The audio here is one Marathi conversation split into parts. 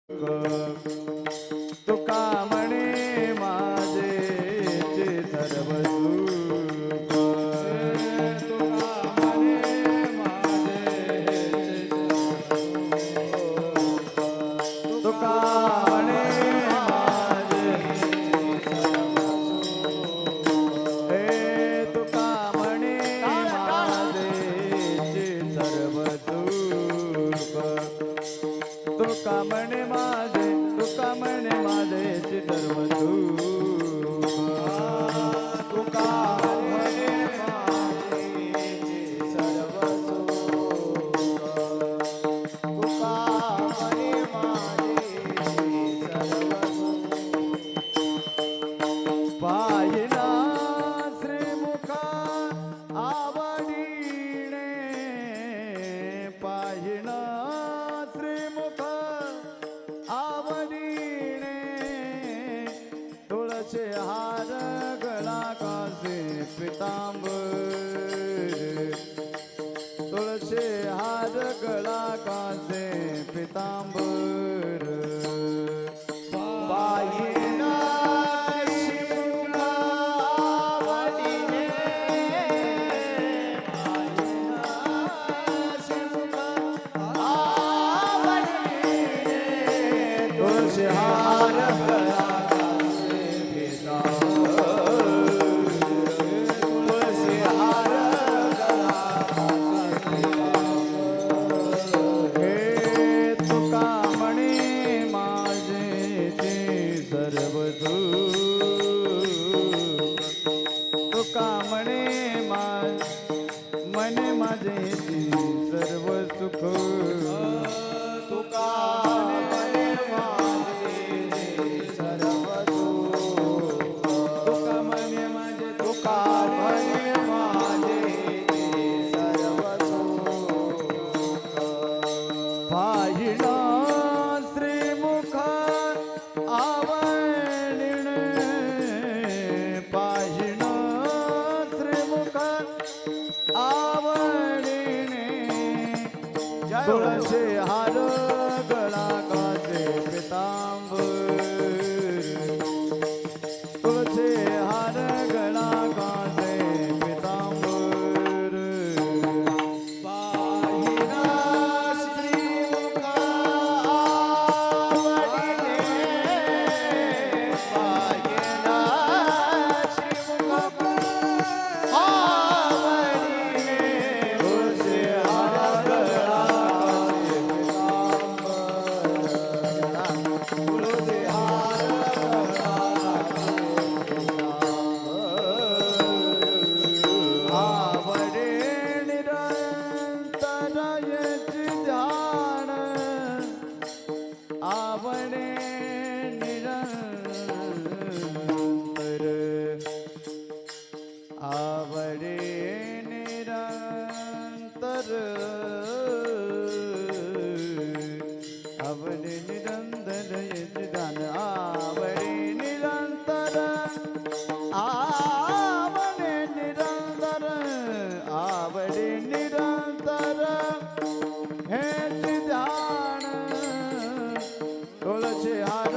तुका म्हणे माझे सर्व सुख तुका म्हणे माझे तुका म्हणे माझे हे तुका म्हणे माझे सर्व सुख तुका म्हणे माझे तुका म्हणे माझे सर्व सुख तुका म्हणे माझे सर्व सुख तुका म्हणे माझे सर्व सुख पाहिला श्रीमुख आवडीने पाहिला श्रीमुख आवडीने तुळशी हार गळा कासे पितांबर तुळशी हार गळा कासे पितांबर पाहिला श्रीमुख आवडीने पाहिला श्रीमुख आवडीने तुळशी हार गळा कासे पितांबर तुळशी हार गळा कासे पितांबर हे तुका म्हणे माझे ते सर्व सुख तुका म्हणे म्हणे माझे ते सर्व सुख तुका म्हणे माझे सर्व सुख तुका म्हणे माझे तुका म्हणे माझे सर्व सुख पाहिला श्रीमुख आवडीने पाहिला श्रीमुख आवडीने तुळशी हार गळा कासे पितांबर तुळशी हार गळा कासे पितांबर पाहिला श्रीमुख आवडीने पाहिला श्रीमुख आवडीने तुळशी हार गळा कासे पितांबर तुळशी हार गळा आवडे निरंतर याचे ध्यान आवडे निरंतर आवडे निरंतर आवडे निरंतर याचे ध्यान आवडे निरंतर आवडे निरंतर आवडे निरंतर हेच ध्यान तुळशी हार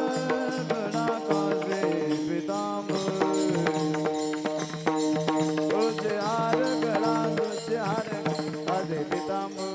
गळा कासे पितांबर तुळशी हार गळा तुळशी हार कासे पितांबर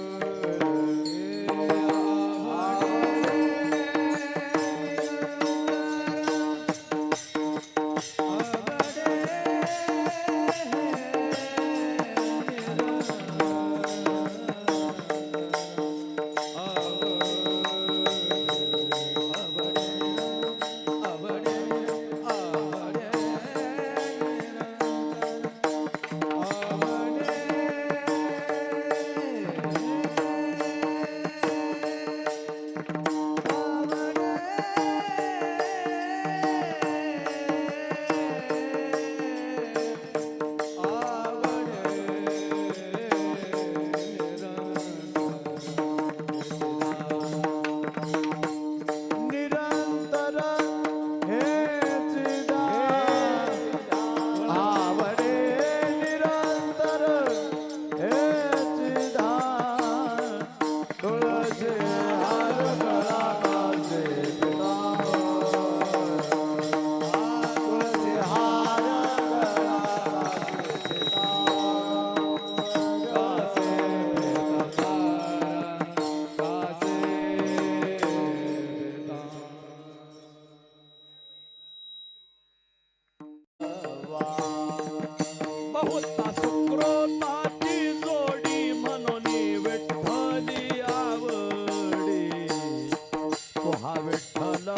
तुहा विठ्ठल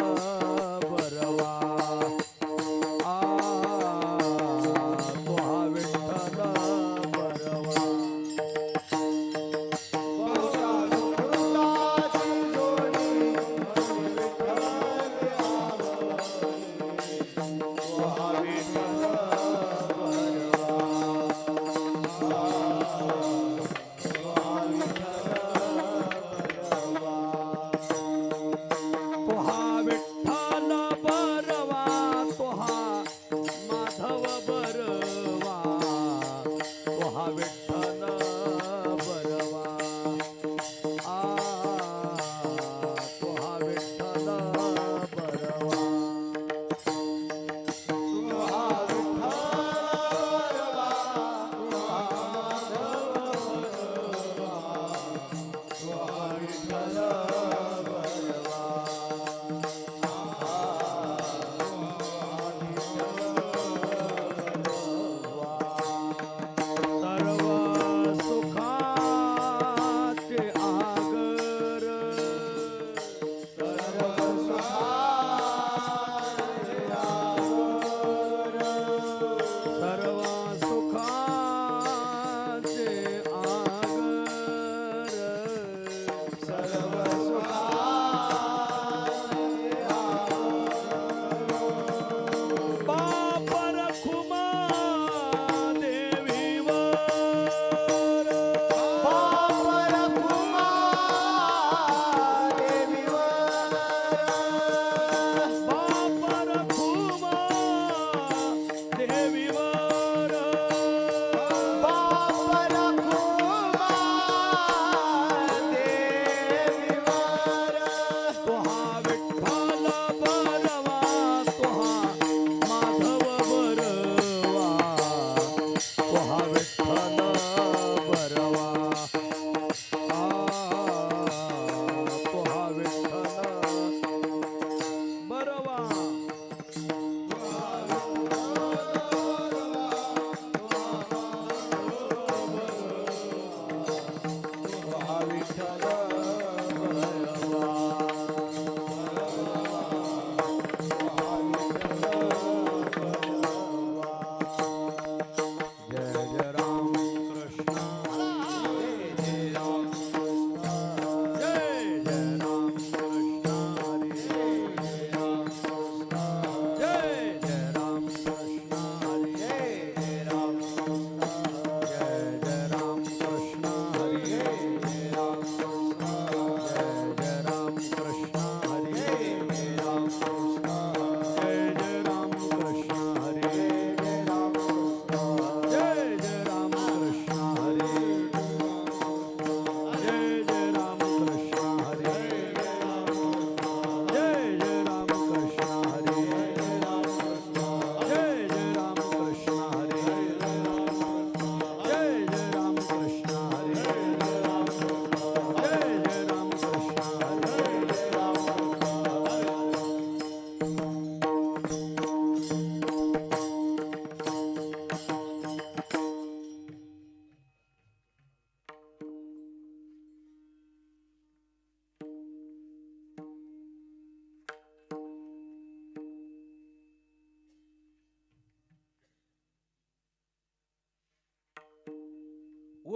बरवा तुहा विठ्ठल बरवा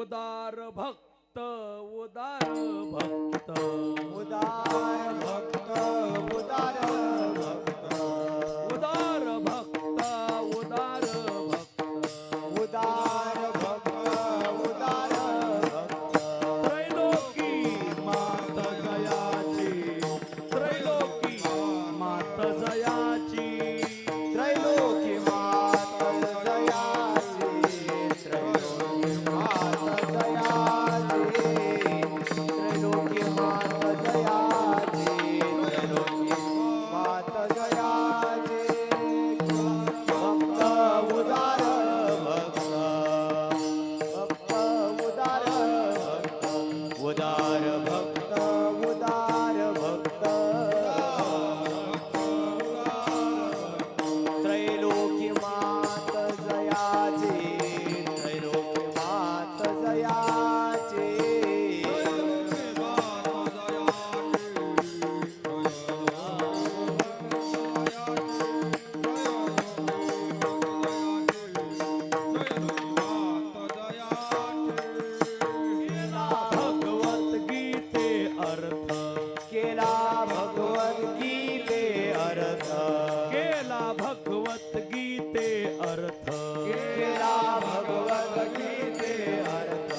उदार भक्त उदार भक्त उदार भक्त उदार भक्त उदार भक्त उदार भक्त उदार भक्त उदार भक्त त्रैलोकी मात जयाची त्रैलोकी मात जयाची त्रैलोकी मात जयाची त्रैलोकी मात जयाची त्रैलोकी मात जयाची त्रैलोकी केला भगवत गीते अर्थ केला भगवत गीते अर्थ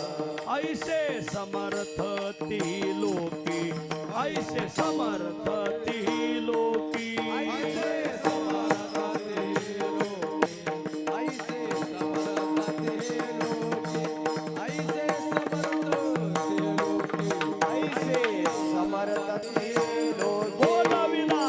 ऐसे समर्थ ती लोकी ऐसे समर्थ ती लोकी ऐसे समर्थ ते लोकी ऐसे समर्थ ते लोकी ऐसे समर्थ ते लोकी बोलविला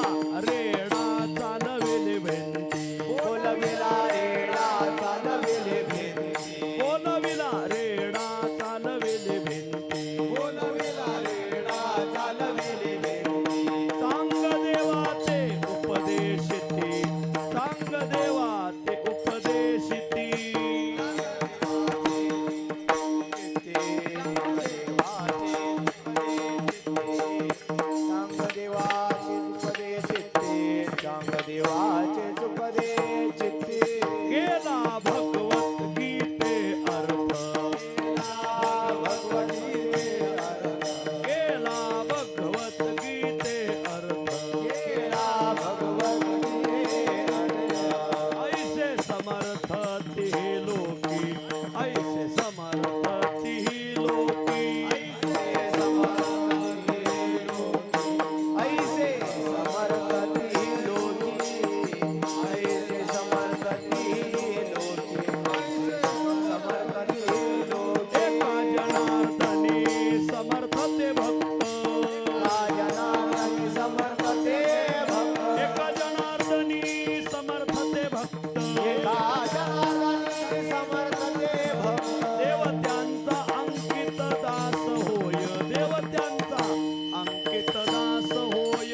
रेडा चालविले भेंडी बोलविला रेडा चालविले भेंडी बोलविला रेडा चालविले भेंडी बोलविला रेडा चालविले भेंडी सांग देवाचे उपदेशिती सांग देवाचे उपदेशिती देवाचे सुपदे चित्ते केला भगवत गीते अर्थ केला भगवत गीते अर्थ ऐसे समर्थ ती लोकी ऐसे समर्थ ती लोकी एका जनार्दनी समर्थ ते भक्त एका जनार्दनी समर्थ ते भक्त देवत्यांचा अंकित दास होय देवत्यांचा अंकित दास होय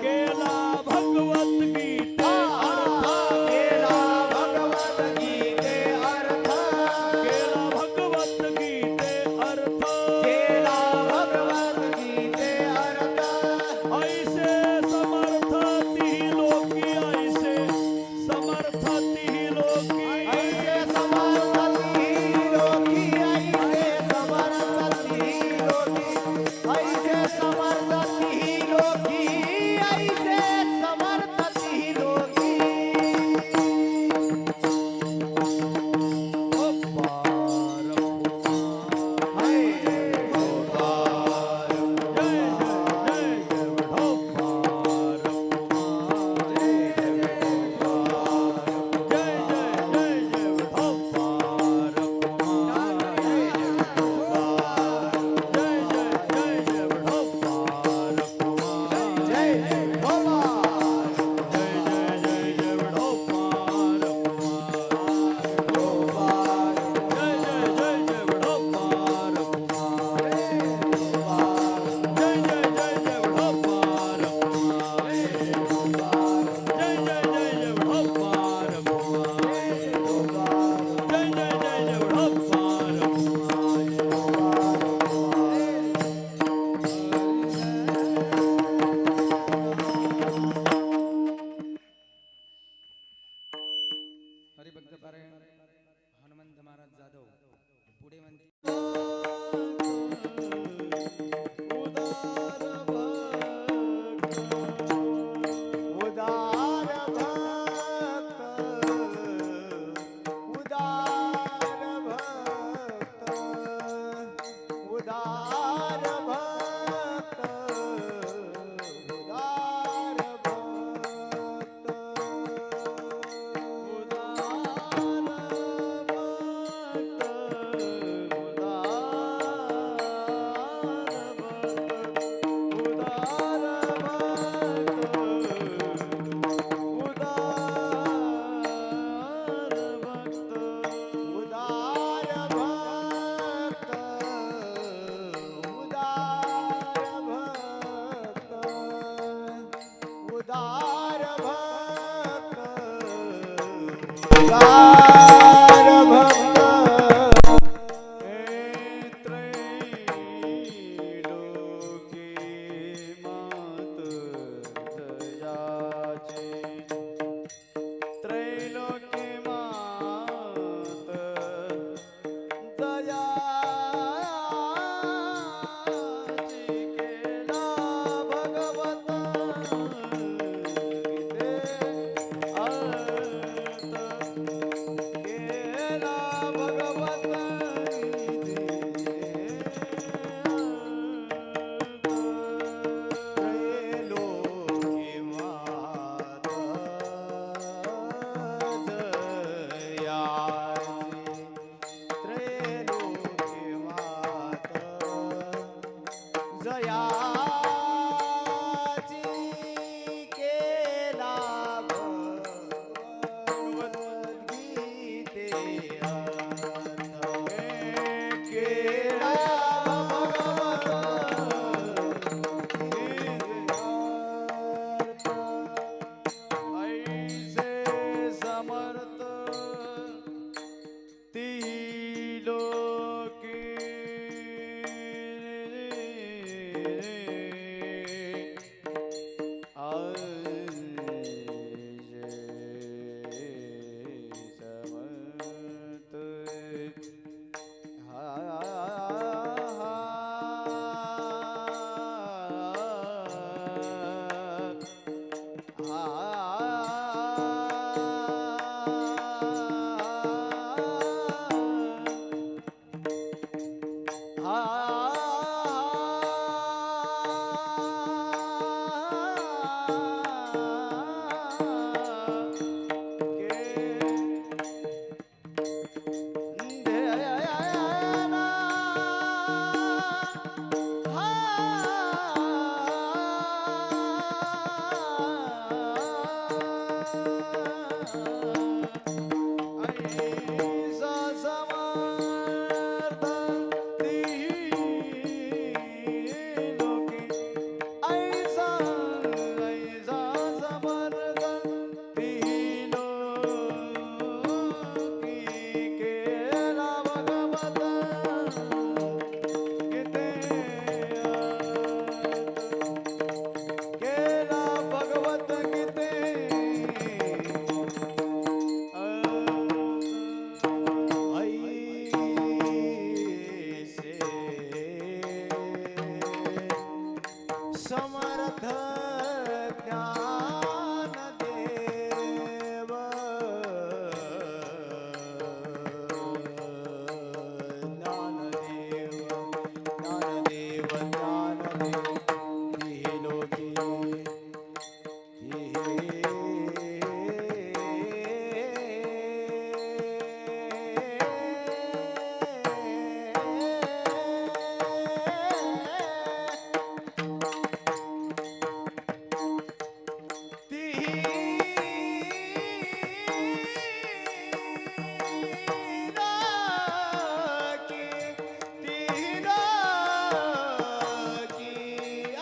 केला भगवत गीते अर्थ केला भगवत गीते अर्थ ऐसे समर्थ ती लोकी ऐसे समर्थ ती लोकी हरिभक्त पारायण हनुमंत महाराज जाधव पुढे म्हणते उदार भक्त त्रैलोकी मात दयाची त्रैलोकी ऐसा समर्थ तिलोकी ऐसा ऐसा समर्थ तिलोकी केला भगवत किते केला भगवत किते ऐसे समर्थ ज्ञानदेव ज्ञानदेव ज्ञानदेव लोकी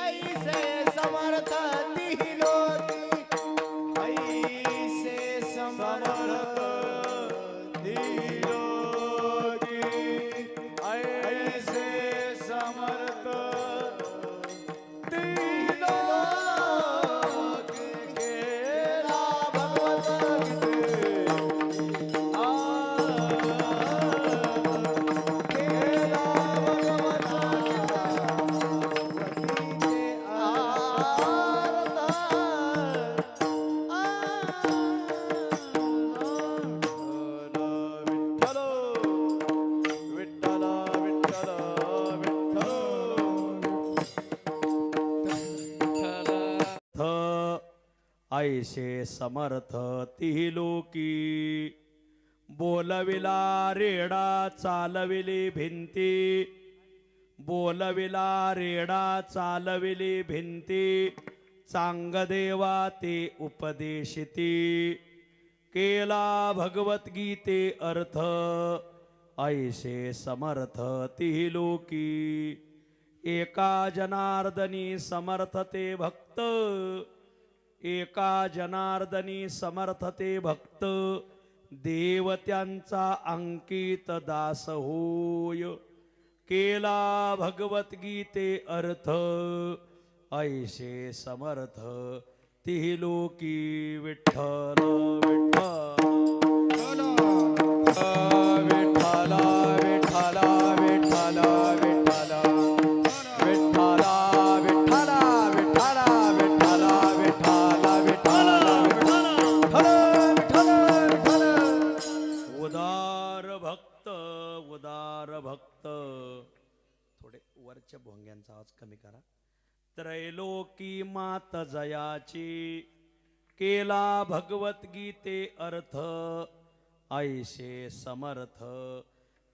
ऐसे समर्थ तिलोकी ऐसे समर्थ तिलोकी ऐसे समर्थ तिलोकी केला भगवत केला ऐसे समर्थ तिलोकी बोलविला रेडा चालविली भिंती बोलविला रेडा चालविली भिंती चांगदेवा ते उपदेशिती केला भगवद्गीते अर्थ ऐसे समर्थ तिलोकी एका जनार्दनी समर्थते भक्त एका जनार्दनी समर्थते भक्त देवत्यांचा अंकित दास होय केला भगवद्गीते अर्थ ऐसे समर्थ तिलोकी विठ्ठल विठ्ठल विठ्ठल विठ्ठल विठ्ठल विठ्ठल उदार भक्त थोडे वरच्या भोंग्यांचा आवाज कमी करा त्रैलोकी मात जयाची केला भगवद्गीते अर्थ ऐसे समर्थ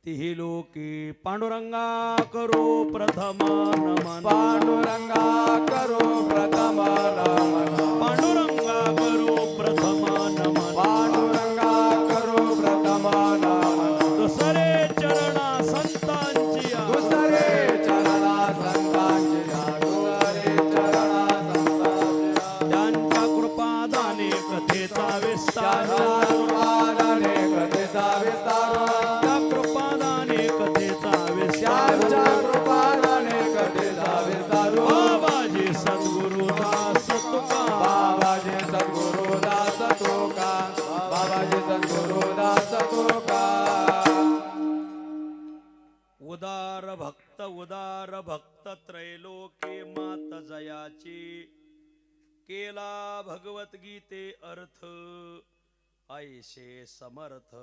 तिलोकी पांडुरंगा करो प्रथम नमन पांडुरंगा करो प्रथम नमन पांडुरंगा करो प्रथम नमन पांडुरंगा करो प्रथम नमन दुसरे चरणा संतांची दुसरे चरणा संतांची दुसरे चरणा संतांची त्यांच्या कृपादाने कथेचा विस्तार कृपादाने कथेचा विस्तार त्या कृपादाने कथेचा विस्तार कृपादाने कथेचा विस्तार बाबाजी सद्गुरुदास तुका बाबाजी सद्गुरुदास तुका बाबाजी सद्गुरुदास तुका उदार भक्त त्रैलोकी मात जयाची केला भगवद्गीते अर्थ ऐसे समर्थ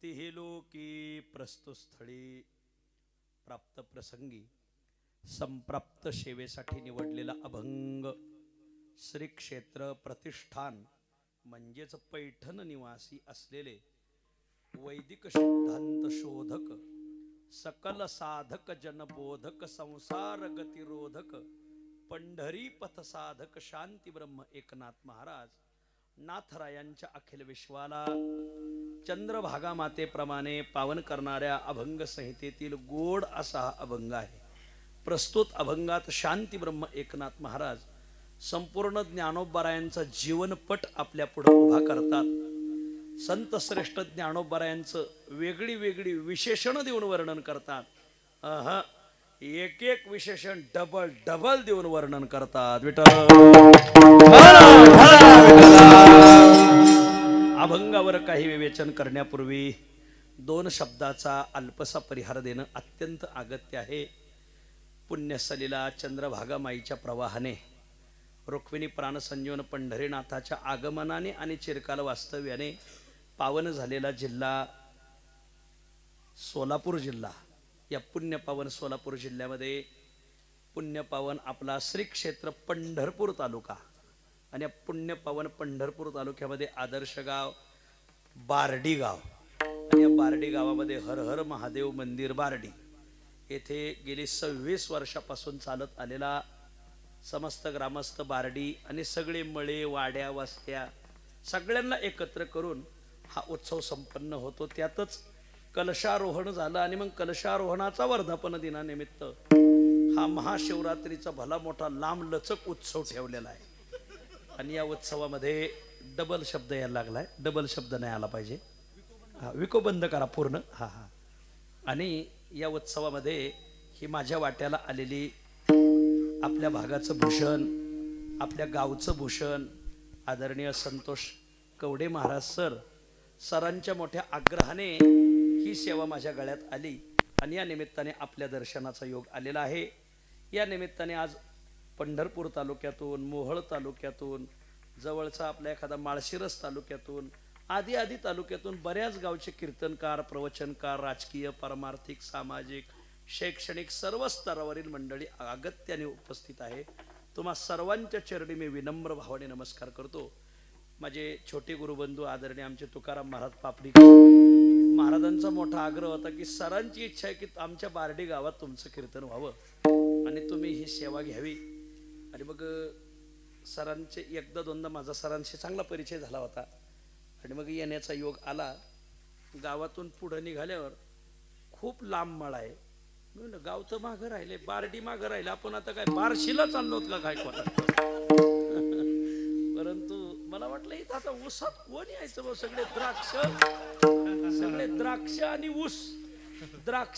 तिलोकी प्रस्तुस्थळी प्राप्त प्रसंगी संप्राप्त सेवेसाठी निवडलेला अभंग श्री क्षेत्र प्रतिष्ठान म्हणजेच पैठण निवासी असलेले वैदिक सिद्धांत शोधक सकल साधक जनबोधक संसार गतिरोधक पंढरी पथ साधक शांती ब्रह्म एकनाथ महाराज नाथरायांच्या अखिल विश्वाला चंद्रभागा मातेप्रमाणे पावन करणाऱ्या अभंग संहितेतील गोड असा हा अभंग आहे. प्रस्तुत अभंगात शांती ब्रह्म एकनाथ महाराज संपूर्ण ज्ञानोबरायांचा जीवनपट आपल्या पुढे उभा करतात. संत श्रेष्ठ ज्ञानोबरायांचं वेगळी वेगळी विशेषण देऊन वर्णन करतात. एक एक विशेषण डबल डबल देऊन वर्णन करतात. अभंगावर काही विवेचन करण्यापूर्वी दोन शब्दाचा अल्पसा परिहार देणं अत्यंत अगत्य आहे. पुण्यसलीला चंद्रभागा माईच्या प्रवाहाने रुक्मिणी प्राणसंजीवन पंढरीनाथाच्या आगमनाने आणि चिरकाल वास्तव्याने पावन झालेला जिल्हा सोलापूर जिल्हा. या पुण्यपावन सोलापूर जिल्ह्यामध्ये पुण्यपावन आपला श्री क्षेत्र पंढरपूर तालुका आणि या पुण्यपावन पंढरपूर तालुक्यामध्ये आदर्श गाव बारडी गाव आणि या बारडी गावामध्ये हर हर महादेव मंदिर बारडी येथे गेली 26 वर्षापासून चालत आलेला समस्त ग्रामस्थ बारडी आणि सगळे मळे वाड्या वस्त्या सगळ्यांना एकत्र करून हा उत्सव संपन्न होतो. त्यातच कलशारोहण झालं आणि मग कलशारोहणाचा वर्धापन दिनानिमित्त हा महाशिवरात्रीचा भला मोठा लांब लचक उत्सव ठेवलेला आहे. आणि या उत्सवामध्ये डबल शब्द यायला लागलाय. डबल शब्द नाही आला पाहिजे. हा विको बंद करा पूर्ण. हा हा. आणि या उत्सवामध्ये ही माझ्या वाट्याला आलेली आपल्या भागाचं भूषण आपल्या गावचं भूषण आदरणीय संतोष कवडे महाराज सरांच्या मोठ्या आग्रहाने ही सेवा माझ्या गळ्यात आली आणि या निमित्ताने आपल्या दर्शनाचा योग आलेला आहे. या निमित्ताने आज पंढरपूर तालुक्यातून मोहोळ तालुक्यातून जवळचा आपल्या एखादा माळशिरस तालुक्यातून आदी तालुक्यातून बऱ्याच गावचे कीर्तनकार प्रवचनकार राजकीय पारमार्थिक सामाजिक शैक्षणिक सर्व स्तरावरील मंडळी अगत्याने उपस्थित आहे. तुम्हा सर्वांच्या चरणी मी विनम्र भावाने नमस्कार करतो. माझे छोटे गुरुबंधू आदरणीय आमचे तुकाराम महाराज पापडी महाराजांचा मोठा आग्रह होता की सरांची इच्छा आहे की आमच्या बारडी गावात तुमचं कीर्तन व्हावं आणि तुम्ही ही सेवा घ्यावी. आणि मग सरांचे एकदा दोनदा माझा सरांशी चांगला परिचय झाला होता आणि मग येण्याचा योग आला. गावातून पुढे निघाल्यावर खूप लांब मळा आहे. म्हणलं गाव तर मागं राहिले बारडी मागं राहिले आपण आता काय बार्शीला चाललो का काय परंतु मला वाटलं इथं आता ऊसात कोण यायचं. सगळे द्राक्ष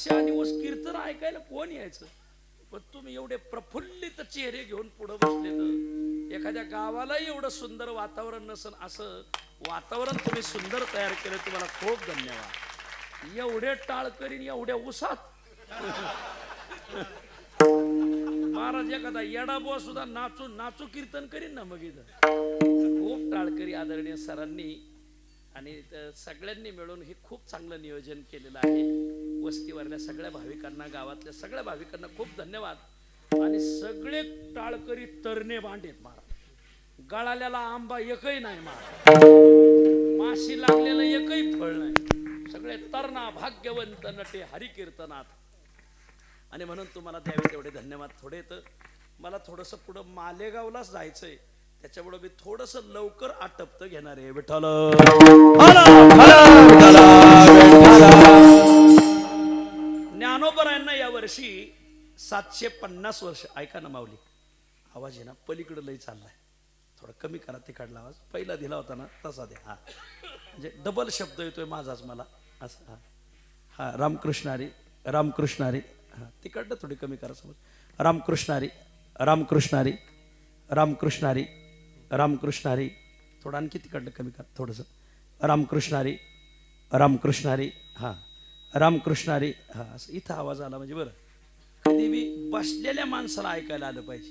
आणि ऊस कीर्तन ऐकायला कोण यायचं. पण तुम्ही एवढे प्रफुल्लित चेहरे घेऊन पुढे बसले तर एखाद्या गावाला एवढं सुंदर वातावरण नसन असं वातावरण तुम्ही सुंदर तयार केलं. तुम्हाला खूप धन्यवाद. एवढे टाळकरीन एवढ्या ऊसात महाराज एखादा येडाबुवा सुद्धा नाचू कीर्तन करीन ना. मग इथं खूप टाळकरी आदरणीय सरांनी आणि सगळ्यांनी मिळून हे खूप चांगलं नियोजन केलेलं आहे. वस्तीवरल्या सगळ्या भाविकांना गावातल्या सगळ्या भाविकांना खूप धन्यवाद. आणि सगळे टाळकरी तरणे बांडेत महाराज. गळाल्याला आंबा एकही नाही महाराज. माशी लागलेलं एकही फळ नाही. सगळे तरणा भाग्यवंत नटे हरिकीर्तनात. आणि म्हणून तुम्हाला द्यावे तेवढे धन्यवाद. थोडे तर मला थोडंसं पुढं मालेगावलाच जायचंय त्याच्यामुळे मी थोडंसं लवकर आटपत घेणार आहे. विठ्ठल ज्ञानोबरायांना या वर्षी 750 वर्ष. ऐका ना माऊली आवाज आहे ना पलीकडे लई चाललाय. थोडा कमी करा तिकडला आवाज. पहिला दिला होता ना तसा द्या. हा म्हणजे डबल शब्द येतोय माझाच मला असं. हा रामकृष्णारी रामकृष्णारी. हा तिकडनं थोडी कमी करा समज. रामकृष्णारी रामकृष्णारी रामकृष्णारी रामकृष्णारी. थोडं आणखी तिकडनं कमी करा थोडंसं. रामकृष्णारी रामकृष्णारी. हा रामकृष्णारी. हा असं इथं आवाज आला म्हणजे बरं. कधी बी बसलेल्या माणसाला ऐकायला आलं पाहिजे.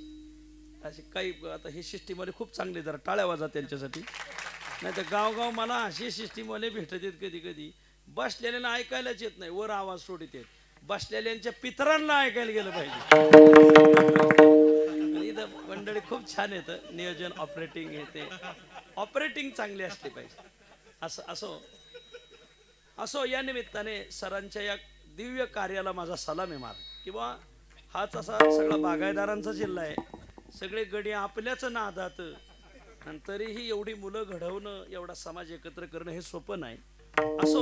असे काही आता हे सिस्टीमवाले खूप चांगले जरा टाळ्या वाजा त्यांच्यासाठी. नाही तर गाव मला असे सिस्टीमवाले भेटत आहेत कधी कधी बसलेल्याला ऐकायलाच येत नाही वर आवाज सोडित येत. बसलेल्यांच्या पितरांना ऐकायला गेलं पाहिजे. इथं मंडळी खूप छान येतं नियोजन ऑपरेटिंग येते. ऑपरेटिंग चांगली असली पाहिजे. असो या निमित्ताने सरांच्या या दिव्य कार्याला माझा सलाम आहे मार. किंवा हाच असा सगळा बागायदारांचा जिल्हा आहे. सगळे गडी आपल्याच नादात आणि तरीही एवढी मुलं घडवणं, एवढा समाज एकत्र करणं हे सोपं नाही. असो,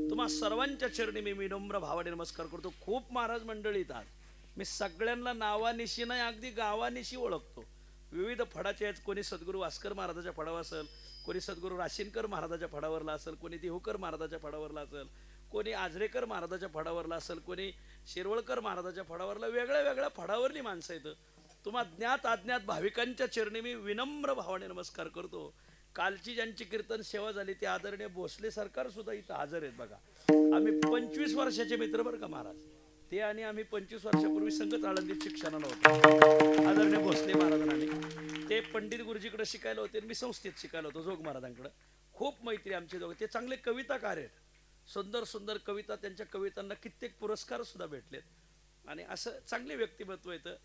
तुम्हा सर्वांच्या चरणी मी विनम्र भावाने नमस्कार करतो. खूप महाराज मंडळी येतात, मी सगळ्यांना नावानिशी नाही अगदी गावानिशी ओळखतो. विविध फडाचे आहेत. कोणी सद्गुरू वास्कर महाराजाच्या फडावर असेल, कोणी सद्गुरू राशीनकर महाराजाच्या फडावरला असेल, कोणी देहूकर महाराजाच्या फडावरला असेल, कोणी आजरेकर महाराजाच्या फडावरला असेल, कोणी शिरवळकर महाराजाच्या फडावरला. वेगळ्या वेगळ्या फडावरली माणसं आहेत. तुम्हा ज्ञात अज्ञात भाविकांच्या चरणी मी विनम्र भावाने नमस्कार करतो. कालची ज्यांची कीर्तन सेवा झाली ते आदरणीय भोसले सरकार सुद्धा इथं हजर आहेत. बघा, आम्ही 25 वर्षाचे मित्र बरं का महाराज. ते आणि आम्ही 25 वर्षापूर्वी संगत आळंदीत शिक्षणाला होतो. आदरणीय भोसले महाराजांनी ते पंडित गुरुजीकडे शिकायला होते, मी संस्थेत शिकायला होतो जोग महाराजांकडे. खूप मैत्री आमची दोघं. ते चांगले कविताकार आहेत. सुंदर सुंदर कविता, त्यांच्या कवितांना कित्येक पुरस्कार सुद्धा भेटलेत. आणि असं चांगले व्यक्तिमत्व येतं.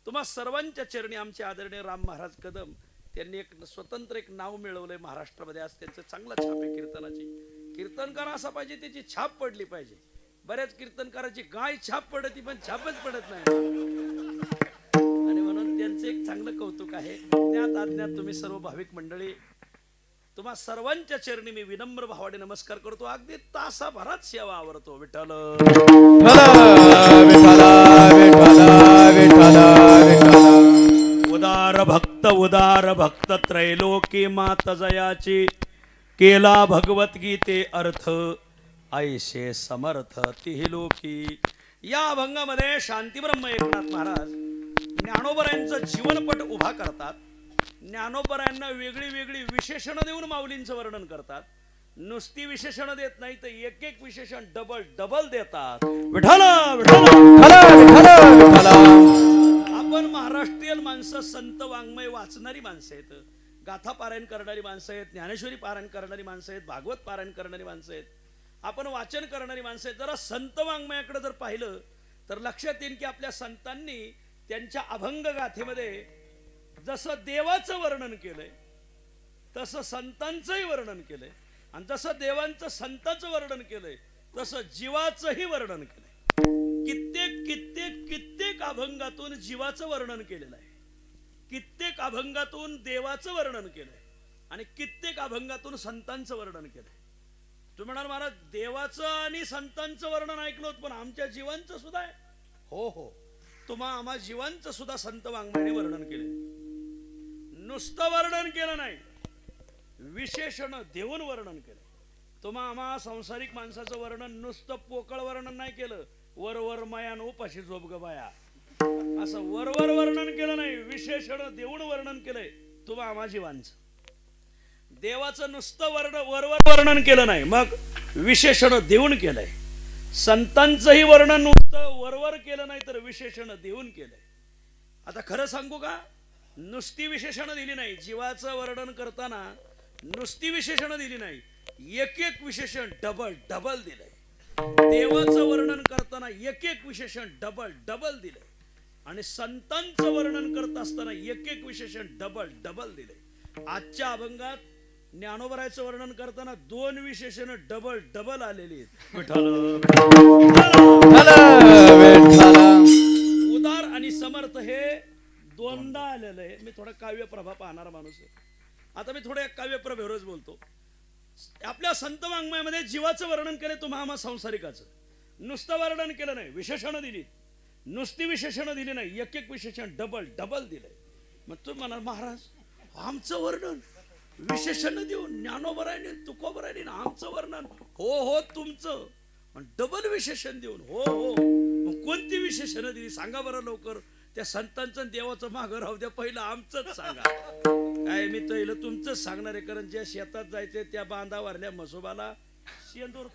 तुम्हा सर्वांच्या चरणी आमचे आदरणीय राम महाराज कदम, त्यांनी एक स्वतंत्र एक नाव मिळवलंय महाराष्ट्रामध्ये. आज त्यांचं चांगला छाप आहे कीर्तनाची. कीर्तनकार असा पाहिजे त्याची छाप पडली पाहिजे. बऱ्याच कीर्तनकाराची गाय छाप पडती पण छापच पडत नाही. आणि म्हणून त्यांचं एक चांगलं कौतुक आहे. ज्ञात अज्ञात तुम्ही सर्व भाविक मंडळी, तुम्हा सर्वांच्या चरणी मी विनम्र भावाने नमस्कार करतो. अगदी तासाभरात सेवा आवरतो. विठ्ठल उदार भक्त त्रैलोकी मात जयाची, केला भगवद्गीते अर्थ ऐशे समर्थ तिही लोकी. या अभंगामध्ये शांतीब्रह्म एकनाथ महाराज ज्ञानोबरायांचं जीवनपट उभा करतात. ज्ञानोबरायांना वेगळी वेगळी विशेषणं देऊन माऊलींचं वर्णन करतात. नुसती विशेषणं देत नाही तर एक एक विशेषण डबल डबल देतात. विठ्ठल आपण महाराष्ट्रीयन माणसं संत वाङ्मय वाचणारी माणसं आहेत, गाथा पारायण करणारी माणसं आहेत, ज्ञानेश्वरी पारायण करणारी माणसं आहेत, भागवत पारायण करणारी माणसं आहेत, आपण वाचन करणारी माणसं आहेत. जरा संत वाङ्मयाकडे जर पाहिलं तर लक्षात येईल की आपल्या संतांनी त्यांच्या अभंग गाथेमध्ये जसं देवाचं वर्णन केलंय तसं संतांचंही वर्णन केलंय, आणि जसं देवांचं संतांचं वर्णन केलंय तसं जीवाचंही वर्णन केलंय. कित्येक कित्येक कित्येक अभंगातून जीवाचं वर्णन केलेलं आहे, कित्येक अभंगातून देवाचं वर्णन केलंय, आणि कित्येक अभंगातून संतांचं वर्णन केलंय. तुम्ही म्हणाल महाराज देवाचं आणि संतांचं वर्णन ऐकलं होतं, पण आमच्या जीवांचं सुद्धा आहे. हो हो, तुम्हा आम्हा जीवांचं सुद्धा संत वाङ्मयाने वर्णन केले. नुसतं वर्णन केलं नाही, विशेषण देऊन वर्णन केलं. तुम्हा आम्हा संसारिक माणसाचं वर्णन नुसतं पोकळ वर्णन नाही केलं. वर वर माया नो पाशी झोप ग बाया, असं वरवर वर्णन केलं नाही, विशेषण देऊन वर्णन केलंय. तुम्हा आम्हा जीवांचं देवाचं नुसतं वरवर वर्णन केलं नाही, मग विशेषण देऊन केलंय. संतांचंही वर्णन नुसतं वरवर केलं नाही तर विशेषण देऊन केलंय. आता खरं सांगू का, नुसती विशेषणं दिली नाही. जीवाचं वर्णन करताना नुसती विशेषणं दिली नाही, एक एक विशेषण डबल डबल दिलंय. देवाचं वर्णन करताना एक एक विशेषण डबल डबल दिलंय, आणि संतांचं वर्णन करत असताना एक एक विशेषण डबल डबल दिलंय. आजच्या अभंगात ज्ञानोबरायचं वर्णन करताना 2 विशेषण डबल डबल आलेली आहेत. उदार आणि समर्थ हे दोनदा आलेलं आहे. मी थोडा काव्यप्रभा पाहणारा माणूस आहे. आता मी थोड्या काव्यप्रभेवरच बोलतो. आपल्या संत वाङ्मयामध्ये जीवाचं वर्णन केलं, तुम्हा आम्हा संसारिकाचं. नुसतं वर्णन केलं नाही, विशेषणं दिली. नुसती विशेषणं दिली नाही, एक एक विशेषण डबल डबल दिलंय. मग तू म्हणाल महाराज आमचं वर्णन विशेषण देऊन ज्ञानोबरायने तुकोबरायने आमचं वर्णन. हो हो तुमचं, डबल विशेषण देऊन. हो हो, मग कोणती विशेषण दिली सांगा बरं लवकर. त्या संतांचं देवाचं मागं राहू द्या, पहिलं आमचंच सांगा. काय मी पहिलं तुमचंच सांगणार आहे, कारण ज्या शेतात जायचे त्या बांधावरल्या मसोबाला शेंदूर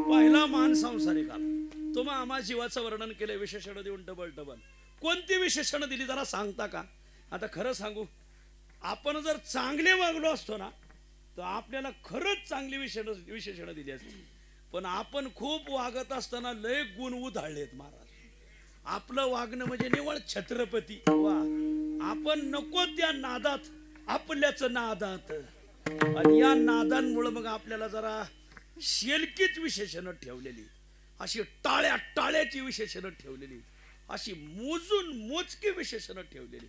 पहिला मान संसारिकाला. तुम्हा आम्हा जीवाचं वर्णन केलं विशेषण देऊन डबल डबल. कोणती विशेषण दिली जरा सांगता का? आता खरं सांगू, आपण जर चांगले वागलो असतो ना तर आपल्याला खरंच चांगली विशेषणं दिली असती. पण आपण खूप वागत असताना लय गुण उधाळलेत महाराज. आपलं वागणं म्हणजे निवळ छत्रपती. वा, आपण नको त्या नादात, आपल्याच नादात, आणि या नादांमुळे मग आपल्याला जरा शेलकीच विशेषणं ठेवलेली, अशी टाळ्या टाळ्याची विशेषणं ठेवलेली, अशी मोजून मोजकी विशेषणं ठेवलेली.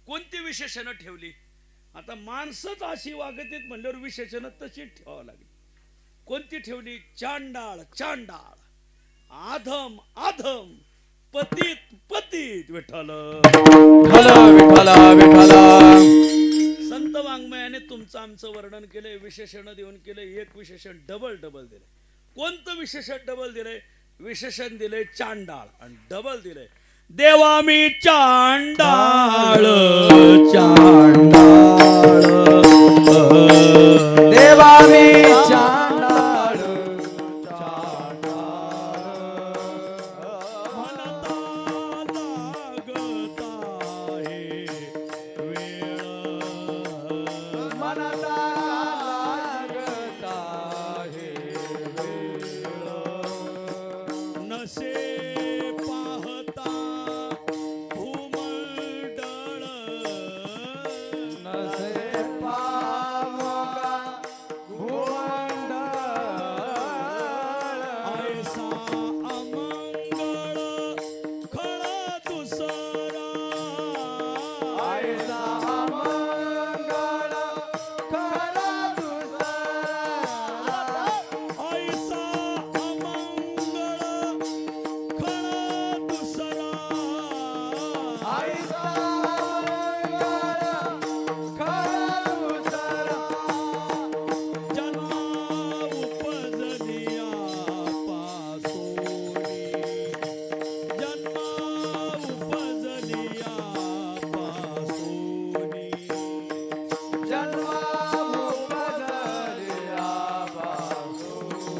कोणती विशेषणं ठेवली? आता माणसंच अशी वागतीत म्हणल्यावर विशेषणं तशीच ठेवावं लागली. कोणती ठेवली? चांडाळ चांडाळ, आधम आधम, पतित पतित. विठ्ठल विठ्ठल विठ्ठल. संत वाङ्मयाने तुमचं आमचं वर्णन केलंय, विशेषण देऊन केलंय. एक विशेषण डबल डबल दिलंय. कोणतं विशेषण डबल दिलंय? विशेषण दिलंय चांडाळ आणि डबल दिलंय देवा मी चांडाळ चांडाळ. देवा मी चांडाळ चांडाळ. म्हणता लागत आहे वेळ, मनता लागत आहे वेळ. नसे पाहता भूमंडळ, नसे पावगा भूमंडळ. ऐसा अमंगळ खळ दुसरा, ऐसा अमंगळ खरा दुसरा. ऐसा अमंगळ खळ दुसरा. ऐसा अमंगळ खरा दुसरा. जन्मा उपजलिया पासोनी, जन्मा उपजलिया पासोनी. जन्मा उपजलिया पासोनी.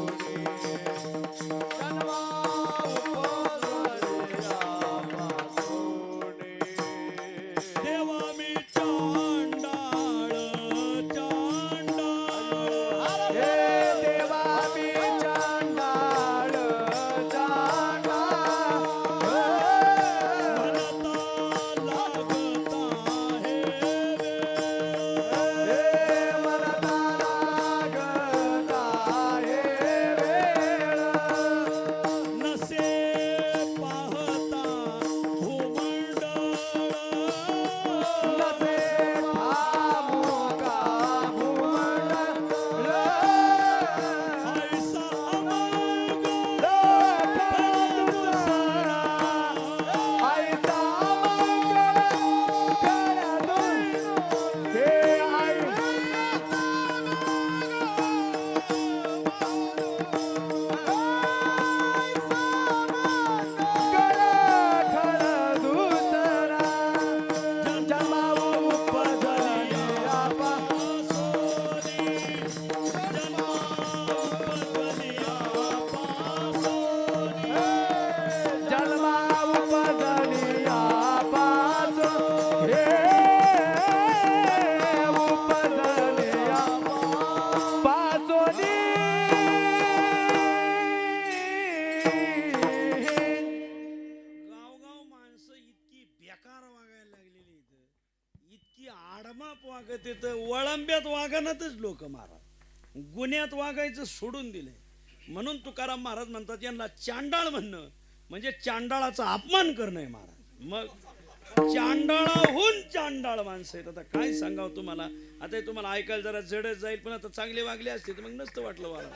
जन्मा उपजलिया पासोनी. देवा मी चांडाळ चांडाळ. हे देवा मी चांडाळ चांडाळ. म्हणता लागत आहे वेळ, हे मनता लागत आहे वेळ. नसे पाहता भूमंडळ. नसे पावगा भूमंडळ. ऐसा अमंगळ खळ दुसरा. ऐसा अमंगळ खरा दुसरा. हे खरा दुसरा. जन्मा उपजलिया पासोनी, जन्मा उपजलिया पासोनी. जन्मा उपजलिया पासो. हे उपजलिया पासोनी. गावगाव माणसं इतकी बेकार वागायला लागलेली इथं, इतकी आडमाप वागत येतं. वळंब्यात वागणातच लोक महाराज, गुन्ह्यात वागायचं सोडून दिले. म्हणून तुकाराम महाराज म्हणतात यांना चांडाळ म्हणणं म्हणजे चांडाळाचा अपमान करणं आहे महाराज. मग चांडाळाहून चांडाळ माणसं आहेत. आता काय सांगावं तुम्हाला. आता हे तुम्हाला ऐकायला जरा जडच जाईल, पण आता चांगले वागले असते तर मग नसतं वाटलं मला.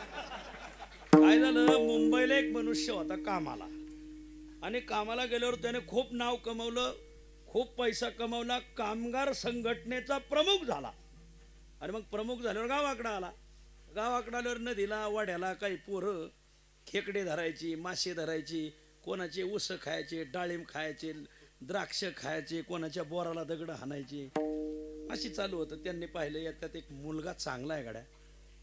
काय झालं, मुंबईला एक मनुष्य होता कामाला, आणि कामाला गेल्यावर त्याने खूप नाव कमवलं, खूप पैसा कमवला, कामगार संघटनेचा प्रमुख झाला. आणि मग प्रमुख झाल्यावर गावाकडे आला. गावाकडे आल्यावर नदीला वाड्याला काही पोरं खेकडे धरायची, मासे धरायची, कोणाचे ऊस खायचे, डाळिंब खायचे, द्राक्ष खायचे, कोणाच्या बोराला दगड हाणायचे, अशी चालू होतं. त्यांनी पाहिलं याच्यात एक मुलगा चांगला आहे गाड्या,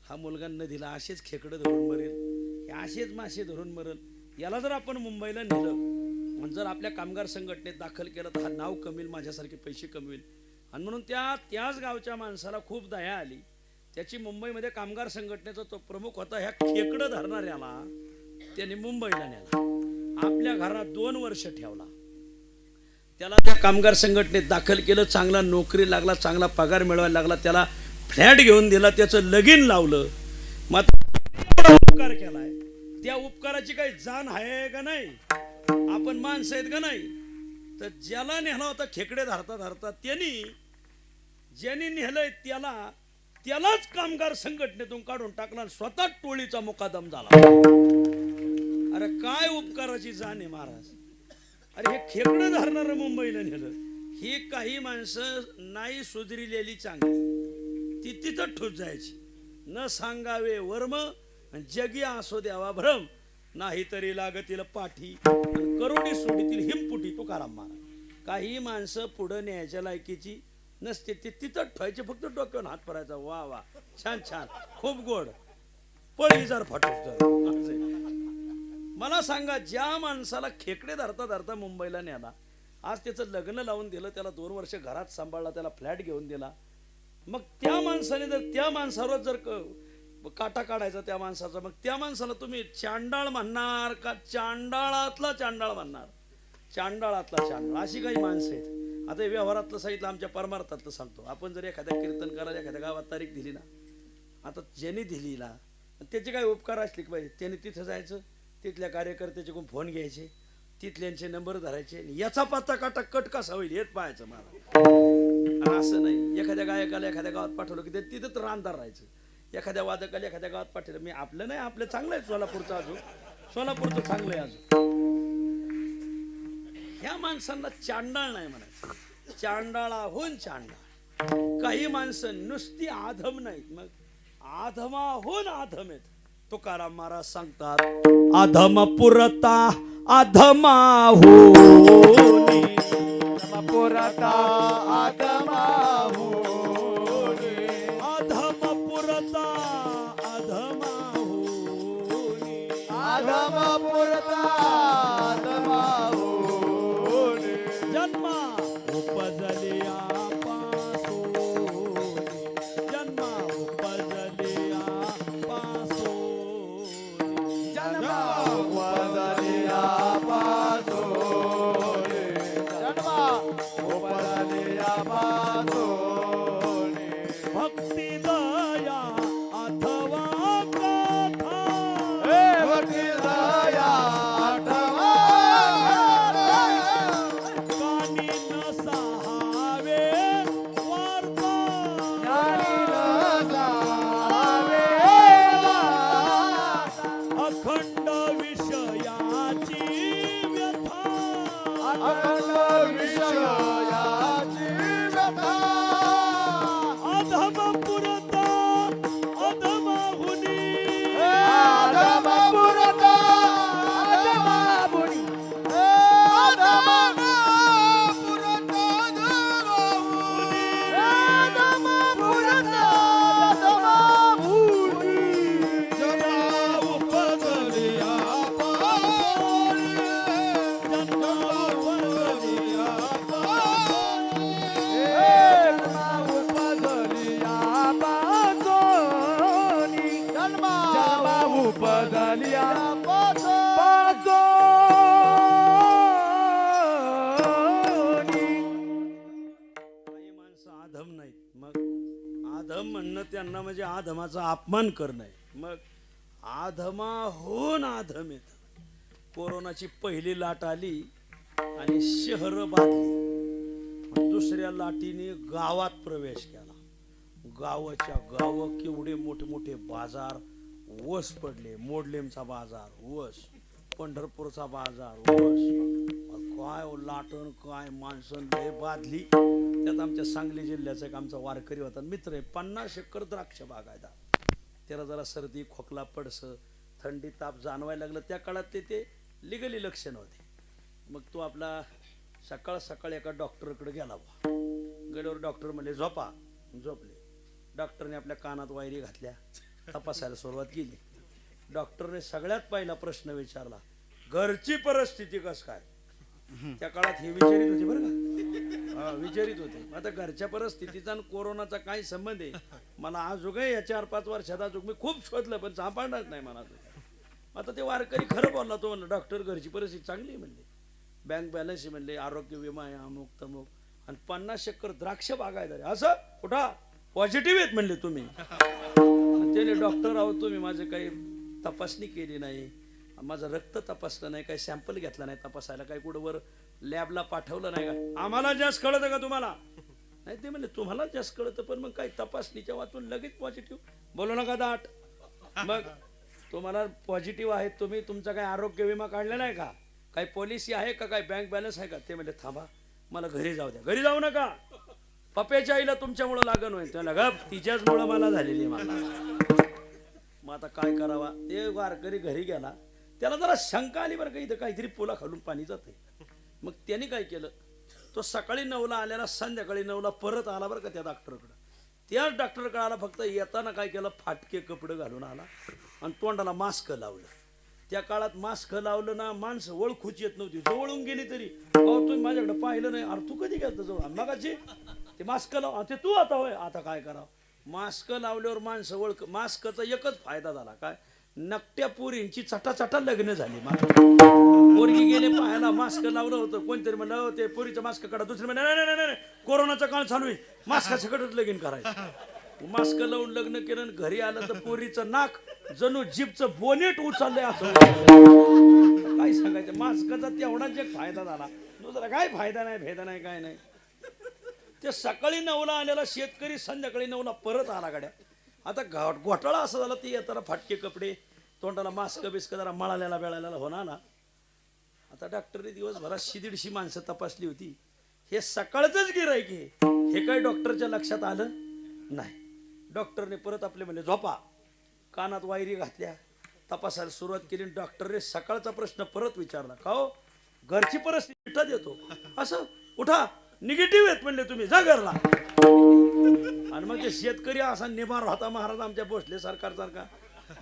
हा मुलगा नदीला असेच खेकडे धरून मरेल, असेच मासे धरून मरेल, याला जर आपण मुंबईला नेलं, जर आपल्या कामगार संघटनेत दाखल केलं तर हा नाव कमवेल, माझ्यासारखे पैसे कमवेल. आणि म्हणून त्याच गावच्या माणसाला खूप दया आली. त्याची मुंबईमध्ये कामगार संघटनेचा तो प्रमुख होता. ह्या खेकडं धरणाऱ्याला त्याने मुंबईला नेला, आपल्या घरात 2 वर्ष ठेवला. त्याला त्या कामगार संघटनेत दाखल केलं, चांगला नोकरी लागला, चांगला पगार मिळवायला लागला, त्याला फ्लॅट घेऊन दिला, त्याचं लगीन लावलं. मग उपकार केलाय, त्या उपकाराची काही जाण आहे का नाही? आपण माणसं आहेत का नाही? तर ज्याला नेला होता खेकडे धरता धरता ज्यांनी नेलंय त्यालाच कामगार संघटनेतून काढून टाकला, स्वतः टोळीचा मुकादम झाला. अरे काय उपकाराची जाण आहे महाराज. अरे हे खेकडे धरणार मुंबईला नेलं, ही काही माणसं नाही सुधरिलेली चांगली ती तिथं ठोस जायची. न सांगावे वर्म जगी असो द्यावा भ्रम, नाहीतरी लागतील पाठी करोडी सोडीतील हिमपुटी. तुकाराम महाराज. काही माणसं पुढं न्यायच्या लायकीची नसते, ते तिथं ठेवायचे, फक्त डोक्यावर हात पडायचा. वा वा छान छान खूप गोड पळी जर फाटूस. मला सांगा, ज्या माणसाला खेकडे धरता धरता मुंबईला न्याला, आज त्याचं लग्न लावून दिलं, त्याला 2 वर्ष घरात सांभाळला, त्याला फ्लॅट घेऊन दिला, मग त्या माणसाने जर त्या माणसावर जर काटा काढायचा त्या माणसाचा, मग त्या माणसाला तुम्ही चांडाळ म्हणणार का चांडाळातला चांडाळ म्हणणार? चांडाळातला चांडाळ. अशी काही माणसं आहेत. आता व्यवहारातलं सांगितलं, आमच्या परमार्थातलं सांगतो. आपण जर एखाद्या कीर्तन करायला एखाद्या गावात तारीख दिली ना, आता ज्यांनी दिली ना त्याचे काही उपकार असले की पाहिजे, त्याने तिथं जायचं, तिथल्या कार्यकर्त्याचे कोण फोन घ्यायचे, तिथल्यांचे नंबर धरायचे, याचा पत्ता काटा कट कसा होईल हेच पाहायचं मला. आणि असं नाही, एखाद्या गायकाला एखाद्या गावात पाठवलं की ते तिथंच रानदार राहायचं. एखाद्या वादकाला एखाद्या गावात पाठवलं, मी आपलं नाही, आपलं चांगलं आहे सोलापूरचं, अजून सोलापूरचं चांगलं आहे अजून. ह्या माणसांना चांडाळ नाही म्हणायचं, चांडाळाहून चांडाळ. काही माणसं नुसती आधम नाहीत, मग आधमाहून आधम आहेत. तुकाराम महाराज सांगतात, अधम पुरता अधमाहून, पुरता आदमाहून, अधम पुरता अधमाहून, आदम पुरता आदमाहून, जन्मा उपजलिया पासून, जन्मा उपजलिया पासून, जन्मा उपजलिया पासून, जन्मा उपजलिया पासून, भक्ती दया अथवा कथा, भक्ती दया आठवा, कानी न सहावे वार्ता, ज्ञानी रसावे, अखंड विषयाची व्यथा, अखंड विषयाची व्यथा, अधम पुरता अधमाहुनी, आदम पुरता आदमाहुनी, आदम पुरता आदमाहुनी, आदम पुरता आदमाहुनी, जन्मा उपजलिया पासून, जन्मा उपजलिया पासून, जन्मा उपजलिया पासून, जन्मा उपजलिया काही माणसं आधम नाहीत, मग आधम म्हणणं त्यांना म्हणजे आधमाचा अपमान करणं आहे. मग आधमाहून आधम येत. कोरोनाची पहिली लाट आली आणि शहर बांधली, दुसऱ्या लाटीने गावात प्रवेश केला. गावाच्या गाव केवढे मोठे मोठे बाजार वस पडले. मोडलेमचा बाजार वस, पंढरपूरचा बाजार वस. काय लाटण, काय माणसं लय बाधली. त्यात आमच्या सांगली जिल्ह्याचा एक आमचा वारकरी होता, मित्र आहे, 50 एकर द्राक्ष बागायता. त्याला जरा सर्दी खोकला पडसं थंडी ताप जाणवायला लागलं. त्या काळात ते लिगली लक्षण होते. मग तो आपला सकाळ सकाळ एका डॉक्टरकडे गेला. गेल्यावर डॉक्टर म्हणले झोपा. झोपले. डॉक्टरने आपल्या कानात वायरी घातल्या, तपासायला सुरुवात केली. डॉक्टरने सगळ्यात पहिला प्रश्न विचारला, घरची परिस्थिती कस काय? त्या काळात हे विचारित होते बरं का, हा विचारित होते. आता घरच्या परिस्थितीचा आणि कोरोनाचा काय संबंध आहे मला अजून या 4-5 वर्षात अजून मी खूप शोधलं पण सापडणार नाही मला. आता ते वारकरी खरं बोलला. तो म्हणलं डॉक्टर घरची परिस्थिती चांगली म्हणले, बँक बॅलन्स म्हणले, आरोग्य विमा आहे, अमुक तमुक, आणि 50 एकर द्राक्ष बागायदार. असं कुठं पॉझिटिव्ह आहेत म्हणले तुम्ही. त्याने डॉक्टर आहोत तुम्ही, माझे काही तपासणी केली नाही, माझं रक्त तपासलं नाही, काही सॅम्पल घेतला नाही तपासायला, काही कुठं वर लॅबला पाठवलं नाही का? आम्हाला जास्त कळतं का तुम्हाला? नाही ते म्हणले तुम्हाला जास्त कळतं, पण मग काही तपासणीच्या वाचून लगेच पॉझिटिव्ह. बोलू नका दाट. मग तुम्हाला पॉझिटिव्ह आहेत तुम्ही, तुमचा काही आरोग्य विमा काढला नाही का? काही पॉलिसी आहे का? काही बँक बॅलन्स आहे का? ते म्हणले थांबा मला घरी जाऊ द्या. घरी जाऊ नका, पप्याच्या आईला तुमच्यामुळं लागण होईल. त्याला गप तिच्याच मुळे मला झालेली मला. मग आता काय करावा? ते वारकरी घरी गेला, त्याला जरा शंका आली बरं का, इथं काहीतरी पुला खालून पाणी जाते. मग त्याने काय केलं, तो सकाळी 9ला आलेला संध्याकाळी 9ला परत आला बरं का त्या डॉक्टरकडं. त्याच डॉक्टरकडे आला, फक्त येताना काय केलं, फाटके कपडे घालून आला आणि तोंडाला मास्क लावलं. त्या काळात मास्क लावलं ना माणसं ओळखूच येत नव्हती, जवळून गेली तरी अहो तुम्ही माझ्याकडे पाहिलं नाही, अरे तू कधी गेलं जवळ? मगाची ते मास्क लाव, ते तू आता होय. आता काय करावं, मास्क लावल्यावर माणसं ओळख. मास्कचा एकच फायदा झाला काय, नकट्या पोरींची चटाचटा लग्न झाली. पोरगी गेले पाहायला, मास्क लावलं होतं, कोणतरी म्हणलं ते पोरीचं मास्क काढा, दुसरी म्हणलं नाही नाही नाही कोरोनाचा काळ चालू आहे, मास्क सकटच लगीन करायचं. मास्क लावून लग्न केलं, घरी आलं तर पोरीचं नाक जणू जीपचं बोनेट उचललंय असं. काय सांगायचं, मास्कचा तेवढाच एक फायदा झाला, दुसरा काय फायदा नाही, भेदा नाही, काय नाही. ते सकाळी 9ला आलेला शेतकरी संध्याकाळी 9ला परत आला गाड्या. आता घोटाळा असं झाला, ती येताना फाटके कपडे, तोंडाला मास्क बिस्क जरा मळालेला बेळालेला होणार ना. आता डॉक्टरने दिवसभरात 100-150 माणसं तपासली होती. हे सकाळचंच गिऱ्हाईक आहे, हे काही डॉक्टरच्या लक्षात आलं नाही. डॉक्टरने परत आपले म्हणजे झोपा, कानात वायरी घातल्या, तपासायला सुरुवात केली. डॉक्टरने सकाळचा प्रश्न परत विचारला, का हो घरची परिस्थिती मिठा देतो असं, उठा निगेटिव्ह आहेत म्हणले तुम्ही, जा घरला. आणि मग ते शेतकरी असा निभार होता महाराज आमच्या भोसले सरकार सारखा.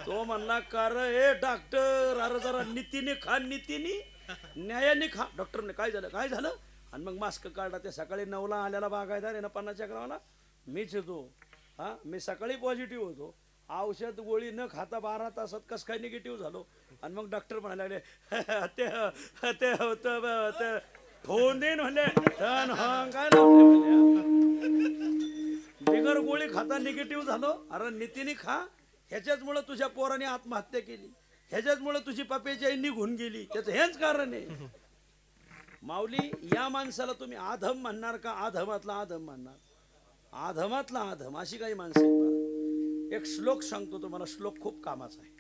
तो म्हणला कार हे डॉक्टर, अरे जरा नीतीने खा, नीतीने न्यायाने खा. डॉक्टरने काय झालं, काय झालं? आणि मग मास्क काढला. ते सकाळी 9ला आल्याला बागायदार आहे ना 50 अकरावाला, मीच येतो. हा, मी सकाळी पॉझिटिव्ह होतो, औषध गोळी न खाता 12 तासात कसं काय निगेटिव्ह झालो. आणि मग डॉक्टर म्हणायला लागले ते होतं ठोन देईन म्हणले, काय बिगर गोळी खाता निगेटिव्ह झालो. अरे नीतीने खा, ह्याच्याचमुळे तुझ्या पोराने आत्महत्या केली, ह्याच्याचमुळे तुझी पप्याची आई निघून गेली, त्याचं हेच कारण आहे. माऊली, या माणसाला तुम्ही आधम म्हणणार का? आधमातला आधम म्हणणार, आधमातला आधम, अशी काही माणसं आहेत. एक श्लोक सांगतो तुम्हाला, श्लोक खूप कामाचा आहे.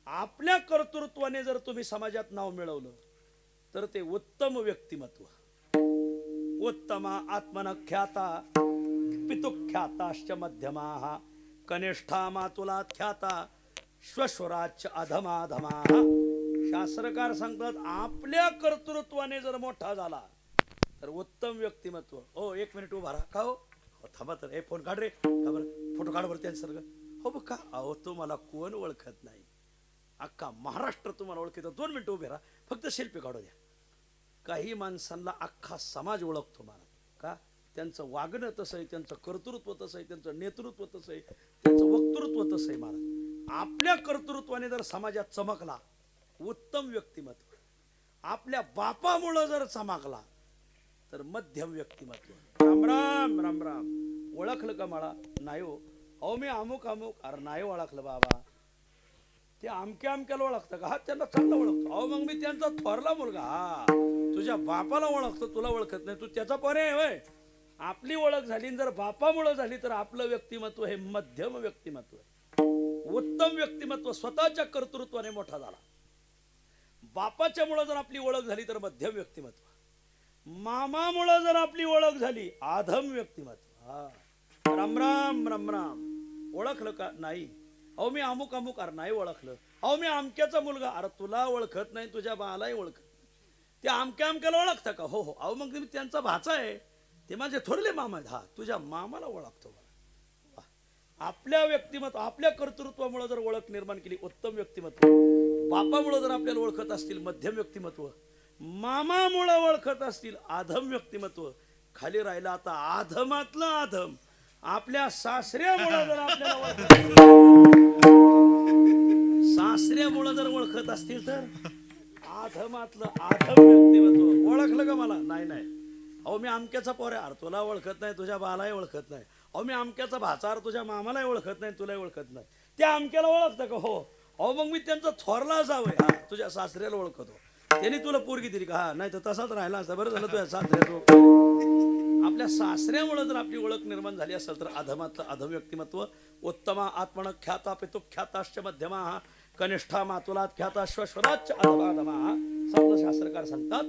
आपल्या कर्तृत्वाने जर तुम्ही समाजात नाव मिळवलं तर ते उत्तम व्यक्तिमत्व. उत्तमा आत्मन ख्याता पितुख्याताश्च मध्यमाः कनिष्ठा मातुला ख्याता श्वशुराच अधमाधमाः. शास्त्रकार सांगतात, आपल्या कर्तृत्वाने जर मोठा झाला तर उत्तम व्यक्तिमत्व. हो, 1 मिनिट उभा राहा. का हो, थांबा तर, हे फोन काढ रे, का बरं फोटो काढ बरं त्यांचं सगळं. हो बघ का, अहो तुम्हाला कोण ओळखत नाही, अख्खा महाराष्ट्र तुम्हाला ओळखतो. 2 मिनिटं उभे राहा, फक्त सेल्फी काढू द्या. काही माणसांना अख्खा समाज ओळखतो महाराज, का? त्यांचं वागणं तसं आहे, त्यांचं कर्तृत्व तसं आहे, त्यांचं नेतृत्व तसं आहे, त्यांचं वक्तृत्व तसं आहे महाराज. आपल्या कर्तृत्वाने जर समाजात चमकला उत्तम व्यक्तिमत्व, आपल्या बापामुळं जर चमकला तर मध्यम व्यक्तिमत्व. राम राम राम राम. ओळखलं का मला? नाही हो. अहो मी अमुक अमुक. अरे नाही ओळखलं बाबा, ते अमक्या अमक्याला ओळखतं का? हा, त्यांना चांगलं ओळखतो. अहो मग मी त्यांचा थोरला मुलगा. हा, तुझ्या बापाला ओळखतो, तुला ओळखत नाही, तू त्याचा पर्याय होय. आपली ओळख झाली, जर बापामुळे झाली तर आपलं व्यक्तिमत्व हे मध्यम व्यक्तिमत्व. उत्तम व्यक्तिमत्व स्वतःच्या कर्तृत्वाने मोठा झाला. बापाच्या मुळे जर आपली ओळख झाली तर मध्यम व्यक्तिमत्व. मामामुळे जर आपली ओळख झाली आधम व्यक्तिमत्व. हा, राम राम राम राम. ओळखलं का? नाही. अहो मी अमुक अमुक. अरे नाही ओळखलं. अहो मी अमक्याचा मुलगा. अरे तुला ओळखत नाही, तुझ्या बालाही ओळखत. त्या अमक्या अमक्याला ओळखता का? हो हो. अहो मग तुम्ही त्यांचा भाचा आहे, ते माझे थोरले मामा आहेत. हा, तुझ्या मामाला ओळखतो. आपल्या व्यक्तिमत्व, आपल्या कर्तृत्वामुळे जर ओळख निर्माण केली उत्तम व्यक्तिमत्व. बापामुळे जर आपल्याला ओळखत असतील मध्यम व्यक्तिमत्व, मामामुळे ओळखत असतील आधम व्यक्तिमत्व. खाली राहिला आता आधमातलं आधम, आपल्या सासऱ्यामुळे जर आपल्याला सासऱ्यामुळे जर ओळखत असतील तर आधमातलं आधम व्यक्तिमत्व. ओळखलं का मला? नाही नाही. अहो मी अमक्याचा पोर आहे. अरे तुला ओळखत नाही, तुझ्या बालाही ओळखत नाही. अहो मी अमक्याचा भाचा. अरे तुझ्या मामालाही ओळखत नाही, तुलाही ओळखत नाही. त्या अमक्याला ओळखतं का? हो. अहो मग मी त्यांचा थोरला जावं. हा, तुझ्या सासऱ्याला ओळखतो. त्यांनी तुला पोरगी दिली का? हा, नाही तर तसाच राहिला असता. बरं झालं तुझ्या सासऱ्या तो आपल्या सासऱ्यामुळे जर आपली ओळख निर्माण झाली असेल तर अधमातलं अधम व्यक्तिमत्व, उत्तमा आत्मन ख्याता पितु ख्याताश्च मध्यमा कनिष्ठा मातुलात ख्याताश्वराच अधमाधमा. सगळं शास्त्रकार सांगतात.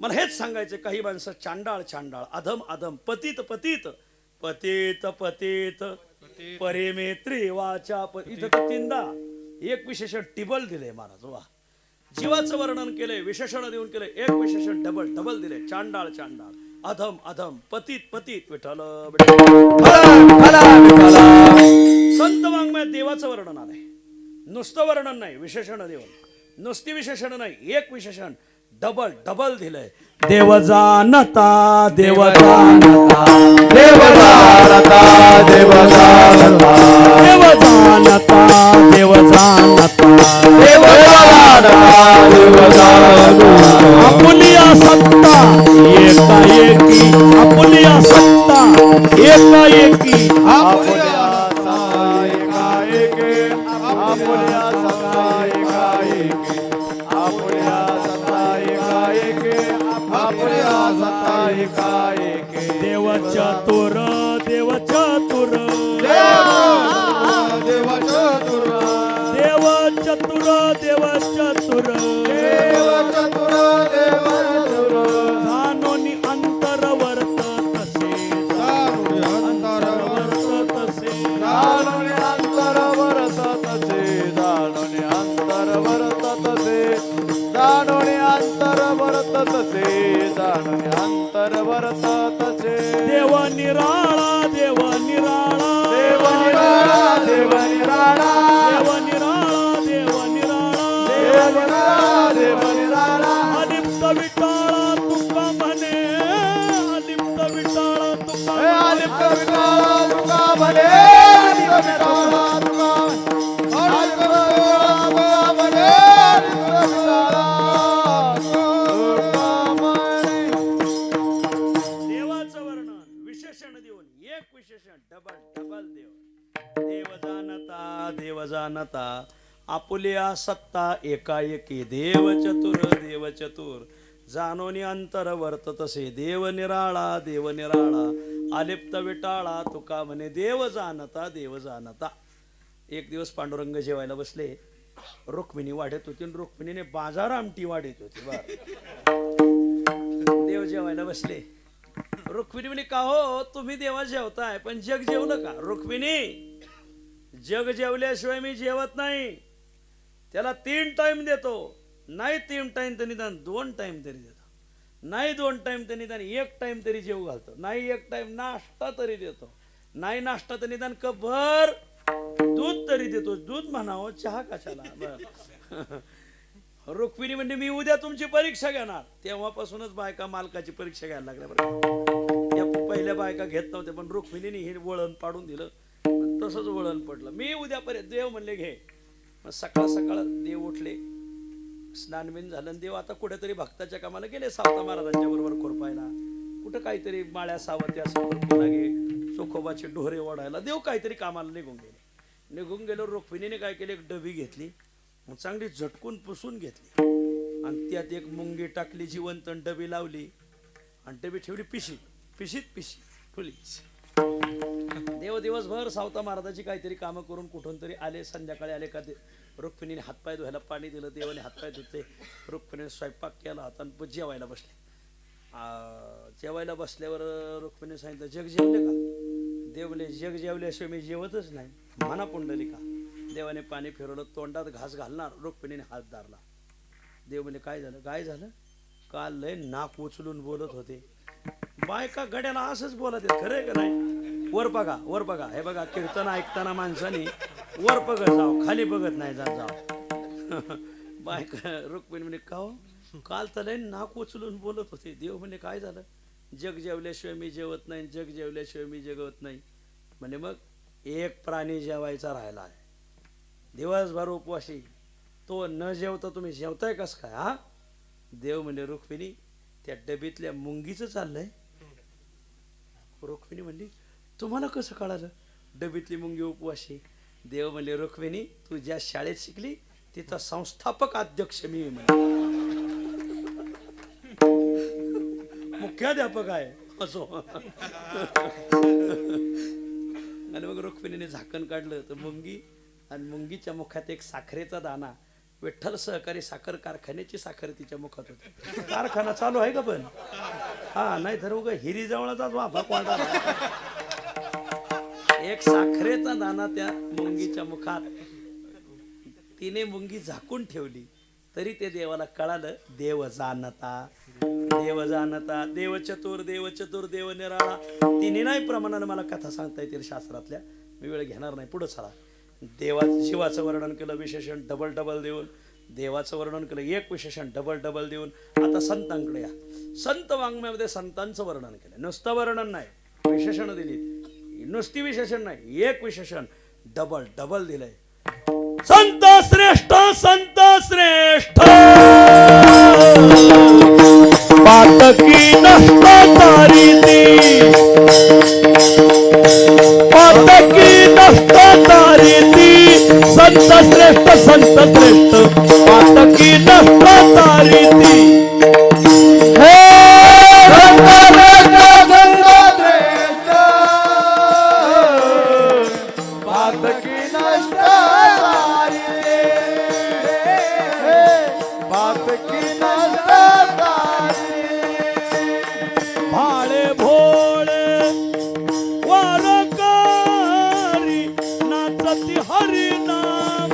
मला हेच सांगायचं, काही माणसं चांडाळ चांडाळ, अधम अधम, पतित पतित, पतित पतित, परेमेत्री वाचा इथं तीनदा एक विशेषण टिबल दिले महाराज. वा, जीवाचं वर्णन केलंय, विशेषण देऊन केलंय, एक विशेषण डबल डबल दिले. चांडाळ चांडाळ, अधम अधम, पतित पतित, विठ्ठल संत वाङ्मयात देवाचं वर्णन आलंय. नुसतं वर्णन नाही, विशेषण देऊन, नुसती विशेषण नाही, एक विशेषण डबल डबल दिलंय. देव जानता देव जानता देव जानता देव जानता देव जानता देव जानता देव जानता देव जानता आपुलिया सत्ता एकाएकी, आपुलिया सत्ता एकाएकी, आपुल्या सत्ता एकाएकी, आपुल्या सत्ता एकाएकी, आपुल्या सत्ता एकाएकी, आपुल्या सत्ता एकाएकी. देव चतुर देव चतुर देव चतुर देव चतुर देव चतुर देव चतुर देव चतुर जाणोनी अंतर वर्त तसे, अंतर वर्त तसे, जाणून अंतर वर्त तसे, जाणून अंतर वर्त तसे, जाणून अंतर वर्त तसे, जाणून अंतर वर्त तसे. देव निराळा देव निराळा देव निराळा देव निराळा देव निराळा देव निराळा देव निराळा देव निराळा अलिप्त विटाळा तुका म्हणे, अलिप्त विटाळा तुका हे आलिप्त विटाळा तुका म्हणे, आलिप्त विटाळा तुका आलिप्त विटाळा तुका म्हणे, आलिप्त विटाळा तुका म्हणे. देवाचं वर्णन विशेषण देऊन एक विशेषण डबल डबल देव. देव जानता देव जानता आपुलिया सत्ता एकाएकी, देव चतुर जाणोनी अंतर वर्त तसे, देव निराळा अलिप्त विटाळा तुका म्हणे, देव जानता. एक दिवस पांडुरंग जेवायला बसले, रुक्मिणी वाढत होती आणि रुक्मिणीने बाजार आमटी वाढत होती. देव जेवायला बसले, रुक्मिणी म्हणे का हो तुम्ही देवा जेवताय पण जग जेवलं का? रुक्मिणी, जग जेवल्याशिवाय मी जेवत नाही. त्याला 3 टाइम देतो, नाही 3 टाइम तर निदान 2 टाइम तरी देतो, नाही 2 टाइम तर निदान 1 टाइम तरी जेव घालतो, नाही 1 टाइम नाश्ता तरी देतो, नाही नाश्ता तर निदान कपभर दूध तरी देतो. दूध म्हणावं, चहा कशाला? रुक्मिणी म्हणजे मी उद्या तुमची परीक्षा घेणार. तेव्हापासूनच बायका मालकाची परीक्षा घ्यायला लागल्या बरं. या पहिल्या बायका घेत नव्हत्या, पण रुक्मिणीने हे वळण पाडून दिलं, तसंच वळण पडलं. मी उद्यापर्यंत देव म्हणले घे. मग सकाळ सकाळ देव उठले, स्नानबिन झालं. देव आता कुठेतरी भक्ताच्या कामाला गेले, सावता महाराजांच्या बरोबर खुरपायला, कुठं काहीतरी माळ्या सावत्या लागे, चोखोबाचे ढोरे ओढायला देव काहीतरी कामाला निघून गेलो. रुक्मिणीने काय केलं, एक डबी घेतली, चांगली झटकून पुसून घेतली आणि त्यात एक मुंगी टाकली, जिवंत डबी लावली आणि डबी ठेवली पिशीत खुली. देव दिवसभर सावता महाराजाची काहीतरी कामं करून कुठून तरी आले. संध्याकाळी आले का रुक्मिणीने हातपाय धुवायला पाणी दिलं, देवाने हातपाय धुतले, रुक्मिणीने स्वयंपाक केला आणि जेवायला बसले. जेवायला बसल्यावर रुक्मिणीने सांगितलं जग जेवले का? देव बोले जग जेवल्याशिवाय मी जेवतच नाही, म्हणा पुंडलिका. देवाने पाणी फिरवलं, तोंडात घास घालणार, रुक्मिणीने हात धरला. देव बोले काय झालं? काल लय नाक उचलून बोलत होते. बायका गड्याला असंच बोलत आहेत, खरंय का नाही? वर बघा, हे बघा, कीर्तन ऐकताना माणसाने वर बघत जाव, खाली बघत नाही जाव. बायका रुक्मिणी म्हणे का हो, काल तर लय नाक उचलून बोलत होते. देव म्हणे काय झालं? जग जेवल्याशिवाय मी जेवत नाही, जग जेवल्याशिवाय मी जगवत नाही. म्हणजे मग एक प्राणी जेवायचा राहिला आहे, दिवसभर उपवाशी, तो न जेवता तुम्ही जेवताय कस काय? हा? देव म्हणे रुक्मिणी त्या डबीतल्या मुंगीचं चाललंय. रुक्मिणी म्हणली तुम्हाला कसं कळालं डबीतली मुंगी उपवाशी? देव म्हणले रुक्मिणी तू ज्या शाळेत शिकली तिथं संस्थापक अध्यक्ष मी म्हणे. मुख्याध्यापक आहे असो. आणि मग रुक्मिणीने झाकण काढलं तर मुंगी, आणि मुंगीच्या मुखात एक साखरेचा दाना. विठ्ठल सहकारी साखर कारखान्याची साखर तिच्या मुखात होती. कारखाना चालू आहे का पण? हा, नाही तर उगा हिरी जवळचाच वाफा कोंडा. एक साखरेचा दाना त्या मुंगीच्या मुखात. तिने मुंगी झाकून ठेवली तरी ते देवाला कळालं. देव जाणता, देव जाणता, देव चतुर, देव चतुर, देव निराळा. तिने नाही प्रमाणाने मला कथा सांगता येतील शास्त्रातल्या, मी वेळ घेणार नाही. पुढं चला. शिवाचं वर्णन केलं विशेषण डबल डबल देऊन, देवाचं वर्णन केलं एक विशेषण डबल डबल देऊन. आता संतांकडे या. संत वाङ्मयामध्ये संतांचं वर्णन केलं. नुसतं वर्णन नाही, विशेषण दिली. नुसती विशेषण नाही, एक विशेषण डबल डबल दिलंय. संत श्रेष्ठ, संत श्रेष्ठ, पातकी नष्ट तारीती, पातकी नष्ट तारीती. संत श्रेष्ठ, संत श्रेष्ठ, पातकी नष्ट तारीती. हे संत श्रेष्ठ, संत श्रेष्ठ, पातकी नष्ट तारीती, पातकी नष्ट तारीती. भाळे भोळे वारकरी नाचती हरी नाम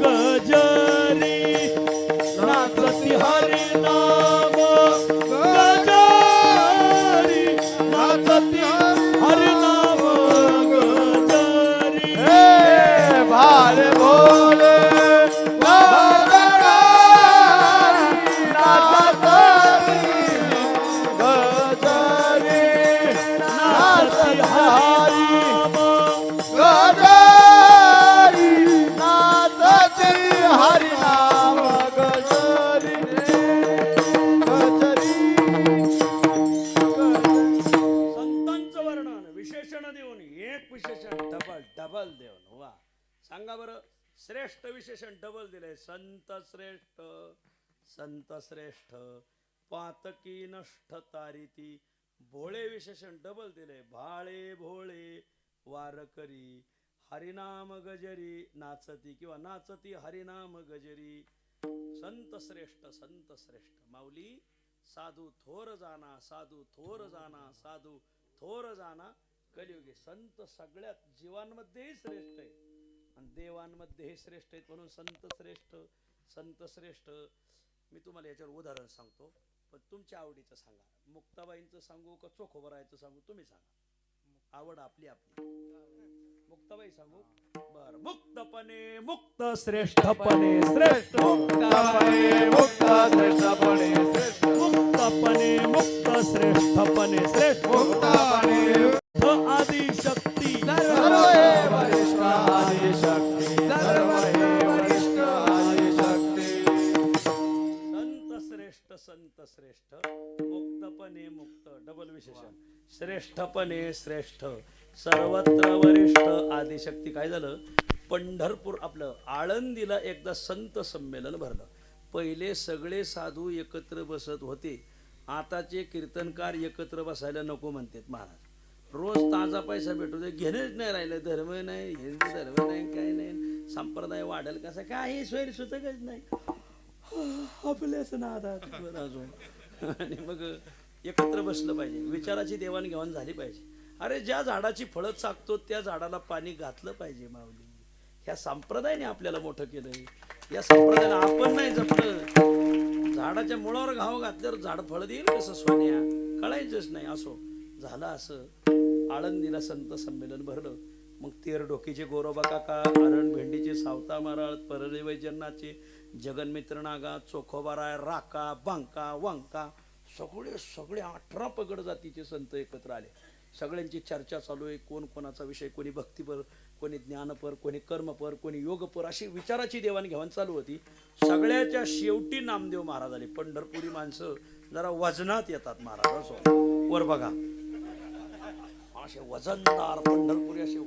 गजरी, नाचती हरी नाम गजरी, नाचती हरी नाम गजरी. भाले भोले संतांचं वर्णन विशेषण देऊन एक विशेषण डबल डबल देऊन. वा, सांगा बरं. श्रेष्ठ विशेषण डबल दिलंय. संत श्रेष्ठ, संत श्रेष्ठ, पातकी नष्ट तारीती. भोळे विशेषण डबल दिले. भाळे भोळे वारकरी हरिनाम गजरी, नाचती किंवा नाचती हरिनाम गजरी. संत श्रेष्ठ, संत श्रेष्ठ. माऊली साधू थोर जाना, साधू थोर जाना, साधू थोर जाना. कलियुगी संत सगळ्यात जीवांमध्येही श्रेष्ठ आहे आणि देवांमध्येही श्रेष्ठ आहेत. म्हणून संत श्रेष्ठ, संत श्रेष्ठ. मी तुम्हाला याच्यावर उदाहरण सांगतो, पण तुमच्या आवडीचं सांगा. मुक्ताबाईंचं सांगू का चोखोबरायचं सांगू? तुम्ही सांगा. आवड आपली आपली. मुक्ताबाई सांगू? बर. मुक्तपणे मुक्त, श्रेष्ठपणे श्रेष्ठ, मुक्तपणे मुक्त श्रेष्ठपणे श्रेष्ठ, मुक्तपणे मुक्त, श्रेष्ठपणे श्रेष्ठ, मुक्तपणे आदिशक्ती, सर्व हे वरिष्ठ आदिशक्ती, सर्व हे वरिष्ठ आदिशक्ती. संत श्रेष्ठ, संत श्रेष्ठ, मुक्तपणे मुक्त, डबल विशेषण, श्रेष्ठपणे श्रेष्ठ, सर्वत्र वरिष्ठ आदिशक्ती. काय झालं? पंढरपूर आपलं आळंदीला एकदा संत संमेलन भरलं. पहिले सगळे साधू एकत्र बसत होते. आताचे कीर्तनकार एकत्र बसायला नको म्हणतात महाराज. रोज ताजा पैसा भेटू दे, घेणंच नाही राहिलं. धर्म नाही, हिंदू धर्म नाही, काय नाही, संप्रदाय वाढेल कसा, काही सोयी सुचकच नाही. आपल्याच नादात अजून. आणि मग एकत्र बसलं पाहिजे, विचाराची देवाणघेवाण झाली पाहिजे. अरे ज्या झाडाची फळं चाकतो त्या झाडाला पाणी घातलं पाहिजे. माऊली ह्या संप्रदायाने आपल्याला मोठं केलंय. या संप्रदायाला आपण नाही जपलं. झाडाच्या मुळावर घाव घातल्यावर झाड फळ देईल कसं सोन्या? कळायचंच नाही. असो झालं. असं आळंदीला संत संमेलन भरलं. मग तेर डोकीचे गोरोबा काका, अरण भेंडीचे सावता महाराज, परळे वैजनाचे, जगन्मित्र नागा, चोखोबाराय, राका, बांका, वांका, सगळे 18 पगड जातीचे संत एकत्र आले. सगळ्यांची चर्चा चालू आहे. कोण कोणाचा विषय, कोणी भक्तीपर, कोणी ज्ञानपर, कोणी कर्मपर, कोणी योगपर, अशी विचाराची देवाणघेवाण चालू होती. सगळ्याच्या शेवटी नामदेव महाराज आले. पंढरपुरी माणसं जरा वजनात येतात महाराज. असो वर बघा, असे वजनदार पंढरपुरी, असे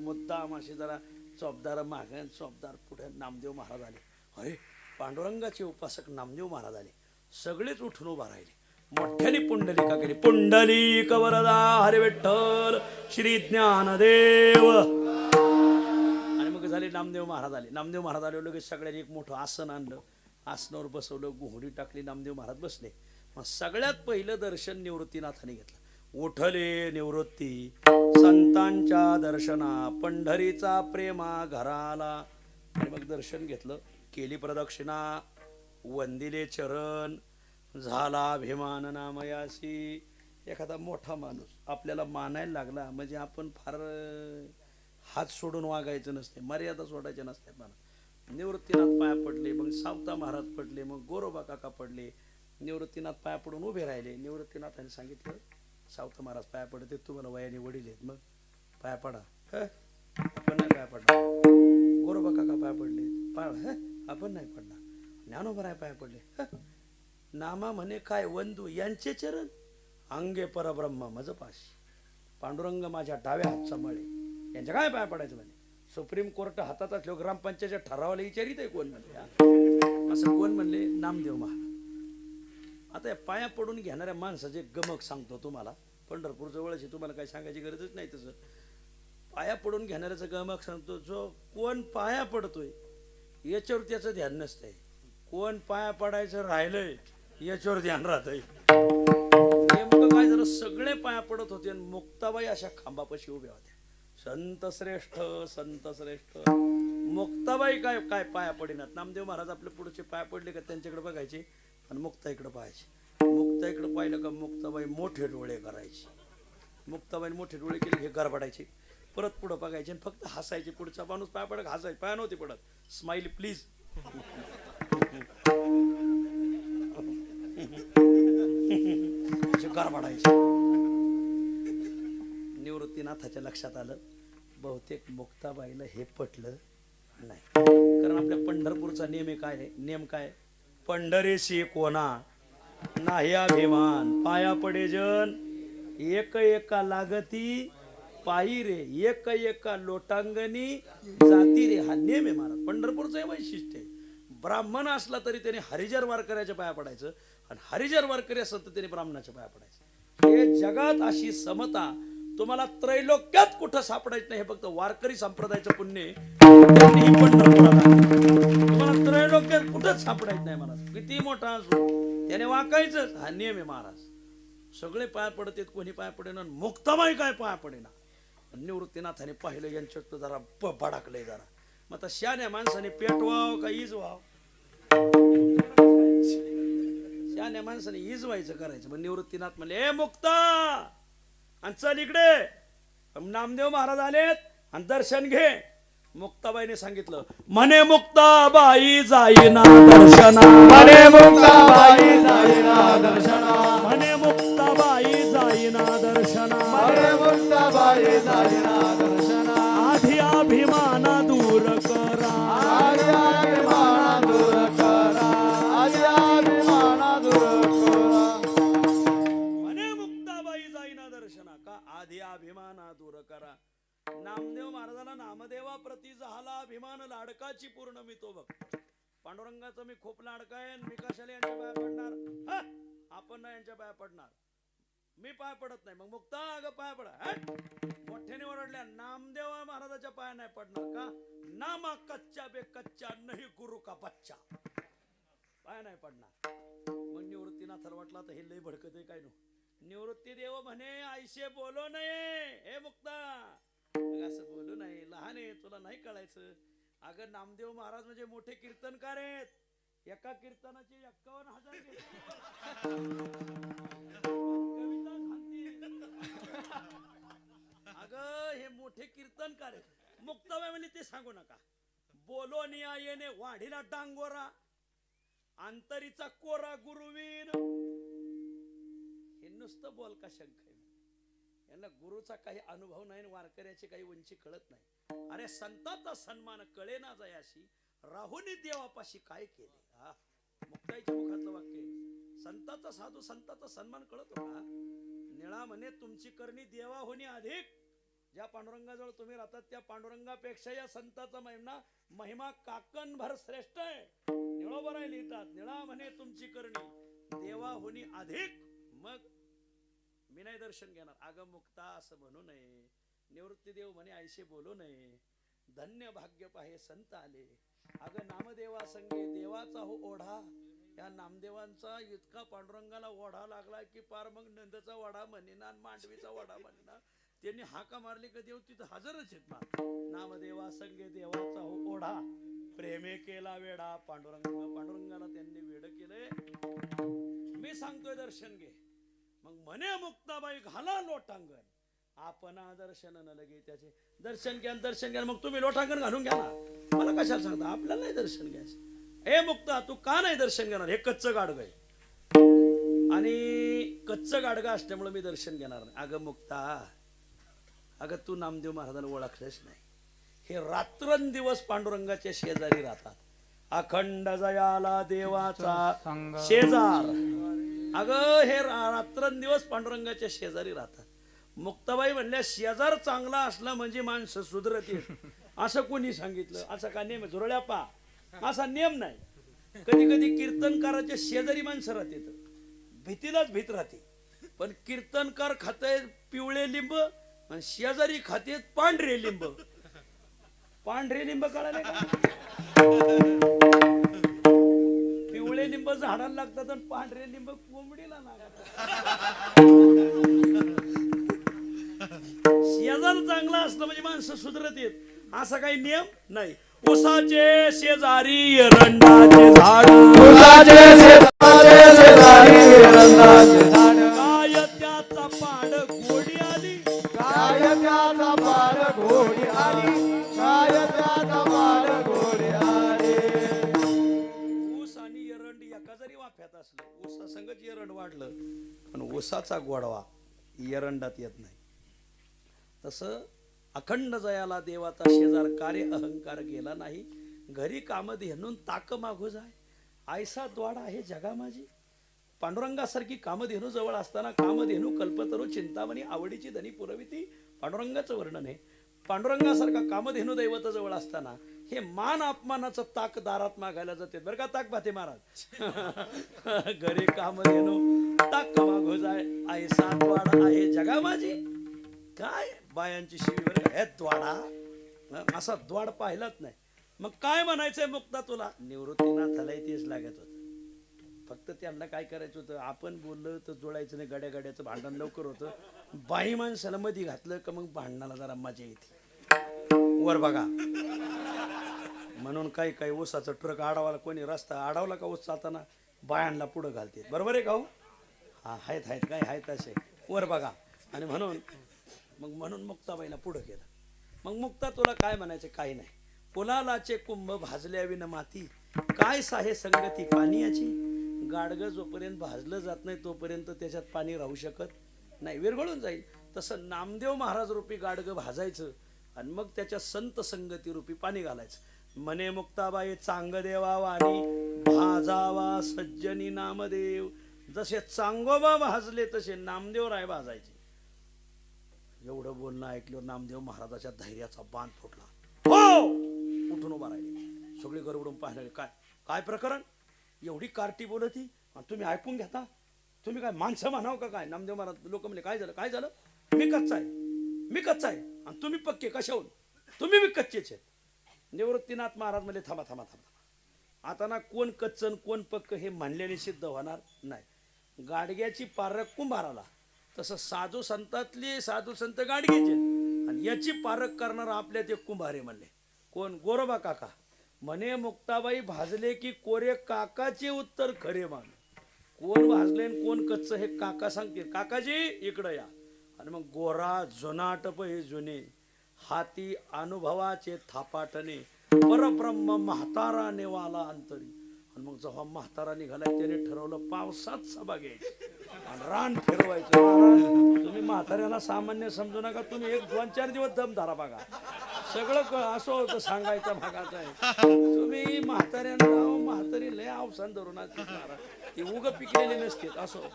मुद्दाम, असे जरा चोपदार मागे चोपदार पुढे नामदेव महाराज आले. अरे पांडुरंगाचे उपासक नामदेव महाराज आले. सगळेच उठून उभा राहिले. मोठ्याने पुंडलिका केली. पुंडलिक वरदा हरी विठ्ठल श्री ज्ञानदेव. आणि मग झाले नामदेव महाराज आले. नामदेव महाराज आले लगेच सगळ्यांनी एक मोठं आसन आणलं, आसनावर बसवलं, घोंगडी टाकली, नामदेव महाराज बसले. मग सगळ्यात पहिलं दर्शन निवृत्तीनाथाने घेतलं. उठले निवृत्ती संतांच्या दर्शना, पंढरीचा प्रेमा घराला. आणि मग दर्शन घेतलं, केली प्रदक्षिणा, वंदिले चरण, झाला अभिमान नामयासी. एखादा मोठा माणूस आपल्याला मानायला लागला म्हणजे आपण फार हात सोडून वागायचं नसते, मर्यादा सोडायच्या नसतात. मला निवृत्तीनाथ पाया पडले, मग सावता महाराज पडले, मग गोरोबा काका पडले. निवृत्तीनाथ पाया पडून उभे राहिले. निवृत्तीनाथाने सांगितलं, सावता महाराज पाया पडते, तुम्हाला वयाने वडील आहेत, मग पाया पडा. आपण नाही पाया पडला. गोरोबा काका पाया पडले, आपण नाही पडला. ज्ञानोबराय पाया पडले, नामा म्हणे काय वंदू यांचे चरण, अंगे परब्रह्म मज पाशी, पांडुरंग माझ्या डाव्या हातचा मळे, यांच्या काय पाया पडायचं म्हणे. सुप्रीम कोर्ट हातात असलो ग्रामपंचायतच्या ठरावाला विचारित आहे कोण म्हणले, असं कोण म्हणले, नामदेव महाराज. आता या पाया पडून घेणाऱ्या माणसाचे गमक सांगतो तुम्हाला. पंढरपूर जवळच, तुम्हाला काही सांगायची गरजच नाही. तसं पाया पडून घेणाऱ्याचं गमक सांगतो. जो कोण पाया पडतोय याच्यावर त्याचं ध्यान नसतंय, कोण पाया पडायचं राहिलंय याच्यावर ध्यान राहतंय. नेमकं काय झालं, सगळे पाया पडत होते आणि मुक्ताबाई अशा खांबापाशी उभ्या होत्या. संत श्रेष्ठ, संत श्रेष्ठ. मुक्ताबाई काय काय पाया पडिनात. नामदेव महाराज आपले पुढचे पाया पडले का त्यांच्याकडे बघायचे आणि मुक्ताईकडे पाहायचे. मुक्ताईकडे पाहिलं का मुक्ताबाई मोठे डोळे करायचे. मुक्ताबाई मोठे डोळे केले हे गरबडायचे, परत पुढं बघायचे आणि फक्त हसायचे. पुढचा माणूस पाया पडत हसायचे, पाया नव्हते पडत. Smile please. गरबडायचे. निवृत्तीनाथाच्या लक्षात आलं, बहुतेक मुक्ताबाईला हे पटलं नाही. कारण आपल्या पंढरपूरचा नेम काय आहे, नेम काय, पंढरीशी कोणा नाही अभिमान, पाया पडे जन एक एका लागती पायी रे, एक एका लोटांगणी जाती रे. हा नेम आहे महाराज, पंढरपूरचं हे वैशिष्ट्य आहे. ब्राह्मण असला तरी त्याने हरिजन वारकऱ्याच्या पाया पडायचं आणि हरिजन वारकरी असलं तर त्याने ब्राह्मणाच्या पाया पडायचं. हे जगात अशी समता तुम्हाला त्रैलोक्यात कुठं सापडायचं नाही. हे फक्त वारकरी संप्रदायाचं पुण्य त्यांनीही पंढरपुरात तुम्हाला त्रैलोक्यात कुठंच सापडायचं नाही. महाराज किती मोठा असो त्याने वाकायचं, हा नियम आहे महाराज. सगळे पाया पडतात, कोणी पाया पडेना. मुक्ताबाई काय पाया पडेना. निवृत्तीनाथाने पाहिलं यांच्यात जरा भडाकलंय जरा. मग आता शहाण्या माणसाने पेटवाव का इजवाव, शहाण्या माणसाने इजवायचं करायचं. मग निवृत्तीनाथ म्हणले, ए मुक्ता आणि चल इकडे. नामदेव महाराज आलेत आणि दर्शन घे. मुक्ताबाईने सांगितलं, म्हणे मुक्ताबाई जाईना दर्शना, म्हणे मुक्ताबाई जाईना दर्शना, म्हणे मुक्ताबाई जाईना दर्शना, म्हणे मुक्ताबाई जाईना दर्शना. आधी अभिमाना दूर करा, आधी अभिमाना दूर करा, आधी अभिमाना दूर करा. म्हणे मुक्ताबाई जाईना दर्शना का, आधी अभिमाना दूर करा. नामदेव महाराजाला नामदेवाप्रती झाला अभिमान लाडकाची पूर्ण मी तो बघ. पांडुरंगाचा मी खूप लाडका आहे, मी कशाला यांच्या पाया पडणार. आपण ना यांच्या पाया पडणार, मी पाय पडत नाही. मग मुक्ता अगं पाया पडा. मोठ्याने ओरडल्या, नामदेव महाराजाच्या पाया नाही पडणार का, नामा कच्चा बे कच्चा नाही गुरु का बच्चा, पाया नाही पडणार. मग निवृत्तीनाथाला वाटलं आता हे लय भडकत आहे काय नो. निवृत्ती देव म्हणे, आईशे बोलो नये, हे मुक्ता असं बोलू नाही, लहान आहे तुला नाही कळायचं. अगं नामदेव महाराज म्हणजे मोठे कीर्तनकार आहेत, एका कीर्तनाचे 51,000 कविता सांगतील. अगं हे मोठे कीर्तनकार आहेत. मुक्ताबाई म्हणजे ते सांगू नका. बोलो निया येणे वाढीला डांगोरा, अंतरीचा कोरा गुरुवीर. हे नुसतं बोल का शंख आहे. यांना गुरुचा काही अनुभव नाही, वारकऱ्याची काही उंची कळत नाही. अरे संतांचा सन्मान कळे ना जयाशी, राहुनी देवापाशी काय केले. मुक्ताईच्या मुखातलं वाक्य आहे. संतांचा साधू संतांचा सन्मान कळतो का. निळा म्हणे, तुमची करणी देवाहुनी अधिक. ज्या पांडुरंगाजवळ तुम्ही राहतात त्या पांडुरंगापेक्षा या संतांचा महिमा काकणभर श्रेष्ठ आहे. निळोबर आहे लिहितात. निळा म्हणे, तुमची करणी देवाहुनी अधिक. मग मी नाही दर्शन घेणार. अगं मुक्ता असं म्हणू नये. निवृत्ती देव म्हणे ऐसे बोलू नये. धन्य भाग्य पाहे संत आले. अगं नामदेवा संगे देवाचा हो ओढा. या नामदेवांचा इतका पांडुरंगाला ओढा लागला की पार मग नंदचा वडा म्हणेना आणि मांडवीचा वडा म्हणेना. त्यांनी हाका मारली का देव तिथं हजरच आहेत ना. नामदेवा संगे देवाचा हो ओढा. प्रेमे केला वेडा पांडुरंगाला त्यांनी वेड केलंय. मी सांगतोय दर्शन घे. मग म्हणे मुक्ताबाई घाला लोटांगण. आपण दर्शन न लगे त्याचे दर्शन घ्या. मग तुम्ही लोटांगण घालून घ्या ना. मला कशाला सांगता आपल्याला नाही दर्शन घ्यायचं. ए मुक्ता तू का नाही दर्शन घेणार. हे कच्चं गाडगं आहे आणि कच्चं गाडगं असल्यामुळे मी दर्शन घेणार नाही. अगं मुक्ता अगं तू नामदेव महाराजांना ओळखलंच नाही. हे रात्रंदिवस पांडुरंगाच्या शेजारी राहतात. अखंड जयाला देवाचा शेजार. अगं हे रात्रंदिवस पांडुरंगाच्या शेजारी राहतात. मुक्ताबाई म्हणल्या शेजार चांगला असला म्हणजे माणसं सुधरतील. असं कोणी सांगितलं. असा का नेम झुरळ्या पा असा नियम नाही. कधी कधी कीर्तनकाराच्या शेजारी माणसं राहते भीतीलाच भीत राहते. पण कीर्तनकार खाते पिवळे लिंब आणि शेजारी खाते पांढरे लिंब. पांढरे लिंब कळाले का. पिवळे लिंब झाडाला लागतात आणि पांढरे लिंब कोंबडीला लागतात. शेजार चांगला असलं म्हणजे माणसं सुधरत येत. असा काही नियम नाही. उसाचे शेजारी एरंडाचे झाड. उसाचे शेजारी एरंडाचे झाड. काय त्याचा पाड घोडी आली. काय त्याचा पाड घोडी आली. काय त्याचा पाड घोडी आली. ऊस आणि एरंड एका जरी वाफ्यात असलं ऊसा संगच एरंड वाढलं पण ऊसाचा गोडवा एरंडात येत नाही. तसं अखंड जयाला देवाचा शेजार कार्य अहंकार गेला नाही. घरी कामधेनून ताक मागू जाय. आयसा द्वाडा आहे जगा माझी. पांडुरंगासारखी कामधेनू जवळ असताना कामधेनू कल्पतरू चिंतामणी आवडीची धनी पुरविती. पांडुरंगाचं वर्णन आहे. पांडुरंगासारखा कामधेनू दैवत जवळ असताना हे मान अपमानाचं ताक दारात मागायला जाते. बरं का ताक भाते महाराज. घरी कामधेनू ताक मागू जाय. आयसा द्वाडा आहे जगा माझी. काय बायांची शिवीवर हे द्वाडा असा द्वाड पाहिलाच नाही. मग काय म्हणायचंय मुक्ता तुला. निवृत्तीनाथाला तेच लागत होत. फक्त त्यांना काय करायचं होतं. आपण बोललं तर जोडायचं नाही. गड्याचं भांडण लवकर होतं. बाई माणसाला मध्ये घातलं का मग भांडणाला जरा मजा येते. वर बघा म्हणून काही काही ऊसाचं ट्रक आडावाला कोणी रस्ता अडवला का ऊस चालताना बायांना पुढं घालते. बरोबर आहे का हो. हा आहेत काय आहेत असे वर बघा. आणि म्हणून मुक्ताबाईला पुढं केलं. मग मुक्ता तुला काय म्हणायचं. काही नाही. पुलालाचे कुंभ भाजल्या विन माती. काय साहे संगती पाण्याची. गाडगं जोपर्यंत भाजलं जात नाही तोपर्यंत त्याच्यात पाणी राहू शकत नाही. विरघळून जाईल. तसं नामदेव महाराज रूपी गाडगं भाजायचं आणि मग त्याच्या संत संगती रूपी पाणी घालायचं. म्हणे मुक्ताबाई चांग देवा वाणी भाजावा सज्जनी नामदेव. जसे चांगोबा भाजले तसे नामदेव राय भाजायचे. एवढं बोलणं ऐकलं नामदेव महाराजाच्या धैर्याचा बांध फुटला. हो उठून उभा राहिले. सगळी गरबडून पाहिलं. काय काय प्रकरण. एवढी कार्टी बोलती आणि तुम्ही ऐकून घेता. तुम्ही काय माणसं म्हणाव का काय. नामदेव महाराज लोक म्हणले काय झालं. मी कच्चा आहे आणि तुम्ही पक्के कशाहून. तुम्ही बी कच्चेच आहेत. निवृत्तीनाथ महाराज म्हणले थांबा. आता ना कोण कच्चन कोण पक्क हे म्हणल्याने सिद्ध होणार नाही. गाडग्याची पारख कुंभाराला. तसं साधू संत गाडगेचे आणि याची पारख करणार आपल्या ते कुंभारे म्हणले. कोण गोरोबा काका. म्हणे मुक्ताबाई भाजले की कोरे काकाचे उत्तर खरे मान. कोण भाजले कोण कच्च हे काका सांगतील. काकाजी इकडं या. आणि मग गोरा जुनाटप हे जुने हाती अनुभवाचे थापाटणे परब्रह्म म्हातारा नेवाला अंतरी. आणि मग जेव्हा म्हातारा निघालाय त्याने ठरवलं पावसात सभा घ्यायची आणि रान फिरवायचं. तुम्ही म्हाताऱ्याला सामान्य समजू नका. तुम्ही 1-2-4 दिवस दम धरा बघा. सगळं असं होतं सांगायचं भागाचं आहे. तुम्ही म्हातारी लय अवसान धरून ती उग पिकलेली नसते असं.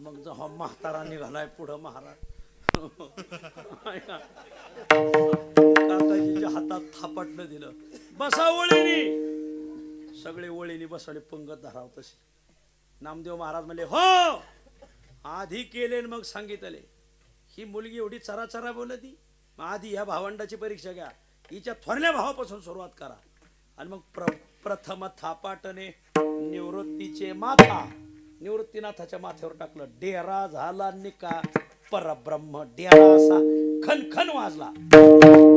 मग जेव्हा म्हातारा निघालाय पुढं महाराज काकाजीच्या हातात थापटणं दिलं. बसा ओळीनी. सगळे ओळीनी बसवले पंगत धराव तशी. नामदेव महाराज म्हणले हो आधी केले आणि मग सांगितले. ही मुलगी एवढी चरा बोलती, मग आधी ह्या भावंडाची परीक्षा घ्या, हिच्या थोरल्या भावापासून सुरुवात करा आणि मग प्रथम थापाटने निवृत्तीचे माथा निवृत्तीनाथाच्या माथ्यावर टाकलं. डेरा झाला निका परब्रह्म, डेरा असा खनखन वाजला.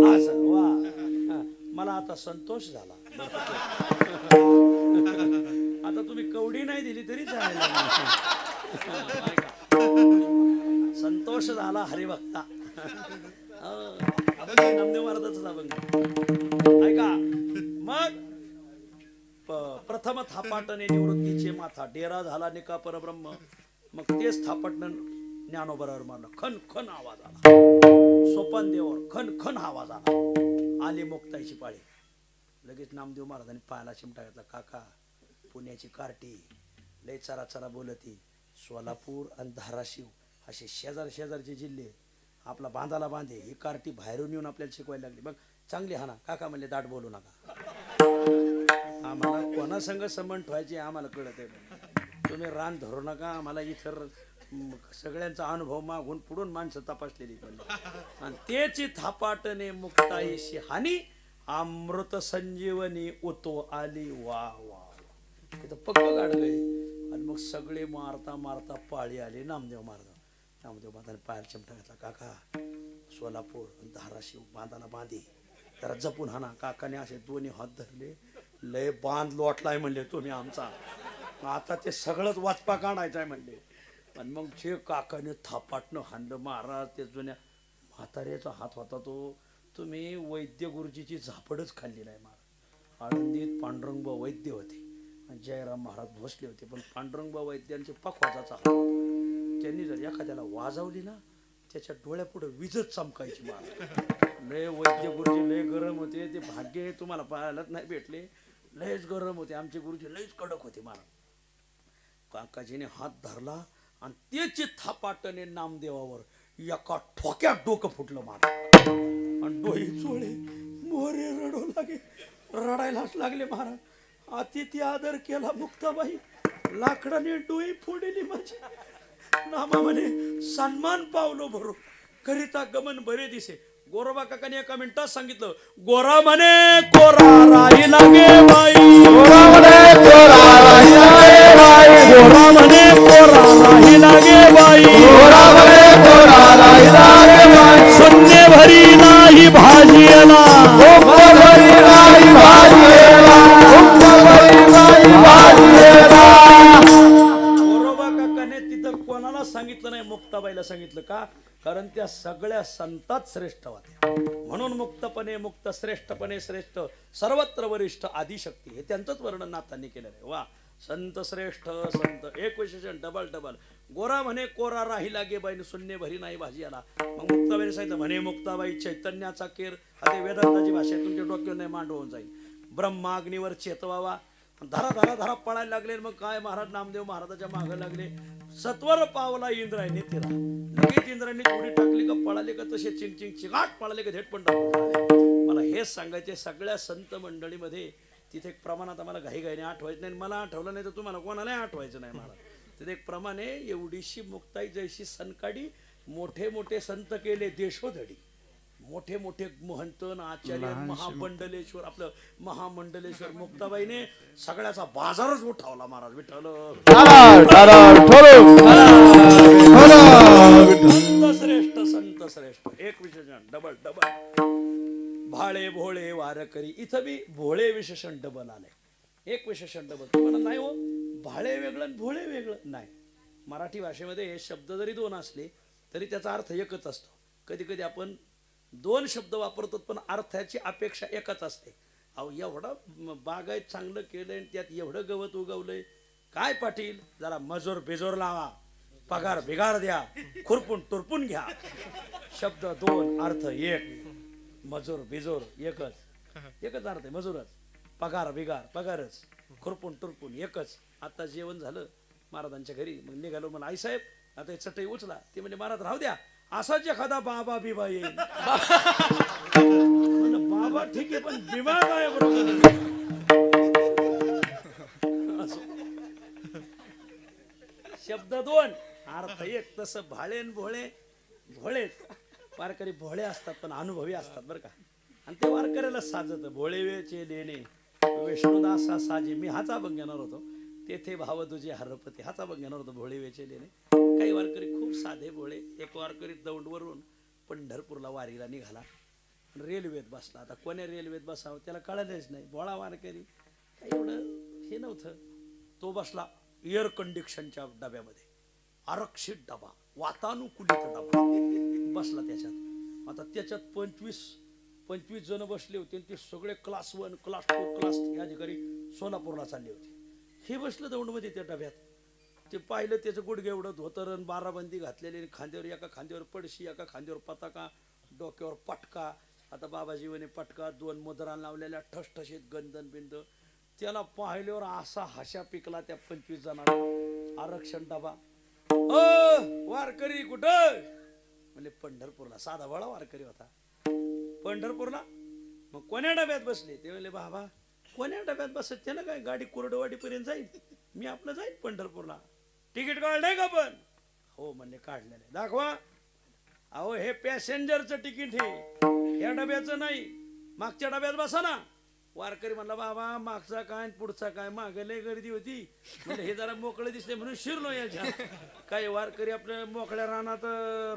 असं वा हा, मला आता संतोष झाला. आता तुम्ही कवडी नाही दिली तरी चालेल. संतोष झाला हरिभक्ता. नामदेव महाराजांचा अभंग ऐका. मग प्रथम थापाटने निवृत्तीचे माथा, डेरा झाला निका परब्रह्म. मग तेच थापटन ज्ञानोबरावर मारलं. खन खन आवाज आला. सोपान देवावर खन खन आवाज आला. आली मुक्ताईची पाळी. लगेच नामदेव महाराजांनी पायाला चिमटा घातला. काका पुण्याची कार्टी लय चरा बोलती. सोलापूर आणि धाराशिव असे शेजारचे जिल्हे आपला बांधाला बांधे. ही कार्टी बाहेरून येऊन आपल्याला शिकवायला लागली. मग चांगली हा ना. काका म्हणले दाट बोलू नका. आम्हाला कोणासंग संबंध ठेवायचे आम्हाला कळत आहे. तुम्ही रान धरू नका. आम्हाला इतर सगळ्यांचा अनुभव मागून पुढून माणसं तपासलेली आणि त्याची थापाटने मुक्ताईशी हानी अमृत संजीवनी उतो आली. वा वा तिथं पक्क गाडलंय. आणि मग सगळे मारता पाळी आली नामदेव महाराजांनी पायाला चिमटा घातला. काका सोलापूर धाराशिव बांधाला बांधे जरा जपून हाना. काकाने असे दोन्ही हात धरले. लय बांध लोटलाय म्हणले तुम्ही आमचा, आता ते सगळंच वाचपा काढायचं आहे म्हणले. आणि मग जे काकाने थापाटनं हाणलं. महाराज ते जुन्या म्हाताऱ्याचा हात होता तो. तुम्ही वैद्य गुरुजीची झापडच खाल्ली नाही महाराज. आळंदीत पांडुरंग वैद्य होते आणि जयराम महाराज भोसले होते, पण पांडुरंग वैद्यांचे पखवाजाचा हात होता. त्यांनी जर एखाद्याला वाजवली ना त्याच्या डोळ्यापुढे विजत चमकायची महाराज. लय वैद्य गुरुजी लय गरम होते. ते भाग्य तुम्हाला पाहायलाच नाही भेटले. लयच गरम होते आमचे गुरुजी, लयच कडक होते महाराज. काकाजीने हात धरला आणि त्याची थापाटने नामदेवावर एका ठोक्यात डोकं फुटलं महाराज. आणि डोळे चोळे मोरे रडू लागे. रडायलाच लागले महाराज. अतिथी आदर केला मुक्ताबाई. लाकडाने डोळे फोडली माझ्या. नामा म्हणे सन्मान पावलो भरो करिता गमन बरे दिसे. गोरोबा काकाने एका मिनिटात सांगितलं. गोरा म्हणे कोरा राही लागे बाई. गोरा म्हणे कोरा राही लागे बाई. गोरा म्हणे कोरा राही लागे बाई. गोरा म्हणे कोरा राही लागे बाई. शून्य भरी नाही भाजीला. भरी नाही भाजीला. भरी नाही भाजीला. गोरोबा काकाने तिथं कोणाला सांगितलं नाही, मुक्ताबाईला सांगितलं. का? कारण त्या सगळ्या संतात श्रेष्ठ होत्या. म्हणून मुक्तपणे मुक्त, श्रेष्ठपणे श्रेष्ठ, सर्वत्र वरिष्ठ आदिशक्ती हे त्यांचंच वर्णन नाथांनी केलेलं आहे. वा संत श्रेष्ठ संत एक विशेषण डबल. गोरा म्हणे कोरा राही लागे बाई. शून्य भरी नाही भाजी आला. मग मुक्ताबाईने सांगितलं म्हणे मुक्ताबाई चैतन्याचा केर. आता वेदांताची भाषा तुमच्या डोक्यावर नाही मांडवून जाईल. ब्रह्माग्नीवर चेतवावा. धरा पळायला लागले. मग काय महाराज नामदेव महाराजाच्या मागे लागले. सत्वर पावला इंद्रायणी तिला. लगेच इंद्रायणी थोडी टाकली का पळाले का तसे चिंग चिगाट पळाले का झेट पण टाकले. मला हेच सांगायचे सगळ्या संत मंडळीमध्ये तिथे एक प्रमाणात आम्हाला घाईघाईने आठवायचं नाही. मला आठवलं नाही तर तुम्हाला कोणालाही आठवायचं नाही महाराज. तिथे एक प्रमाणे एवढीशी मुक्ताई जैशी सनकाडी मोठे संत केले देशोधडी. मोठे महंत आचार्य महामंडलेश्वर आपलं महामंडलेश्वर मुक्ताबाईने सगळ्याचा बाजारच उठावला महाराज. विठ्ठल संत श्रेष्ठ एक विशेषण डबल. भाळे भोळे वारकरी. इथं बी भोळे विशेषण डबल आलंय. एक विशेषण डबल. तुम्हाला नाही हो भाळे वेगळं आणि भोळे वेगळं नाही. मराठी भाषेमध्ये शब्द जरी दोन असले तरी त्याचा अर्थ एकच असतो. कधी कधी आपण दोन शब्द वापरतो पण अर्थाची अपेक्षा एकच असते. अहो एवढं बागायत चांगलं केलंय त्यात एवढं गवत उगवलंय. काय पाटील जरा मजूर बेजोर लावा, पगार बिगार द्या, खुरपून तुरपून घ्या. शब्द दोन अर्थ एक. मजूर बिजोर एकच अर्थ आहे. मजूरच. पगार बिगार पगारच. खुरपून तुरपून एकच. आता जेवण झालं महाराजांच्या घरी. मग निघालो. मला आईसाहेब आता हे चटई उचला. ते म्हणजे महाराज राहू द्या असाच एखादा बाबा बिबा येईल. बाबा ठीक आहे पण बिबा काय बरोबर. शब्द दोन अर्थ एक. तसं भाळेन भोळे भोळे वारकरी भोळे असतात पण अनुभवी असतात बरं का. आणि ते वारकऱ्याला साजत भोळे वेचे लेणे विष्णुदासा साजे. मी हाच अभंग घेणार होतो. तेथे भाव तुझे हरपते हाच अभंग घेणार होतो. भोळे वेचे लेणे. काही वारकरी खूप साधे भोळे. एक वारकरी दौंडवरून पंढरपूरला वारीला निघाला. रेल्वेत बसला. आता कोण्या रेल्वेत बसावं त्याला कळलेच नाही. भोळा वारकरी काही एवढं हे नव्हतं. तो बसला एअर कंडिक्शनच्या डब्यामध्ये. आरक्षित डबा वातानुकूलित डबा बसला त्याच्यात. आता त्याच्यात 25 जण बसले होते. ते सगळे क्लास 1 क्लास 2 क्लास 3 अधिकारी सोलापूरला चालले होते. हे बसलं दौंडमध्ये त्या डब्यात. ते पाहिलं त्याचं गुडघे एवढं धोतरण बाराबंदी घातलेले. खांद्यावर एका खांद्यावर पडशी एका खांद्यावर पताका डोक्यावर पटका. आता बाबाजी म्हणे पटका 2 मुद्रा लावलेल्या ठसठशीत गंधन बिंद. त्याला पाहिल्यावर असा हशा पिकला त्या 25 जणांना. आरक्षण डबा वारकरी कुठं म्हणजे पंढरपूरला. साधा बळा वारकरी होता. पंढरपूरला मग कोण्या डब्यात बसले ते म्हणले बाबा कोण्या डब्यात बसत त्याला काय गाडी कुर्डवाडीपर्यंत जाईल. मी आपलं जाईल पंढरपूरला. तिकीट काढलंय का पण. हो म्हणले काढलेलं आहे. दाखवा. अहो हे पॅसेंजरचं तिकीट हे या डब्याचं नाही. मागच्या डब्यात बसा ना. वारकरी म्हणला बाबा मागचा काय पुढचा काय. मागे लय गर्दी होती म्हणजे हे जरा मोकळे दिसले म्हणून शिरलो याच्या. काही वारकरी आपल्या मोकळ्या रानात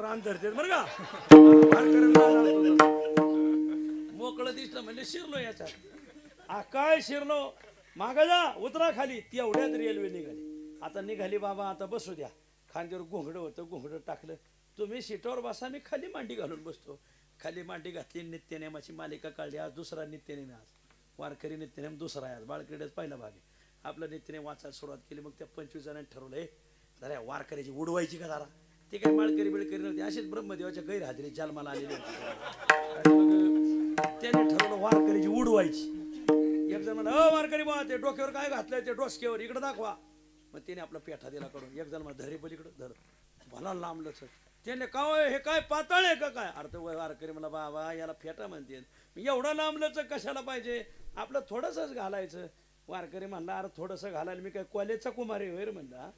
रान धरतात बरं का. वारकरी मोकळं दिसलं म्हणजे शिरलो याच्यात. काय शिरलो माग जा उतरा खाली. ती एवढ्यात रेल्वे निघाली. आता निघाली बाबा आता बसू द्या. खांद्यावर घोंगडं होतं. घोंगडं टाकलं. तुम्ही सीटावर बसा मी खाली मांडी घालून बसतो. खाली मांडी घातली. नित्यनेमाची मालिका काढली. आज दुसरा नित्यनेम. आज वारकरी नित्यनेम दुसरा आहे. आज बाळक्रीडेच पहिला भाग आहे. आपलं नित्यनेम वाचायला सुरुवात केली. मग त्या 25 जणांनी ठरवलं जरा वारकऱ्याची उडवायची का जरा. ते काही माळकरी बिळकरी नव्हती. असेच ब्रह्मदेवाच्या गैरहजेरीत जन्माला आलेले होते. मग त्याने ठरवलं वारकऱ्याची उडवायची. एक जण म्हणा वारकरी बा ते डोक्यावर काय घातलंय ते डोसक्यावर इकडे दाखवा. मग त्याने आपला पेठा दिला काढून. एक जण म्हणा धरे पलीकडे धर भला लांबलंच. त्याने का हे काय पाताळ आहे का काय. अर्थ वारकरी म्हणा बाबा याला फेटा म्हणते. एवढं लांबलंच कशाला पाहिजे आपलं थोडंसंच घालायचं. वारकरी म्हणला अरे थोडंसं घालायला मी काय कॉलेजचा कुमार आहे वैर म्हणला.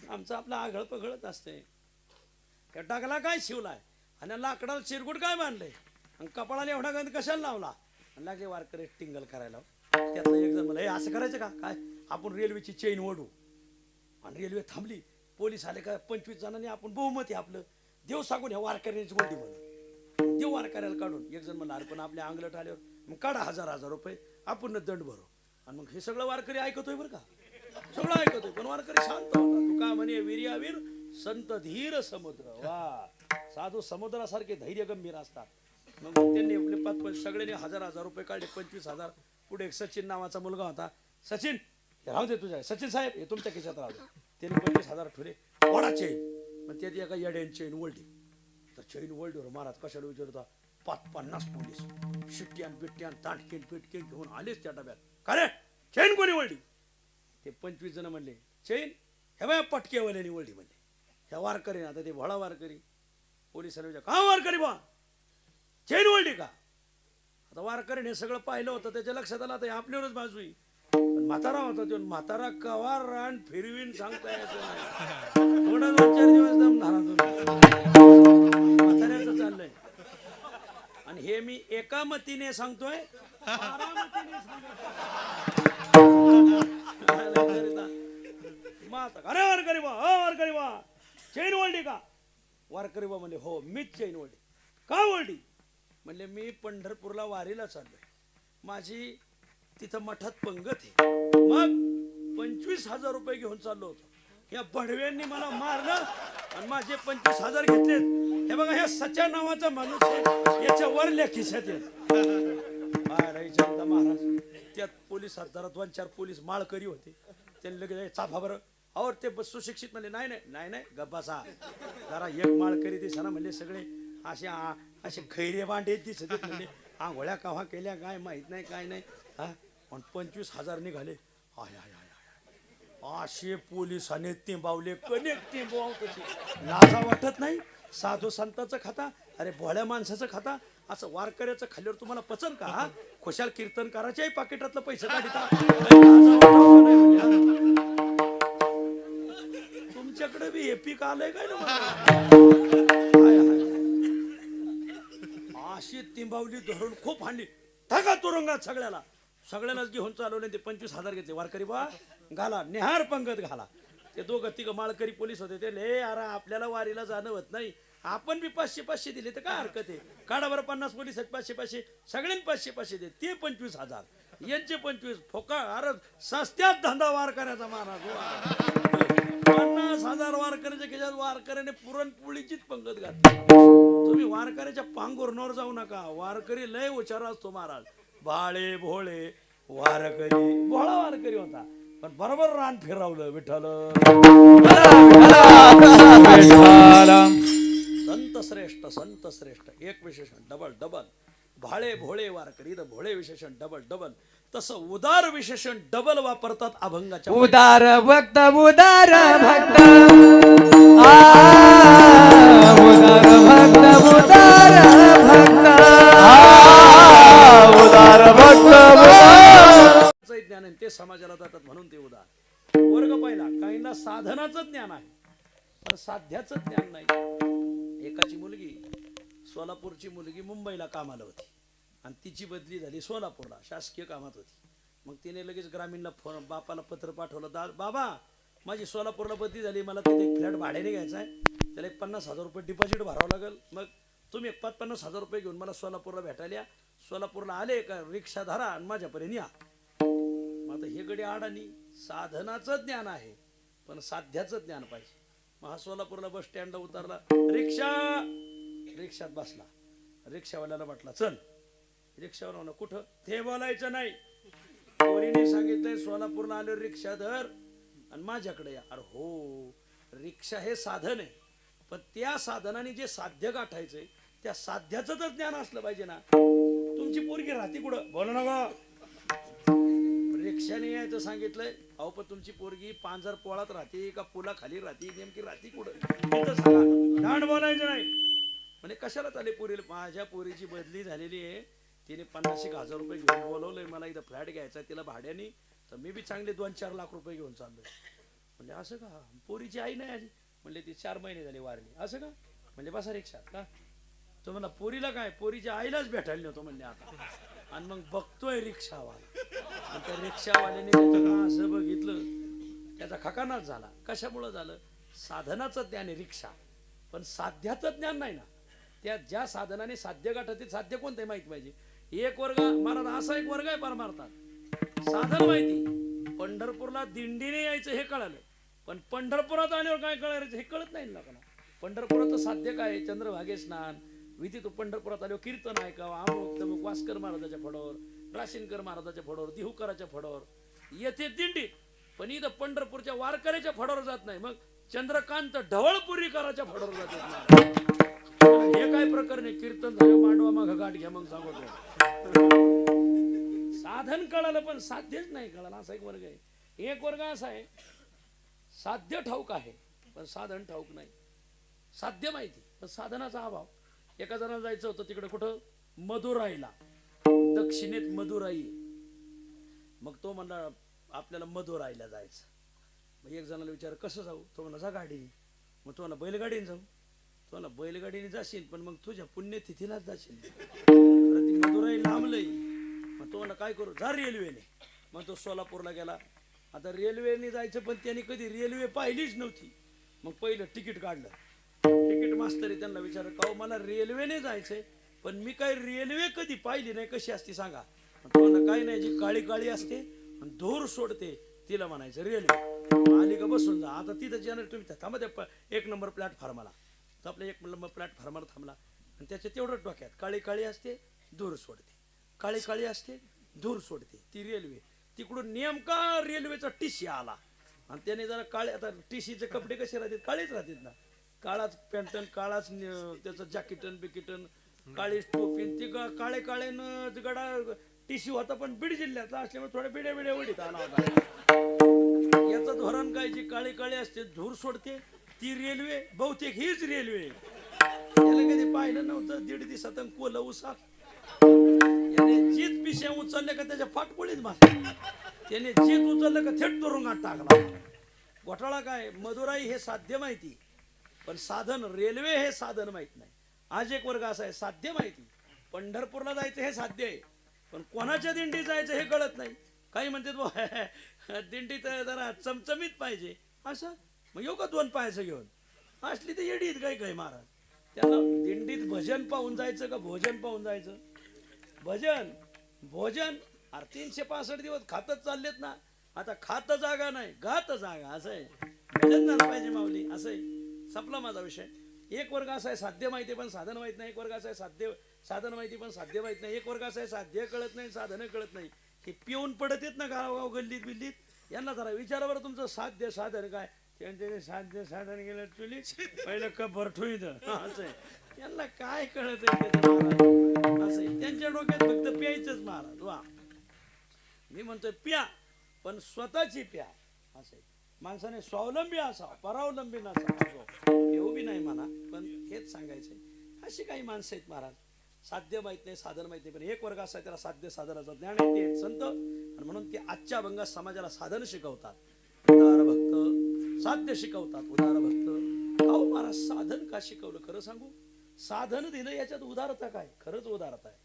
आमचं आपलं आघळ पघळत असते. त्या टाकला काय शिवलाय आणि लाकडाला चिरगुट काय बांधलंय आणि कपाळाला एवढा गंध कशाला लावला. आणि लागले वारकरी टिंगल करायला. त्यातलं एक जण मला हे असं करायचं का काय आपण रेल्वेची चेन ओढू. आणि रेल्वे थांबली. पोलीस आले का 25 जणांनी आपण बहुमत आहे आपलं देव सांगून ह्या वारकऱ्याची गोडी म्हणून देव वारकऱ्याला काढून. एक जण म्हणला अरे पण आपल्या अंगलट आल्यावर मग काढा 1000 रुपये आपण दंड भरू. आणि मग हे सगळं वारकरी ऐकतोय बरं का. सगळं ऐकतोय पण वारकरी शांत होता. तू का म्हणे वीर्यावीर संत धीर समुद्र. वा साधू समुद्रासारखे धैर्य गंभीर असतात. मग त्यांनी आपले 5 सगळ्यांनी 1000 रुपये काढले. 25,000 पुढे एक सचिन नावाचा मुलगा होता. सचिन हे राहू दे तुझ्या. सचिन साहेब हे तुमच्या खिशात राहू दे. त्याने 25,000 ठेवले. ओढा चेन. मग त्यात एका येड्याने चेन ओढली. तर चेन ओढलीवर महाराज कशाला विचारता 50 पोलीस शिट्ट्यान बिट्ट्यान ताटकेन पिटकेन घेऊन आलेच त्या डब्यात. का रे चेन कोणी ओढली. ते 25 जण म्हणले चेन हे बाय पटकेवाल्याने ओढली म्हणले. ह्या वारकरी आता ते भोळा वारकरी पोलिसांना विचार का वारकरी बा चेन ओढली का. आता वारकरीने सगळं पाहिलं होतं. त्याच्या लक्षात आलं आता आपल्यावरच बाजू आहे. पण म्हातारा होता तो. म्हातारा कवा रान फिरवीन सांगता यायचं नाही. थोडा 2-4 दिवस दम धरा म्हाताऱ्याचं चाललंय. आणि हे मी एका मतीने सांगतोय. अरे वारकरी बा वारकरी बा चेन ओढली का. वारकरी बा म्हणले हो मीच चेन ओढली. का ओढली म्हणले मी पंढरपूरला वारीला चाललोय. माझी तिथं मठात पंगत आहे. मग 25,000 रुपये घेऊन चाललो होतो. या बडव्यांनी मला मारलं आणि माझे 25,000 घेतलेत. हे बघा ह्या सच्या नावाचा माणूस आहे याच्या वरल्या खिशात येत. महाराज त्यात पोलीस जरा 2-4 पोलीस माळकरी होते. त्यांनी लगेच चाफा बरं और ते सुशिक्षित म्हणले नाही नाही नाही नाही गप्पासा जरा एक माळकरी दिसना म्हणले सगळे असे खैरे बांडे दिसत म्हणले. आंघोळ्या कव्हा केल्या काय माहित नाही काय नाही. हा पण 25,000 निघाले. आय आय आय असे पोलिसाने तिंबावले कनेक तिंबाव कशी लाजा वाटत नाही. साधू संतांचं खाता अरे भोळ्या माणसाचं खाता असं वारकऱ्याचं खाल्ल्यावर तुम्हाला पचन का. खुशाल कीर्तन करायच्याही पाकिटातलं पैसे काढता. तुमच्याकडे तुझ्याकडे बी हे पीक आलंय काय ना हाय, हाय. अशी तिंबावली धरून खूप हाणली टाका तुरुंगात सगळ्यालाच घेऊन चालवले. ते 25,000 घेतले. वारकरी बा घाला निहार पंगत घाला. ते दोघं तिघं माळकरी पोलीस होते. ते ले अरे आपल्याला वारीला जाणं होत नाही, आपण बी 500-500 दिले तर काय हरकत आहे. काढा बरं 50 पोलीस 500-500 सगळ्यांनी 500-500 दे. ते 25,000 यांचे 25 फोका. अरे सस्त्यात धंदा वारकऱ्याचा महाराज. 50,000 वारकऱ्याच्या खिशात वारकऱ्याने पुरणपोळीचीच पंगत घातली. तुम्ही वारकऱ्याच्या पांघरुणावर जाऊ नका. वारकरी लय हुशार असतो महाराज. भाळे भोळे वारकरी, भोळा वारकरी होता पण बरोबर रान फिरवलं. विठ्ठल संत श्रेष्ठ एक विशेषण डबल. भाळे भोळे वारकरी तर भोळे विशेषण डबल. तसं उदार विशेषण डबल वापरतात अभंगाच्या. उदार भक्त उदार भक्त उदार भक्त ज्ञान आहे ते समाजाला जातात म्हणून ते उदार. वर्ग पहिला काहींना साधनाचं ज्ञान आहे पण साध्याचं ज्ञान नाही. एकाची मुलगी सोलापूरची मुलगी मुंबईला कामाला होती आणि तिची बदली झाली सोलापूरला, शासकीय कामात होती. मग तिने लगेच ग्रामीणला फोन बापाला पत्र पाठवलं, बाबा माझी सोलापूरला बदली झाली, मला तिथे फ्लॅट भाड्याने घ्यायचा आहे, त्याला 50,000 रुपये डिपॉझिट भरावं लागेल. मग तुम्ही 50,000 रुपये घेऊन मला सोलापूरला भेटायला या. सोलापूरला आले का रिक्षा धरा आणि माझ्यापर्यंत या. मग आता हे गडी अडाणी साधनाचं ज्ञान आहे पण साध्याचं ज्ञान पाहिजे. मग हा सोलापूरला बस स्टँडला उतरला, रिक्षात बसला. रिक्षावाल्याला म्हटला चल. रिक्षावाला म्हणा कुठं ते बोलायचं नाही. पोरीने सांगितलंय सोलापूरला आलो रिक्षा धर आणि माझ्याकडे या. अरे हो, रिक्षा हे साधन आहे पण त्या साधनाने जे साध्य गाठायचंय त्या साध्याचं तर ज्ञान असलं पाहिजे ना. तुमची पोरगी राहती कुठं बोला ना गं. रिक्षाने यायचं सांगितलंय. अहो पण तुमची पोरगी पांजर पोळात राहते का पुला खाली राहते, नेमकी राहती कुठं तिथं सांगा. दांड बोलायचं नाही. म्हणजे कशाला चालले पोरीला. माझ्या पोरीची बदली झालेली आहे, तिने 50,000 रुपये घेऊन बोलवलंय मला, इथं फ्लॅट घ्यायचा तिला भाड्याने, तर मी बी चांगले 2-4 लाख रुपये घेऊन चाललोय. म्हणजे असं का, पोरीची आई नाही आली. म्हणले ती 4 महिने झाले वारली. असं का, म्हणजे बसा रिक्षात का. तो म्हणला पोरीला काय, पोरीच्या आईलाच भेटायला नव्हतं म्हणले आता. आणि मग बघतोय रिक्षावाला, त्या रिक्षावाल्याने त्याचं असं बघितलं, त्याचा खकानाच झाला. कशामुळं झालं, साधनाचं ज्ञान आहे रिक्षा पण साध्याचं ज्ञान नाही ना. त्या ज्या साधनाने साध्य गाठत ते साध्य कोणतं माहिती पाहिजे. एक वर्ग मला असा एक वर्ग आहे परमार्थात साधन माहिती. पंढरपूरला दिंडीने यायचं हे कळालं पण पंढरपुरात आल्यावर काय कळायचं हे कळत नाही ना. पंढरपुराचं साध्य काय, चंद्रभागे स्नान विधी. तो पंढरपुरात आल्यावर कीर्तन ऐकावं, अमुक तमुक वास्कर महाराजाच्या फडोर, राशीनकर महाराजाच्या फडोर, दिहुकराच्या फडोर येथे दिंडीत. पण इथं पंढरपूरच्या वारकऱ्याच्या फडोर जात नाही. मग चंद्रकांत ढवळपुरीकराच्या फडोर जातात. हे काय प्रकरण आहे, कीर्तन झालं मांडवा मग गाठ घ्या मग सांगतो. साधन कळालं पण साध्यच नाही कळालं. असा एक वर्ग आहे. एक वर्ग असा आहे साध्य ठाऊक आहे पण साधन ठाऊक नाही. साध्य माहिती पण साधनाचा अभाव. एका जणाला जायचं होतं तिकडे कुठं मदुराईला, दक्षिणेत मदुराई. मग तो म्हणला आपल्याला मदुराईला जायचं. मग एक जणाला विचार कसं जाऊ, तो म्हणला जा गाडीने. मग तो म्हणला बैलगाडीने जाऊ. तो म्हणला बैलगाडीने जाशील पण मग तुझ्या पुण्यतिथीलाच जाशील, ती मदुराई लांबलंय. मग तो म्हणला काय करू, जा रेल्वेने. मग तो सोलापूरला गेला. आता रेल्वेने जायचं पण त्याने कधी रेल्वे पाहिलीच नव्हती. मग पहिलं तिकीट काढलं. तिकीट मास्तरी त्यांना विचारलं का मला रेल्वेने जायचंय पण मी काय रेल्वे कधी पाहिली नाही, कशी असते सांगा. तुम्हाला काही नाही, जी काळी काळी असते आणि धूर सोडते तिला म्हणायचं रेल्वे. आली का बसून जा. आता तिथं जेणार तुम्ही थांबा त्या 1 नंबर प्लॅटफॉर्मला. तर आपल्या 1 नंबर प्लॅटफॉर्मवर थांबला आणि त्याच्या तेवढं डोक्यात काळी काळी असते धूर सोडते, काळी काळी असते धूर सोडते ती रेल्वे. तिकडून नेमका रेल्वेचा टीसी आला आणि त्याने जरा काळे, आता टीसीचे कपडे कसे राहतात काळेच राहतात ना, काळाच पॅन्टन, काळाच त्याचं जॅकेटन बिकिटन, काळी टोपीन, ती काळे काळे गडा टीसी होता पण बीड जिल्ह्यातला असल्यामुळे थोड्या बिड्या बिड्या वडीत आला होता. याचं धोरण काय, जी काळी काळी असते धूर सोडते ती रेल्वे, बहुतेक हीच रेल्वे. त्याला कधी पाहिलं नव्हतं. 1.5 दिवसात कोलं उसात याने जीत पिशा उचलल्या का त्याच्या फाटपोळीत मारला. त्याने जीत उचललं का थेट तुरुंगात टाकला. घोटाळा काय, मदुराई हे साध्य माहिती, पण साधन रेल्वे हे साधन माहित नाही. आज एक वर्ग असा आहे, साध्य माहिती, पंढरपूरला जायचं हे साध्य आहे, पण कोणाच्या दिंडीत जायचं हे कळत नाही. काही म्हणतात बुवा दिंडीत जरा चमचमीत पाहिजे असं, मग येऊ का 2 पायाचं घेऊन, असली तर येडीत काही महाराज. त्याला दिंडीत भजन पाहून जायचं का भोजन पाहून जायचं? भजन भोजन. अरे 365 दिवस खातच चाललेत ना, आता खात जागा नाही घात जागा, असं आहे. भजन झालं पाहिजे माऊली, असं आहे. संपला माझा विषय. एक वर्ग असा आहे साध्य माहिती पण साधन माहित नाही, एक वर्ग असा आहे साधन माहिती पण साध्य माहित नाही, एक वर्ग असा आहे साध्य कळत नाही साधन कळत नाही. हे पिऊन पडत येत ना गावागाव गल्लीत बिल्लीत, यांना जरा विचारा बरं तुमचं साध्य साधन काय. त्यांचे साध्य साधन गेलं चुली पहिलं कबर ठुईत, असं आहे. यांना काय कळत आहे असं आहे. त्यांच्या डोक्यात फक्त प्यायचंच महाराज. वा, मी म्हणतोय प्या पण स्वतःची प्या, असं आहे. माणसाने स्वावलंबी असावं, परावलंबी नसावं, येऊ बी नाही म्हणा, पण हेच सांगायचंय. अशी काही माणसं आहेत महाराज, साध्य माहित नाही साधन माहित नाही, पण एक वर्ग असा आहे त्याला साध्य साधनाचं ज्ञान आहे, ते संत. आणि म्हणून ते आजच्या अभंगात समाजाला साधन शिकवतात, उदार भक्त साध्य शिकवतात. उदार भक्त काऊ महाराज साधन का शिकवलं खरं सांगू? साधन दिलं याच्यात उदारता काय? खरंच उदारता आहे.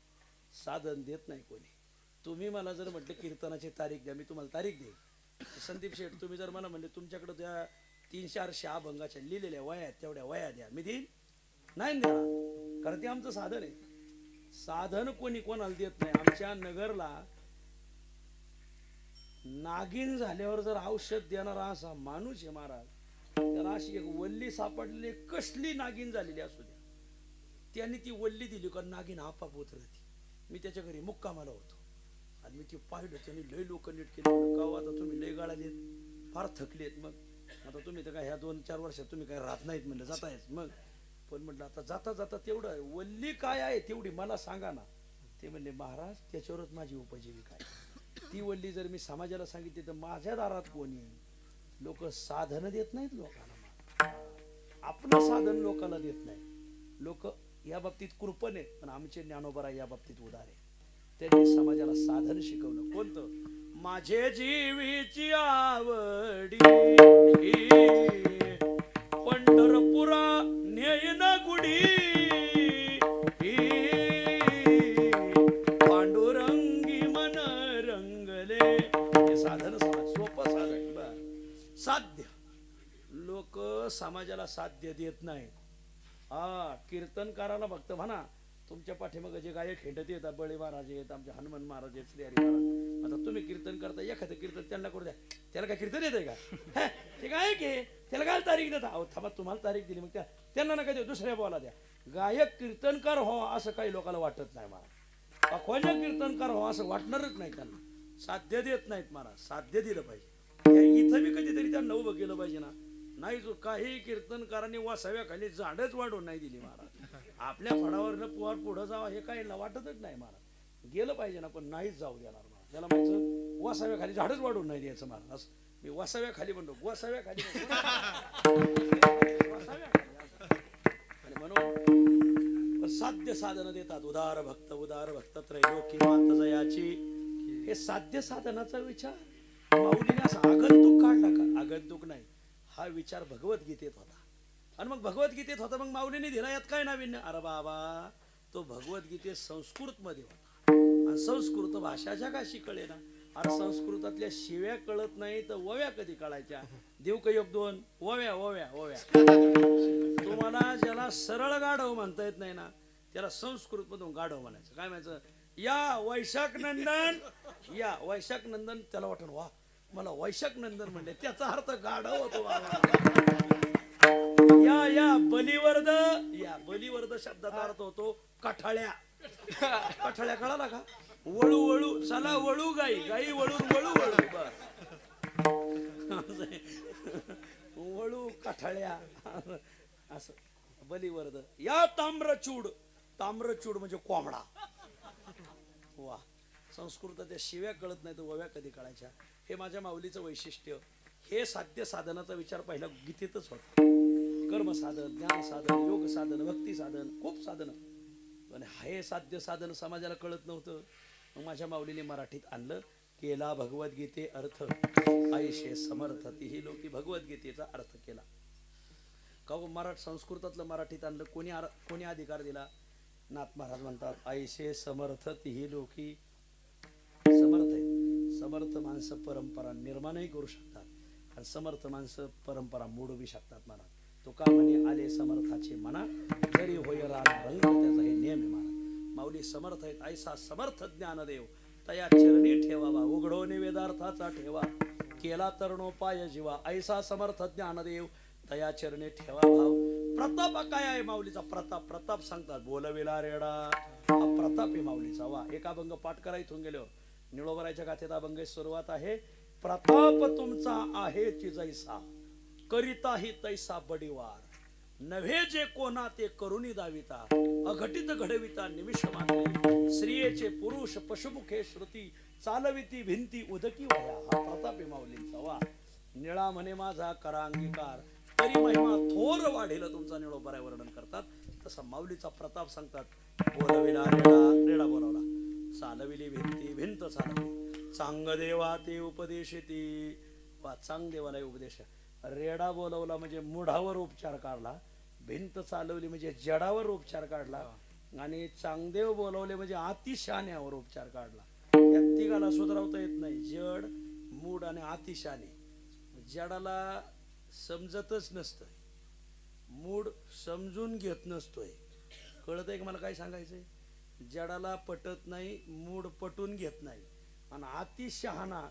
साधन देत नाही कोणी. तुम्ही मला जर म्हटलं कीर्तनाची तारीख द्या, मी तुम्हाला तारीख देईन. संदीप शेठ तुम्ही जर मला म्हणले तुमच्याकडे त्या 300-400 अभंगाच्या लिहिलेल्या वया तेवढ्या वया द्या, मी देईन? नाही देणार, कारण ते आमचं साधन आहे. साधन कोणी कोणाला देत नाही. आमच्या नगरला नागिन झाल्यावर जर औषध देणारा असा माणूस आहे महाराज, त्याला अशी एक वल्ली सापडलेली, कसली नागिन झालेली असू द्या, त्यांनी ती वल्ली दिली का नागिन आपाप उतरती. मी त्याच्या घरी मुक्कामाला होतो आणि मी ती पाहिलं, त्यांनी लय लोक नीट केले. का आता तुम्ही लय गाळालेत, फार थकलेत, मग आता तुम्ही तर काय ह्या 2-4 वर्षात तुम्ही काय राहत नाहीत म्हणलं, जातायच. मग पण म्हटलं आता जाता जाता तेवढं वल्ली काय आहे तेवढी मला सांगा ना. ते म्हणले महाराज त्याच्यावरच माझी उपजीविका आहे. ती वल्ली जर मी समाजाला सांगितली तर माझ्या दारात कोण येईल? लोक साधन देत नाहीत लोकांना, आपलं साधन लोकांना देत नाही. लोक या बाबतीत कृपण आहेत, पण आमचे ज्ञानोबा या बाबतीत उदार आहे. त्यांनी समाजाला साधन शिकवलं. कोणतं? माझे जीवीची आवडी पंढरपुरा नेयन गुढी, पांडुरंगी मन रंगले. हे साधन सोपं साधन. साध्य लोक समाजाला साध्य देत नाहीत. कीर्तनकाराला फक्त म्हणा तुमच्या पाठीमागे जे गायक हिंडत येतात, बळी महाराज आहेत, आमचे हनुमान महाराज आहेत, श्री हरी महाराज. आता तुम्ही कीर्तन करता, एखादं कीर्तन त्यांना करू द्या, त्याला काय कीर्तन येतंय का? ते गायक आहे, त्याला काय तारीख देता? अहो थांबा, तुम्हाला तारीख दिली, मग त्यांना नका देऊ, दुसऱ्या बोला द्या. गायक कीर्तनकार हो असं काही लोकांना वाटत नाही महाराज. खोजा कीर्तनकार हो असं वाटणारच नाही त्यांना. साध्य देत नाहीत महाराज, साध्य दिलं पाहिजे. इथं बी कधीतरी त्यांना उभं केलं पाहिजे ना. नाही जो काही कीर्तनकारांनी वासाव्याखाली झाडच वाढवून नाही दिली महाराज. आपल्या फडावरनं पोर पुढं जावं हे काही वाटतच नाही महाराज. गेलं पाहिजे ना, पण नाहीच जाऊ देणार महाराज. त्याला माहिती वासाव्याखाली झाडच वाढवून नाही द्यायचं महाराज. असं मी वासाव्याखाली म्हणतो, वासाव्याखाली आणि म्हणून साध्य साधन देतात. उदार भक्त त्रैलोकी मात जयाची. हे साध्य साधनाचा विचार माऊलीने असा आगंतुक काढला का? आगंतुक नाही, हा विचार भगवद्गीतेत होता. आणि मग भगवद्गीतेत होता, मग माऊलीने दिला यात काय नाविन्य? अरे बाबा, तो भगवद्गीतेत संस्कृत मध्ये होता आणि संस्कृत भाषा जगाशी कळे ना. अरे संस्कृतातल्या शिव्या कळत नाही तर ओव्या कधी कळायच्या? देव का योग 2 ओव्या ओव्या ओव्या. तुम्हाला ज्याला सरळ गाढव म्हणता येत नाही ना, त्याला संस्कृत मधून गाढव म्हणायचं. काय म्हणायचं? या वैशाख नंदन, या वैशाख नंदन. त्याला वाटण वा मला वैशाख नंदन म्हणले, त्याचा अर्थ गाढव होतो. या बलिवर्द, या बलिवर्द शब्दाचा अर्थ होतो कठाळ्या. कठाळ्या कळाला का? वळू वळू, चला वळू गाई, गाई वळून वळू वळू. वळू कठाळ्या असं बलिवर्द. या ताम्रचूड, ताम्रचूड म्हणजे कोंबडा. वा, संस्कृताच्या शिव्या कळत नाही तर ओव्या कधी कळायच्या? हे माझ्या माऊलीचं वैशिष्ट्य. हे साध्य साधनाचा विचार पहिला गीतेतच होता. कर्म साधन, ज्ञान साधन, योग साधन, भक्ती साधन, खूप साधन. पण हे साध्य साधन समाजाला कळत नव्हतं. मग माझ्या माऊलीने मराठीत आणलं केला भगवद्गीते अर्थ ऐशे समर्थ तीही लोकी भगवद्गीतेचा अर्थ केला. का संस्कृतातलं मराठीत आणलं कोणी अधिकार दिला? नाथ महाराज म्हणतात ऐशे समर्थ तीही लोकी समर्थ आहे. समर्थ माणसं परंपरा निर्माणही करू शकतात आणि समर्थ माणसं परंपरा मोडू शकतात. महाराज तुका म्हणे आले समर्थाचे मना जरी होय राला रंग त्याचा हे नियम आहे. महाराज माऊली समर्थ आहेत. ऐसा समर्थ ज्ञानदेव तया चरणी ठेवावा उघडवणे वेदार्थाचा ठेवा केला तरणोपाय जीवा ऐसा समर्थ ज्ञानदेव तया चरणी ठेवा भाव. प्रताप काय आहे माऊलीचा? प्रताप सांगतात बोलविला रेडा हा प्रताप आहे माऊलीचा. वा एक अभंग पाठ करा इथून गेलो. निळोबराच्या गाथेत अभंग सुरुवात आहे. प्रताप तुमचा आहे ती जैसा करिताही तैसा बडीवार नव्हे जे कोणा ते करुणी दाविता अघटित घडविता निमिष मात्रे स्त्रियेचे पुरुष पशुमुखे श्रुती चालविती भिंती उदकी वया हा प्रताप आहे माऊलींचा. वा निळा म्हणे माझा करा अंगीकार तरी महिमा थोर वाढेल तुमचा निळोबराय वर्णन करतात. तसा माऊलीचा प्रताप सांगतात. बोलविला रेडा बोलावला चालविली भिंती भिंत चालवली चांग देवा ते उपदेशती. वा चांग देवाला उपदेश. रेडा बोलवला म्हणजे मुढावर उपचार काढला. भिंत चालवली म्हणजे जडावर उपचार काढला आणि चांगदेव बोलवले म्हणजे अतिशान्यावर उपचार काढला. या तिघाला सुधारवता येत नाही. जड मूड आणि अतिशाने. जडाला समजतच नसतं मूड समजून घेत नसतोय. कळत आहे की मला काय सांगायचंय? जडाला पटत नाही मूड पटून घेत नाही आणि अतिशहाणा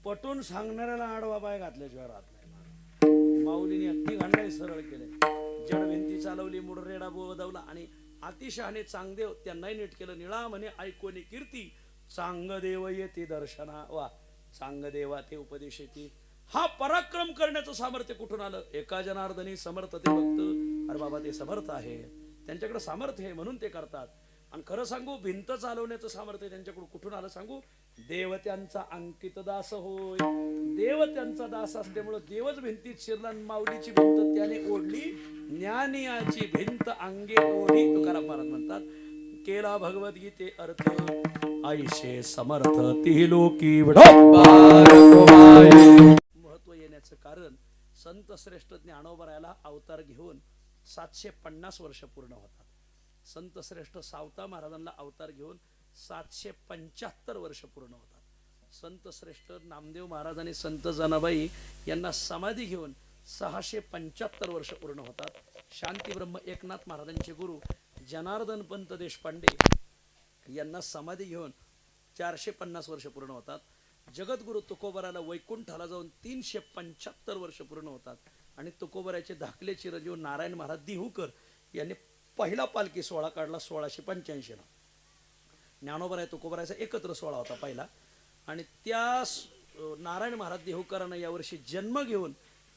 पटून सांगणाऱ्याला आडवा पाय घातल्याशिवाय राहत नाही. माऊलीने अति घांडाई सरळ केले. जड भिंती चालवली मूड रेडा बोदवला आणि अतिशहाणे चांगदेव त्यांनाही नीट केलं. निळा म्हणे ऐकोनी कीर्ती चांगदेव येते दर्शना. वा चांगदेवा ते उपदेश येते. हा पराक्रम करण्याचं सामर्थ्य कुठून आलं? एका जनार्दनी समर्थ ते भक्त. अरे बाबा ते समर्थ आहे त्यांच्याकडे सामर्थ्य आहे म्हणून ते करतात. आणि खरं सांगू भिंत चालवण्याचं सामर्थ्य त्यांच्याकडून कुठून आलं सांगू? देव त्यांचा अंकित दास होय. देव त्यांचा दास असल्यामुळे देवच भिंतीत शिरला. माऊलीची भिंत त्याने ओढली ज्ञानियाची भिंत अंगे ओढी तुकाराम महाराज म्हणतात. केला भगवद्गीते अर्थ ऐशे समर्थ ती लोकी महत्व येण्याचं कारण संत श्रेष्ठ ज्ञानोबरायाला अवतार घेऊन 750 वर्ष पूर्ण होतात. संत श्रेष्ठ सावता महाराजांना अवतार घेऊन 775 वर्ष पूर्ण होतात. संत श्रेष्ठ नामदेव महाराज आणि संत जनाबाई यांना समाधी घेऊन 675 वर्ष पूर्ण होतात. शांती ब्रह्म एकनाथ महाराजांचे गुरु जनार्दन पंत देशपांडे यांना समाधी घेऊन 450 वर्ष पूर्ण होतात. जगद्गुरु तुकोबराला वैकुंठाला जाऊन 375 वर्ष पूर्ण होतात. आणि तुकोबराचे धाकले चिरंजीव नारायण महाराज दिहुकर यांनी पहिला पालखी सोहळा काढला 1685 ला. ज्ञानोबराय तुकोबरायचा एकत्र सोहळा होता पहिला. आणि त्या नारायण महाराज देहुकरांना यावर्षी जन्म घेऊन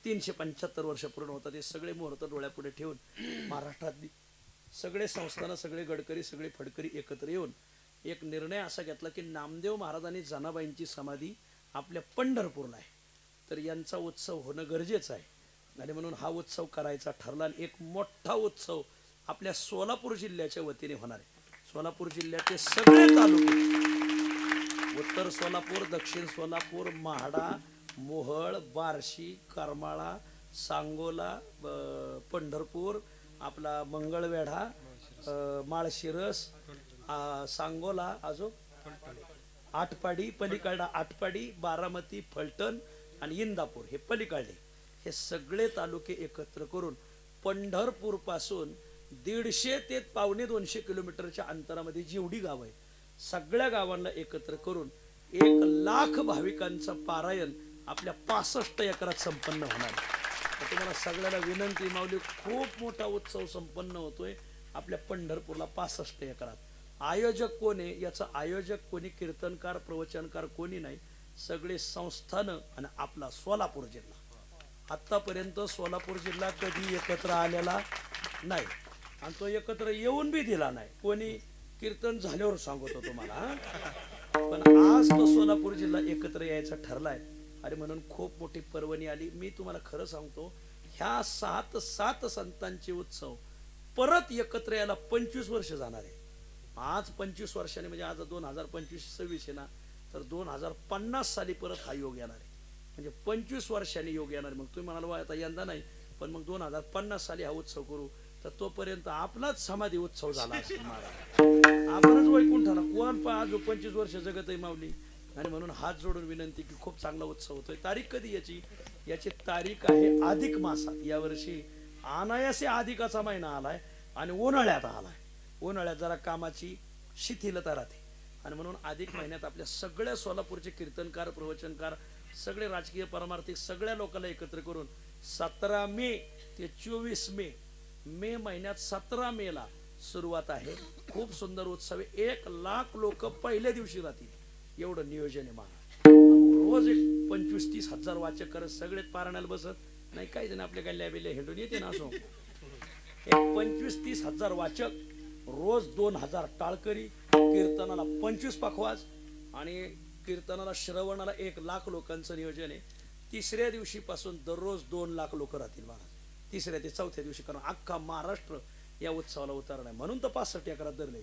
375 वर्ष पूर्ण होतात. हे सगळे मुहूर्त डोळ्यापुढे ठेवून महाराष्ट्रातली सगळे संस्थानं सगळे गडकरी सगळे फडकरी एकत्र येऊन एक निर्णय असा घेतला की नामदेव महाराज आणि जनाबाईंची समाधी आपल्या पंढरपूरला आहे तर यांचा उत्सव होणं गरजेचं आहे. आणि म्हणून हा उत्सव करायचा ठरला. आणि एक मोठा उत्सव आपल्या सोलापूर जिल्ह्याच्या वतीने होणार आहे. सोलापूर जिल्ह्याचे सगळे तालुके उत्तर सोलापूर दक्षिण सोलापूर म्हाडा मोहळ बार्शी करमाळा सांगोला पंढरपूर आपला मंगळवेढा माळशिरस सांगोला अजून आटपाडी पलीकडा आटपाडी बारामती फलटण आणि इंदापूर हे पलीकडे हे सगळे तालुके एकत्र करून पंढरपूर पासून 150 ते 1.25 किलोमीटरच्या अंतरामध्ये जेवढी गावं आहे सगळ्या गावांना एकत्र करून 1,00,000 भाविकांचं पारायण आपल्या 65 एकरात संपन्न होणार आहे. तुम्हाला सगळ्याला विनंती माऊली खूप मोठा उत्सव संपन्न होतोय आपल्या पंढरपूरला 65 एकरात. आयोजक कोण आहे? याचा आयोजक कोणी कीर्तनकार प्रवचनकार कोणी नाही. सगळे संस्थानं आणि आपला सोलापूर जिल्हा. आतापर्यंत सोलापूर जिल्हा कधी एकत्र आलेला नाही आणि तो एकत्र येऊन बी दिला नाही. कोणी कीर्तन झाल्यावर सांगतो तुम्हाला. पण आज तो सोलापूर जिल्हा एकत्र यायचा ठरलाय. अरे म्हणून खूप मोठी पर्वणी आली. मी तुम्हाला खरं सांगतो ह्या 7 संतांचे उत्सव परत एकत्र यायला 25 वर्ष जाणार आहे. आज 25 वर्षांनी म्हणजे आज 2025-26 आहे ना तर 2050 साली परत हा योग येणार आहे. म्हणजे 25 वर्षांनी योग येणार आहे. मग तुम्ही म्हणाल बा आता यंदा नाही, पण मग 2050 साली हा उत्सव करू, तर तोपर्यंत आपलाच समाधी उत्सव झाला असेल महाराज. आपणच वैकुंठाला कोण आज 25 वर्ष जगत आहे माऊली. आणि म्हणून हात जोडून विनंती की खूप चांगला उत्सव होतोय. तारीख कधी याची तारीख आहे अधिक मासात. यावर्षी अनायासे अधिकाचा महिना आलाय आणि उन्हाळ्यात आलाय. उन्हाळ्यात जरा कामाची शिथिलता राहते आणि म्हणून अधिक महिन्यात आपल्या सगळ्या सोलापूरचे कीर्तनकार, प्रवचनकार, सगळे राजकीय परमार्थिक सगळ्या लोकांना एकत्र करून 17 मे ते 24 मे महिन्यात 17 मेला सुरुवात आहे. खूप सुंदर उत्सव आहे. 1 लाख लोक पहिल्या दिवशी राहतील एवढं नियोजन आहे महाराज. रोज एक 25-30 हजार वाचक करत सगळेच पारायणाला बसत नाही. काही जण आपल्या गल्ल्या बिल्ल्या हिंडून येते ना. असो एक 25-30 हजार वाचक, रोज 2000 टाळकरी, कीर्तनाला 25 पखवाज आणि कीर्तनाला श्रवणाला 1 लाख लोकांचं नियोजन आहे. 3ऱ्या दिवशी पासून दररोज 2 लाख लोक राहतील महाराज. 3ऱ्या ते 4थ्या दिवशी, कारण अख्खा महाराष्ट्र या उत्सवाला उतरणार आहे. म्हणून तर 65 एकरात धरले.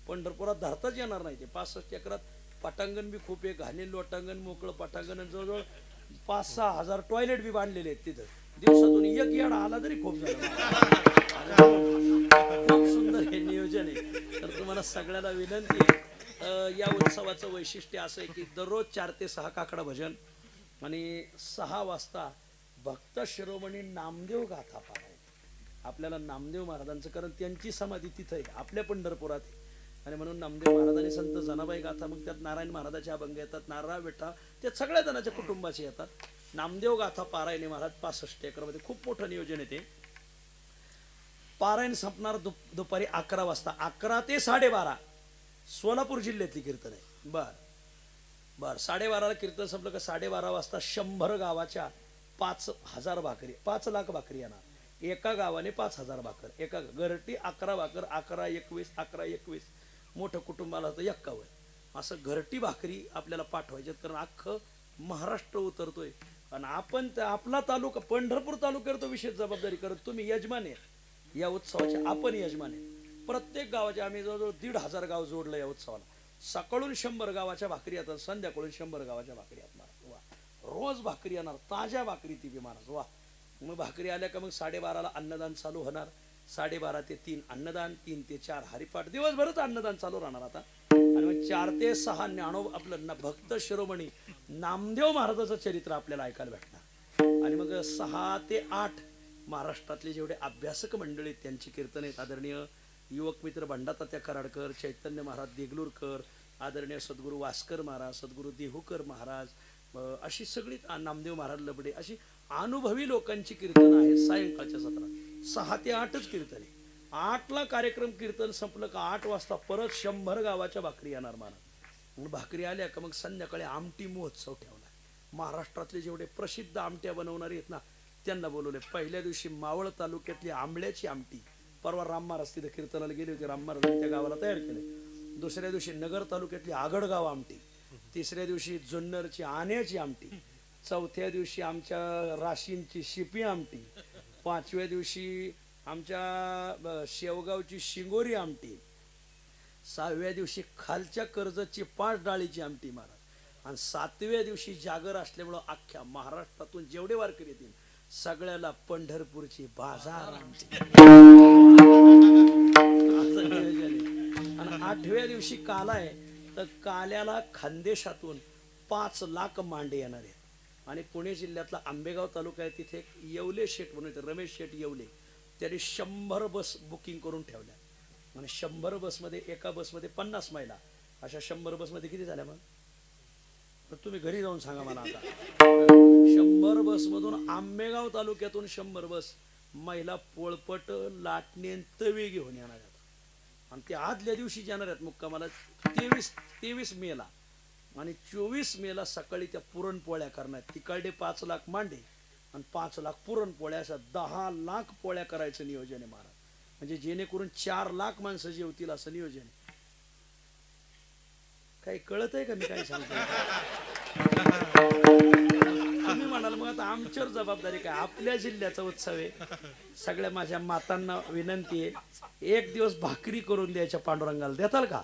पंढरपुरात धरताच येणार नाही. ते 65 एकरात पटांगण बी खूप आहे, घाणेल लोटांगण, मोकळं पटांगण, जवळजवळ 5-6 हजार टॉयलेट बी बांधलेले आहेत तिथं. दिवसातून एक येडा आला तरी खूप झालं. खूप सुंदर हे नियोजन आहे. तर तुम्हाला सगळ्याला विनंती आहे, या उत्सवाचं वैशिष्ट्य असं आहे की दररोज 4 ते 6 काकडा भजन आणि 6 वाजता भक्त शिरोमणी नामदेव गाथा पारायण. आपल्याला नामदेव महाराजांचं, कारण त्यांची समाधी तिथं आहे आपल्या पंढरपुरात आहे. आणि म्हणून नामदेव महाराजांनी संत जनाबाई गाथा, मग त्यात नारायण महाराजाचे अभंग येतात, नारळा विठा, ते सगळ्या जणांच्या कुटुंबाचे येतात. नामदेव गाथा पारायणे महाराज 65 एकरमध्ये खूप मोठं नियोजन येते. पारायण संपणार दुपारी 11 वाजता. 11 ते 12:30 सोलापूर जिल्ह्यातली कीर्तन आहे. बर 12:30ला कीर्तन संपलं का 12:30 वाजता 100 गावाच्या 5000 भाकरी, 5 लाख भाकरी येणार. एका गावाने 5000 भाकर, एका घरटी 11 भाकर, 11-21 मोठं कुटुंबाला तर 51. असं घरटी भाकरी आपल्याला पाठवायच्यात, कारण अख्खं महाराष्ट्र उतरतोय. आणि आपण आपला तालुका पंढरपूर तालुक्यावर तो विशेष जबाबदारी करत. तुम्ही यजमान आहे या उत्सवाचे, आपण यजमान आहे. प्रत्येक गावाचे आम्ही जवळजवळ 1,500 गाव जोडलं या उत्सवाला. सकाळून 100 गावाच्या भाकरी येतात, संध्याकाळून 100 गावाच्या भाकरी येतात. वा, रोज भाकरी येणार, ताज्या भाकरी ती बी महाराज. वा, मग भाकरी आल्या का मग 12:30ला अन्नदान चालू होणार. 12:30 ते 3 अन्नदान, 3 ते 4 हरिपाठ, दिवसभरच अन्नदान चालू राहणार आता. आणि मग 4 ते 6 आपलं भक्त शिरोमणी नामदेव महाराजाचं चरित्र आपल्याला ऐकायला भेटणार. आणि मग 6 ते 8 महाराष्ट्रातले जेवढे अभ्यासक मंडळी त्यांची कीर्तन आहेत. आदरणीय युवक मित्र भंडातात्या कराडकर, चैतन्य महाराज देगलूरकर, आदरणीय सद्गुरू वास्कर महाराज, सद्गुरू देहूकर महाराज, अशी सगळी, नामदेव महाराज लबडे, अशी अनुभवी लोकांची कीर्तन आहेत. सायंकाळच्या सत्रात 6 ते 8च कीर्तन आहे. 8ला कार्यक्रम कीर्तन संपलं का 8 वाजता परत 100 गावाच्या भाकरी येणार महाराज. भाकरी आल्या का मग संध्याकाळी आमटी महोत्सव ठेवला. महाराष्ट्रातले जेवढे प्रसिद्ध आमट्या बनवणारे आहेत ना त्यांना बोलवले. पहिल्या दिवशी मावळ तालुक्यातली आंबल्याची आमटी, परवा राम महाराज तिथे कीर्तनाला गेले होते, राम महाराजांनी त्या गावाला तयार केले. दुसऱ्या दिवशी नगर तालुक्यातली आगडगाव आमटी, 3ऱ्या दिवशी जुन्नरची आण्याची आमटी, 4थ्या दिवशी आमच्या राशींची शिपी आमटी, 5व्या दिवशी आमच्या शेवगावची शिंगोरी आमटी, 6व्या दिवशी खालच्या कर्जतची 5 डाळीची आमटी महाराज, आणि 7व्या दिवशी जागर असल्यामुळं अख्ख्या महाराष्ट्रातून जेवढे वारकरी येतील सगळ्याला पंढरपूरची बाजार आमटी. आणि 8व्या दिवशी काला आहे, तर काल्याला खानदेशातून 5 लाख मांडे येणार आहेत. आणि पुणे जिल्ह्यातला आंबेगाव तालुका आहे, तिथे एक येवले शेठ म्हणून येते, रमेश शेठ येवले, त्यांनी 100 बस बुकिंग करून ठेवल्या. आणि 100 बसमध्ये, एका बसमध्ये 50 महिला, अशा 100 बसमध्ये किती झाल्या मग? तर तुम्ही घरी जाऊन सांगा मला. आता 100 बसमधून आंबेगाव तालुक्यातून 100 बस महिला पोळपट, लाटणे, तवे घेऊन येणार आहेत. आणि ते आदल्या दिवशी जाणार आहेत मुक्कामाला 23 मेला. आणि 24 मेला सकाळी त्या पुरणपोळ्या करणार. तिकडे 5 लाख मांडे आणि 5 लाख पुरणपोळ्या, अशा 10 लाख पोळ्या करायचं नियोजन आहे महाराज. म्हणजे जेणेकरून 4 लाख माणसं जेवतील असं नियोजन आहे. काही कळत आहे का मी काय सांगतो? तुम्ही म्हणाल मग आता आमच्यावर जबाबदारी काय? आपल्या जिल्ह्याचा उत्सव आहे. सगळ्या माझ्या मातांना विनंती आहे, 1 दिवस भाकरी करून द्यायच्या पांडुरंगाला, देताल का?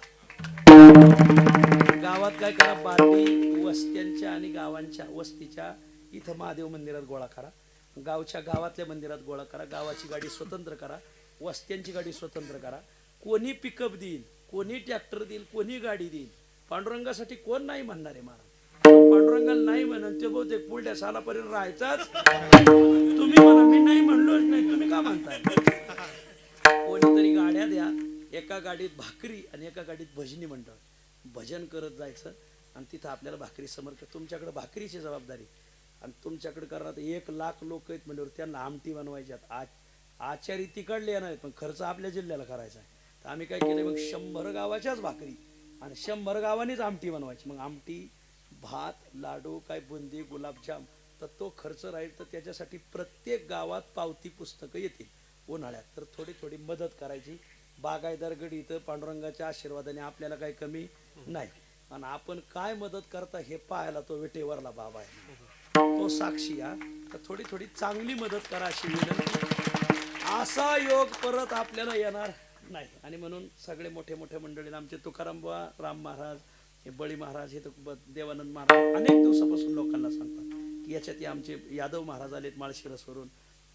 गावात काय करा, बाटली वस्त्यांच्या आणि गावांच्या वस्तीच्या इथं महादेव मंदिरात गोळा करा, गावच्या गावातल्या मंदिरात गोळा करा, गावाची गाडी स्वतंत्र करा, वस्त्यांची गाडी स्वतंत्र करा. कोणी पिकअप देईल, कोणी ट्रॅक्टर देईल, कोणी गाडी देईल, पांडुरंगासाठी कोण नाही म्हणणार आहे महाराज. पांडुरंगाला नाही म्हणून ते बहुतेक पुढल्या सालापर्यंत राहायचाच. तुम्ही म्हणा मी नाही म्हणलोच नाही, तुम्ही का म्हणताय. कोणीतरी गाड्या द्या, एका गाडीत भाकरी आणि एका गाडीत भजनी मंडळ, भजन करत जायचं आणि तिथं आपल्याला भाकरी समर्थ. तुमच्याकडे भाकरीची जबाबदारी आणि तुमच्याकडे करणार 1,00,000 लोक आहेत म्हणल्यावर त्यांना आमटी बनवायच्यात. आचारी तिकडले येणार आहेत पण खर्च आपल्या जिल्ह्याला करायचा आहे. तर आम्ही काय केलं, मग 100 गावाच्याच भाकरी आणि 100 गावांनीच आमटी बनवायची. मग आमटी, भात, लाडू, काय बुंदी, गुलाबजाम, तर तो खर्च राहील. तर त्याच्यासाठी प्रत्येक गावात पावती पुस्तकं येतील उन्हाळ्यात, तर थोडी थोडी मदत करायची. बागायदार गडी इथं पांडुरंगाच्या आशीर्वादाने आपल्याला काही कमी नाही. आणि आपण काय मदत करता हे पाहायला तो विटेवरला बाबा आहे, तो साक्षी. तर थोडी थोडी चांगली मदत करा अशी विनंती. असा योग परत आपल्याला येणार नाही. आणि म्हणून सगळे मोठे मोठे मंडळी, आमचे तुकाराम बुवा, राम महाराज, हे बळी महाराज, हे तर देवानंद महाराज अनेक दिवसापासून लोकांना सांगतात की याच्यात आमचे यादव महाराज आलेत माळशिरसवरून,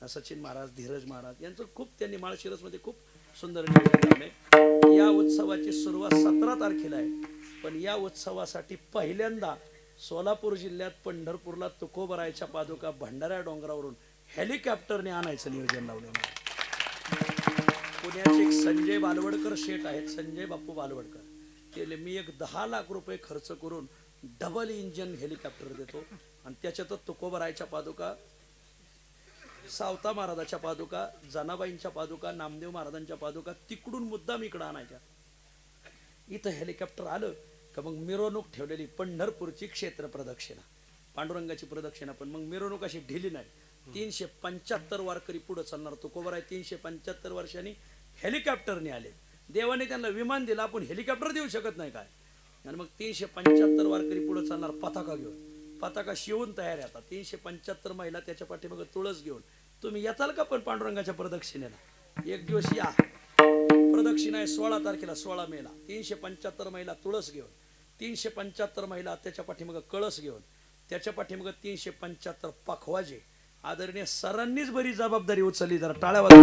सचिन महाराज, धीरज महाराज यांचं खूप, त्यांनी माळशिरसमध्ये खूप सुंदर नियोजन लावले. या उत्सवाची सुरुवात 17 तारखेला आहे, पण या उत्सवासाठी पहिल्यांदा सोलापूर जिल्ह्यात पंढरपूरला तुकोबरायच्या पादुका भंडाऱ्या डोंगरावरून हेलिकॉप्टरने आणायचं नियोजन लावलं. पुण्याचे एक संजय बालवडकर शेठ आहेत, संजय बापू बालवडकर, ते मी एक 10 लाख रुपये खर्च करून डबल इंजन हेलिकॉप्टर देतो आणि त्याच्यातच तुकोबरायच्या पादुका, सावता महाराजाच्या पादुका, जनाबाईंच्या पादुका, नामदेव महाराजांच्या पादुका तिकडून मुद्दाम इकडं आणायच्या. इथं हेलिकॉप्टर आलं का मग मिरवणूक ठेवलेली पंढरपूरची क्षेत्र प्रदक्षिणा, पांडुरंगाची प्रदक्षिणा. पण मग मिरवणूक अशी ढिली नाही, 375 वारकरी पुढे चालणार. तुकोबराय 375 वर्षांनी हेलिकॉप्टरने आले. देवाने त्यांना विमान दिलं, आपण हेलिकॉप्टर देऊ शकत नाही काय. आणि मग 375 वारकरी पुढे चालणार पताका घेऊन, पताका शिवून तयार येतात. 375 महिला त्याच्या पाठीमागे तुळस घेऊन. तुम्ही येताल का पण पांडुरंगाच्या प्रदक्षिणेला? एक दिवस या, प्रदक्षिणा आहे 16 तारखेला, 16 मेला. 375 महिला तुळस घेऊन, 375 महिला त्याच्या पाठीमागे कळस घेऊन, त्याच्या पाठीमागे 375 पखवाजे. आदरणीय सरांनीच बरी जबाबदारी उचलली, जरा टाळ्या वाजवा.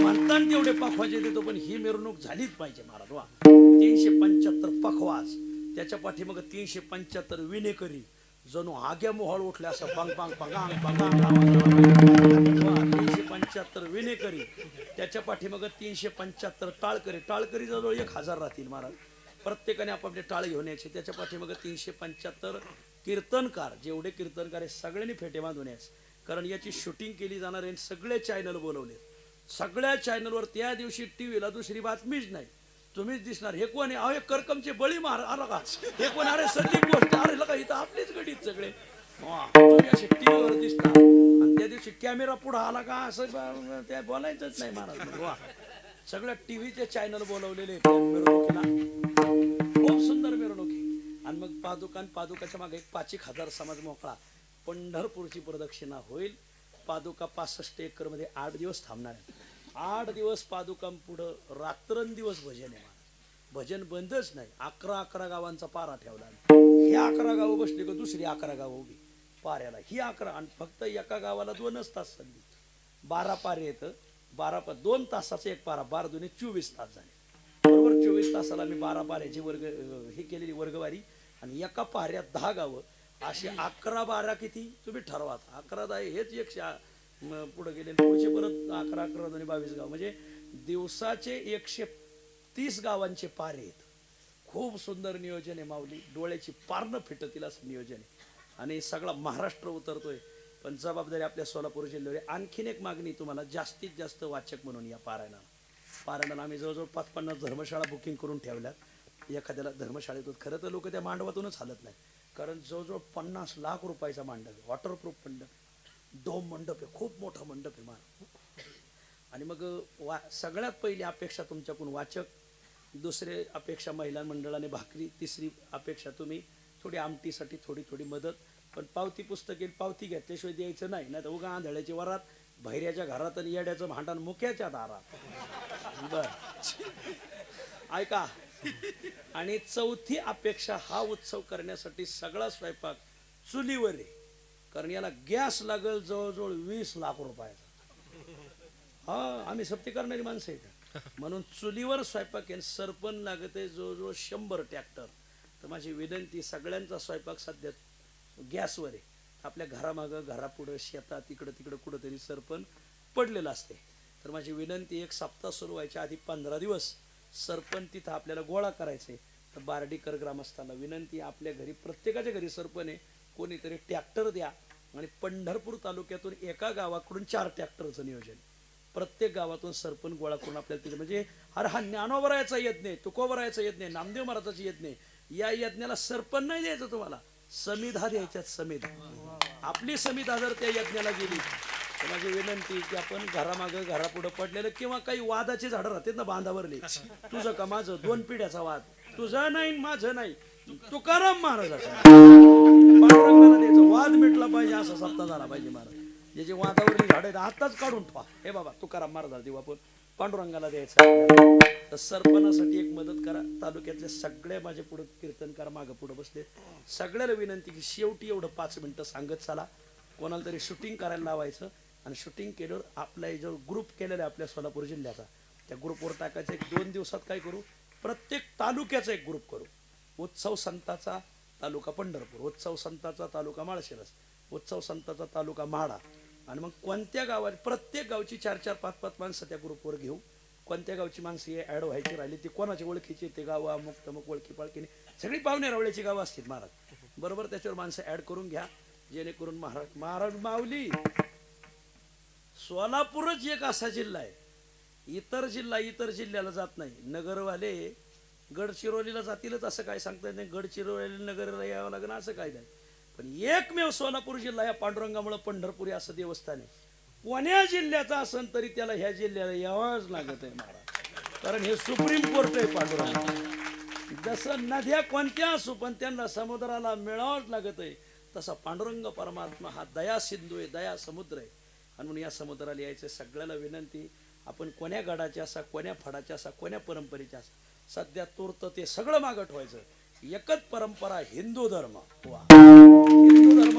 म्हणतात तेवढे पखवाजे देतो, पण ही मिरवणूक झालीच पाहिजे महाराज. वा, 375 पखवाज, त्याच्या पाठीमाग 375 विनेकरी, जणू आग्या मोहळ उठले असं पांग पांग पांगांग पांगांग. 375 विनेकरी, त्याच्या पाठीमाग 375 टाळकरी, टाळकरी जवळ 1000 राहतील महाराज. प्रत्येकाने आपापले टाळ घेऊन यायचे. त्याच्या पाठीमाग 375 कीर्तनकार, जेवढे कीर्तनकार आहे सगळ्यांनी फेटे बांधून यायचे. कारण याची शूटिंग केली जाणार आहे, सगळे चॅनल बोलवले. सगळ्या चॅनलवर त्या दिवशी टीव्हीला दुसरी बातमीच नाही, तुम्हीच दिसणार. हे कोण आहे? अहो करकमचे बळी महाराज आला का? हे कोण? अरे संदीप गोष्ट, अरे लका इथं आपलीच गडीत सगळे. तुम्ही असे टीव्हीवर दिसणार. आणि त्या दिवशी कॅमेरा पुढे आला का असं त्या बोलायचंच नाही महाराज. वा, सगळ्या टीव्हीचे चॅनल बोलवलेले मिरवणुकीला. खूप सुंदर मिरवणूक आहे. आणि मग पादुकाच्या मागे 5,000 समाज मोकळा. पंढरपूरची प्रदक्षिणा होईल. पादुका 65 एकर मध्ये 8 दिवस थांबणार आहे. 8 दिवस पादुकां पुढं रात्रंदिवस भजन आहे. भजन बंदच नाही. 11 गावांचा पारा ठेवला. ही 11 गावं बसली का दुसरी 11 गावं उभी पाऱ्याला. ही 11 आणि फक्त एका गावाला 2च तास संधी. 12 पारे येतं. 2 तासाचा एक पारा, 12 दुने 24 तास झाले. बरोबर 24 तासाला मी 12 पाऱ्याची ही केलेली वर्गवारी. आणि एका पाऱ्यात 10 गावं, असे 11-12 किती तुम्ही ठरवा. 11-10 हेच एक पुढे गेले. पुढचे परत 11-11 दोन्ही 22 गाव, म्हणजे दिवसाचे 130 गावांचे पारे आहेत. खूप सुंदर नियोजन आहे माऊली. डोळ्याची पारणं फिटतील असं नियोजन आहे. आणि सगळा महाराष्ट्र उतरतोय. पण जबाबदारी आपल्या सोलापूर जिल्ह्यावर. आणखीन एक मागणी तुम्हाला, जास्तीत जास्त वाचक म्हणून या पारायणाला आम्ही जवळजवळ 5-50 धर्मशाळा बुकिंग करून ठेवल्यात. एखाद्याला धर्मशाळेतून, खरं तर लोक त्या मांडवातूनच हालत नाही. कारण जवळजवळ 50 लाख रुपयाचा मांडव आहे. वॉटरप्रूफ मंडप, डोम मंडप आहे, खूप मोठा मंडप आहे महाराज. आणि मग सगळ्यात पहिली अपेक्षा तुमच्याकडून वाचक, दुसरे अपेक्षा महिला मंडळाने भाकरी, तिसरी अपेक्षा तुम्ही थोडी आमटीसाठी थोडी मदत. पण पावती पुस्तक येईल, पावती घेतल्याशिवाय द्यायचं नाही. नाही तर उगा आंधळ्याची वरात, भैऱ्याच्या घरात आणि येड्याचं भांडण मुक्याच्या दारात. बर ऐका, आणि चौथी अपेक्षा हा उत्सव करण्यासाठी सगळा स्वयंपाक चुलीवर आहे. कारण याला गॅस लागल जवळजवळ 20 लाख रुपयाचा. हा, आम्ही सप्ती करणारी माणसं आहेत. म्हणून चुलीवर स्वयंपाक आहे. सरपण लागत आहे जवळजवळ 100 ट्रॅक्टर. तर माझी विनंती, सगळ्यांचा स्वयंपाक सध्या गॅसवर आहे. आपल्या घरामागं, घरापुढं, शेतात, इकडं तिकडं कुठंतरी सरपण पडलेलं असते. तर माझी विनंती, एक सप्ताह सुरू व्हायच्या आधी 15 दिवस सरपण तिथं आपल्याला गोळा करायचे. तर बारडीकर ग्रामस्थांना विनंती, आपल्या घरी, प्रत्येकाच्या घरी सरपण आहे, कोणीतरी ट्रॅक्टर द्या. आणि पंढरपूर तालुक्यातून एका गावाकडून 4 ट्रॅक्टरचं नियोजन, प्रत्येक गावातून सरपण गोळा करून आपल्याला तिथे, म्हणजे अरे हा ज्ञानोबरायाचा यज्ञ आहे, तुकोबरायाचा यज्ञ आहे, नामदेव महाराजाचा यज्ञ आहे. या यज्ञाला सरपण नाही द्यायचं तुम्हाला, समिधा द्यायच्यात. समिधा, आपली समिधा जर त्या यज्ञाला गेली तर माझी विनंती की आपण घरामागं, घरापुढं पडलेलं किंवा काही वादाचे झाडं राहतात ना बांधावरले, तुझं का माझं, 2 पिढ्याचा वाद, तुझं नाही माझं नाही, तुकाराम महाराजाचा, पांडुरंगाला द्यायचं, वाद मिटला पाहिजे असा सप्ताह झाला पाहिजे. महाराज ज्याचे वादावरली झाडं आहेत आताच काढून ठेवा. हे बाबा तुकाराम महाराजाला देऊ आपण, पांडुरंगाला द्यायचं. तर सरपणासाठी एक मदत करा. तालुक्यातले सगळे माझे पुढे कीर्तनकार मागं पुढे बसले. सगळ्याला विनंती की शेवटी एवढं 5 मिनिटं सांगत चला. कोणाला तरी शूटिंग करायला लावायचं आणि शूटिंग केल्यावर आपला जो ग्रुप केलेला आहे आपल्या सोलापूर जिल्ह्याचा, त्या ग्रुपवर टाकायचं. 1-2 दिवसात काय करू, प्रत्येक तालुक्याचा एक ग्रुप करू. उत्सव संताचा तालुका पंढरपूर, उत्सव संताचा तालुका माळशिरस, उत्सव संताचा तालुका म्हाडा. आणि मग कोणत्या गावात, प्रत्येक गावची 4-4, 5-5 माणसं त्या ग्रुपवर घेऊ. कोणत्या गावची माणसं हे ॲड व्हायची राहिली, ती कोणाची ओळखीची, ते गाव अमुक तमुक ओळखी पाळखीने सगळी पाहुणे रावळ्याची गावं असतील महाराज, बरोबर त्याच्यावर माणसं ॲड करून घ्या. जेणेकरून महाराज माऊली, सोलापूरच एक असा जिल्हा आहे, इतर जिल्ह्याला जात नाही. नगरवाले गडचिरोलीला जातीलच असं काय सांगता येत नाही, गडचिरोली नगरला यावं लागेल असं काय नाही. पण एकमेव सोलापूर जिल्हा या पांडुरंगामुळे पंढरपुरी असं देवस्थान आहे. पुण्या जिल्ह्याचा असेल तरी त्याला ह्या जिल्ह्याला यावंच लागत आहे महाराज, कारण हे सुप्रीम कोर्ट आहे पांडुरंग. जसं नद्या कोणत्या असो पण त्यांना समुद्राला मिळावंच लागत आहे, तसा पांडुरंग परमात्मा हा दया सिंधू आहे, दया समुद्र आहे. आणि म्हणून या समुद्राला यायचं. सगळ्याला विनंती, आपण कोण्या गडाच्या असा, कोण्या फडाच्या असा, कोण्या परंपरेच्या असा, सध्या तूर्त ते सगळं मागं ठेवायचं. एकच परंपरा, हिंदू धर्म. हिंदू धर्म,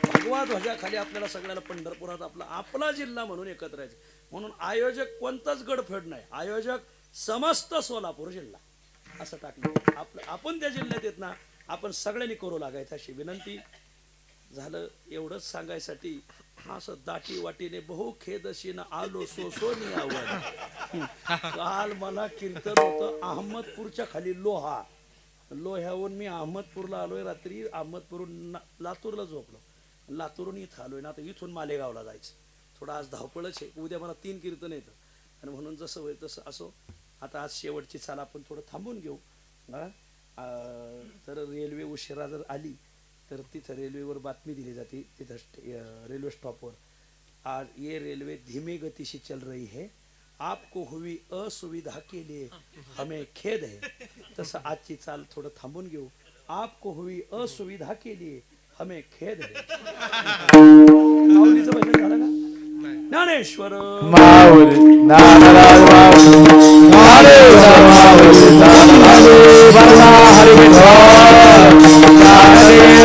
भगवा ध्वजाखाली आपल्याला सगळ्याला पंढरपुरात आपला जिल्हा म्हणून एकत्र राहायचं. म्हणून आयोजक कोणताच गडफेड नाही, आयोजक समस्त सोलापूर जिल्हा असं टाकलं. आपण त्या जिल्ह्यात येत ना, आपण सगळ्यांनी करू लागायचं अशी विनंती. झालं एवढंच सांगायसाठी. असं दाटी वाटीने बहु खेदशीन आलो सोसोनी आवाज. काल मला कीर्तन होतं अहमदपूरच्या खाली लोह्याहून मी अहमदपूरला आलोय. रात्री अहमदपूरून लातूरला झोपलो, लातूरून इथं आलोय ना. आता इथून मालेगावला जायचं. थोडं आज धावपळच आहे, उद्या मला 3 कीर्तन येतं. आणि म्हणून जसं होईल तसं असो. आता आज शेवटची चाल आपण थोडं थांबून घेऊ. तर रेल्वे उशिरा जर आली तर तिथं रेल्वेवर बातमी दिली जाते, तिथं रेल्वे स्टॉपवर, आज ये रेल्वे धीमी गति से चल रही है, आपको हुई असुविधा के लिए हमें खेद है. तसं आजची चाल थोडं थांबून घेऊ. आपको हुई असुविधा के लिए हमें खेद है. माऊलीचं भजन झालं का? ज्ञानेश्वर माऊली ज्ञानराज माऊली ज्ञानेश्वर माऊली ज्ञानराज बरला हरी विठ्ठल ज्ञानदेव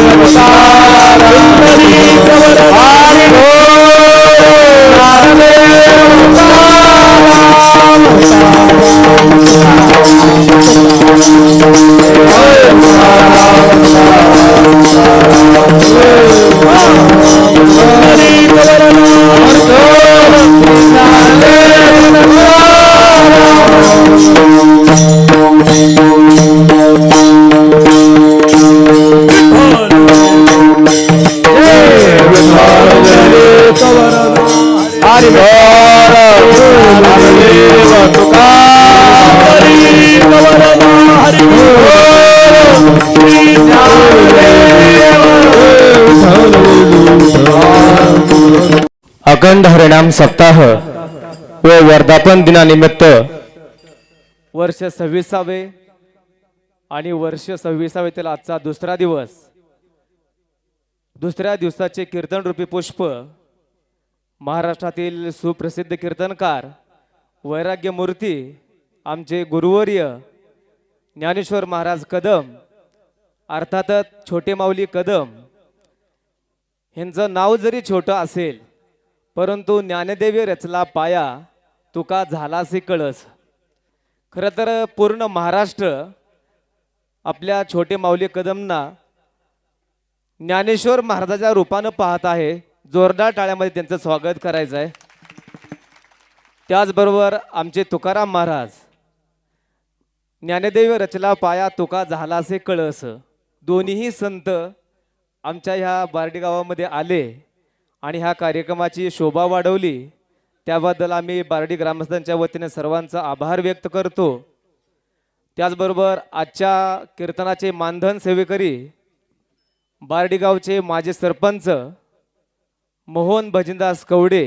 अवतार सुंदरी प्रवर हरी बोल ज्ञानदेव अखंड हरिनाम सप्ताह व वर्धापन दिनानिमित्त वर्ष 26वे आणि वर्ष 26तील आजचा दुसरा दिवस, दुसऱ्या दिवसाचे कीर्तन रूपी पुष्प महाराष्ट्रातील सुप्रसिद्ध कीर्तनकार वैराग्य मूर्ती आमचे गुरुवर्य ज्ञानेश्वर महाराज कदम अर्थातच छोटे माऊली कदम ह्यांचं नाव जरी छोटं असेल परंतु ज्ञानदेवी रचला पाया तुका झालासे कळस. खरं तर पूर्ण महाराष्ट्र आपल्या छोटे माऊली कदमना ज्ञानेश्वर महाराजाच्या रूपानं पाहत आहे. जोरदार टाळ्यामध्ये त्यांचं स्वागत करायचं आहे. त्याचबरोबर आमचे तुकाराम महाराज ज्ञानदेव रचला पाया तुका झालासे कळस. दोन्हीही संत आमच्या ह्या बारडी गावामध्ये आले आणि ह्या कार्यक्रमाची शोभा वाढवली. त्याबद्दल आम्ही बारडी ग्रामस्थांच्या वतीने सर्वांचा आभार व्यक्त करतो. त्याचबरोबर आजच्या कीर्तनाचे मानधन सेवेकरी बारडी गावचे माजी सरपंच मोहन भजनदास कवडे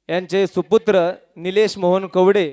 यांचे सुपुत्र निलेश मोहन कवडे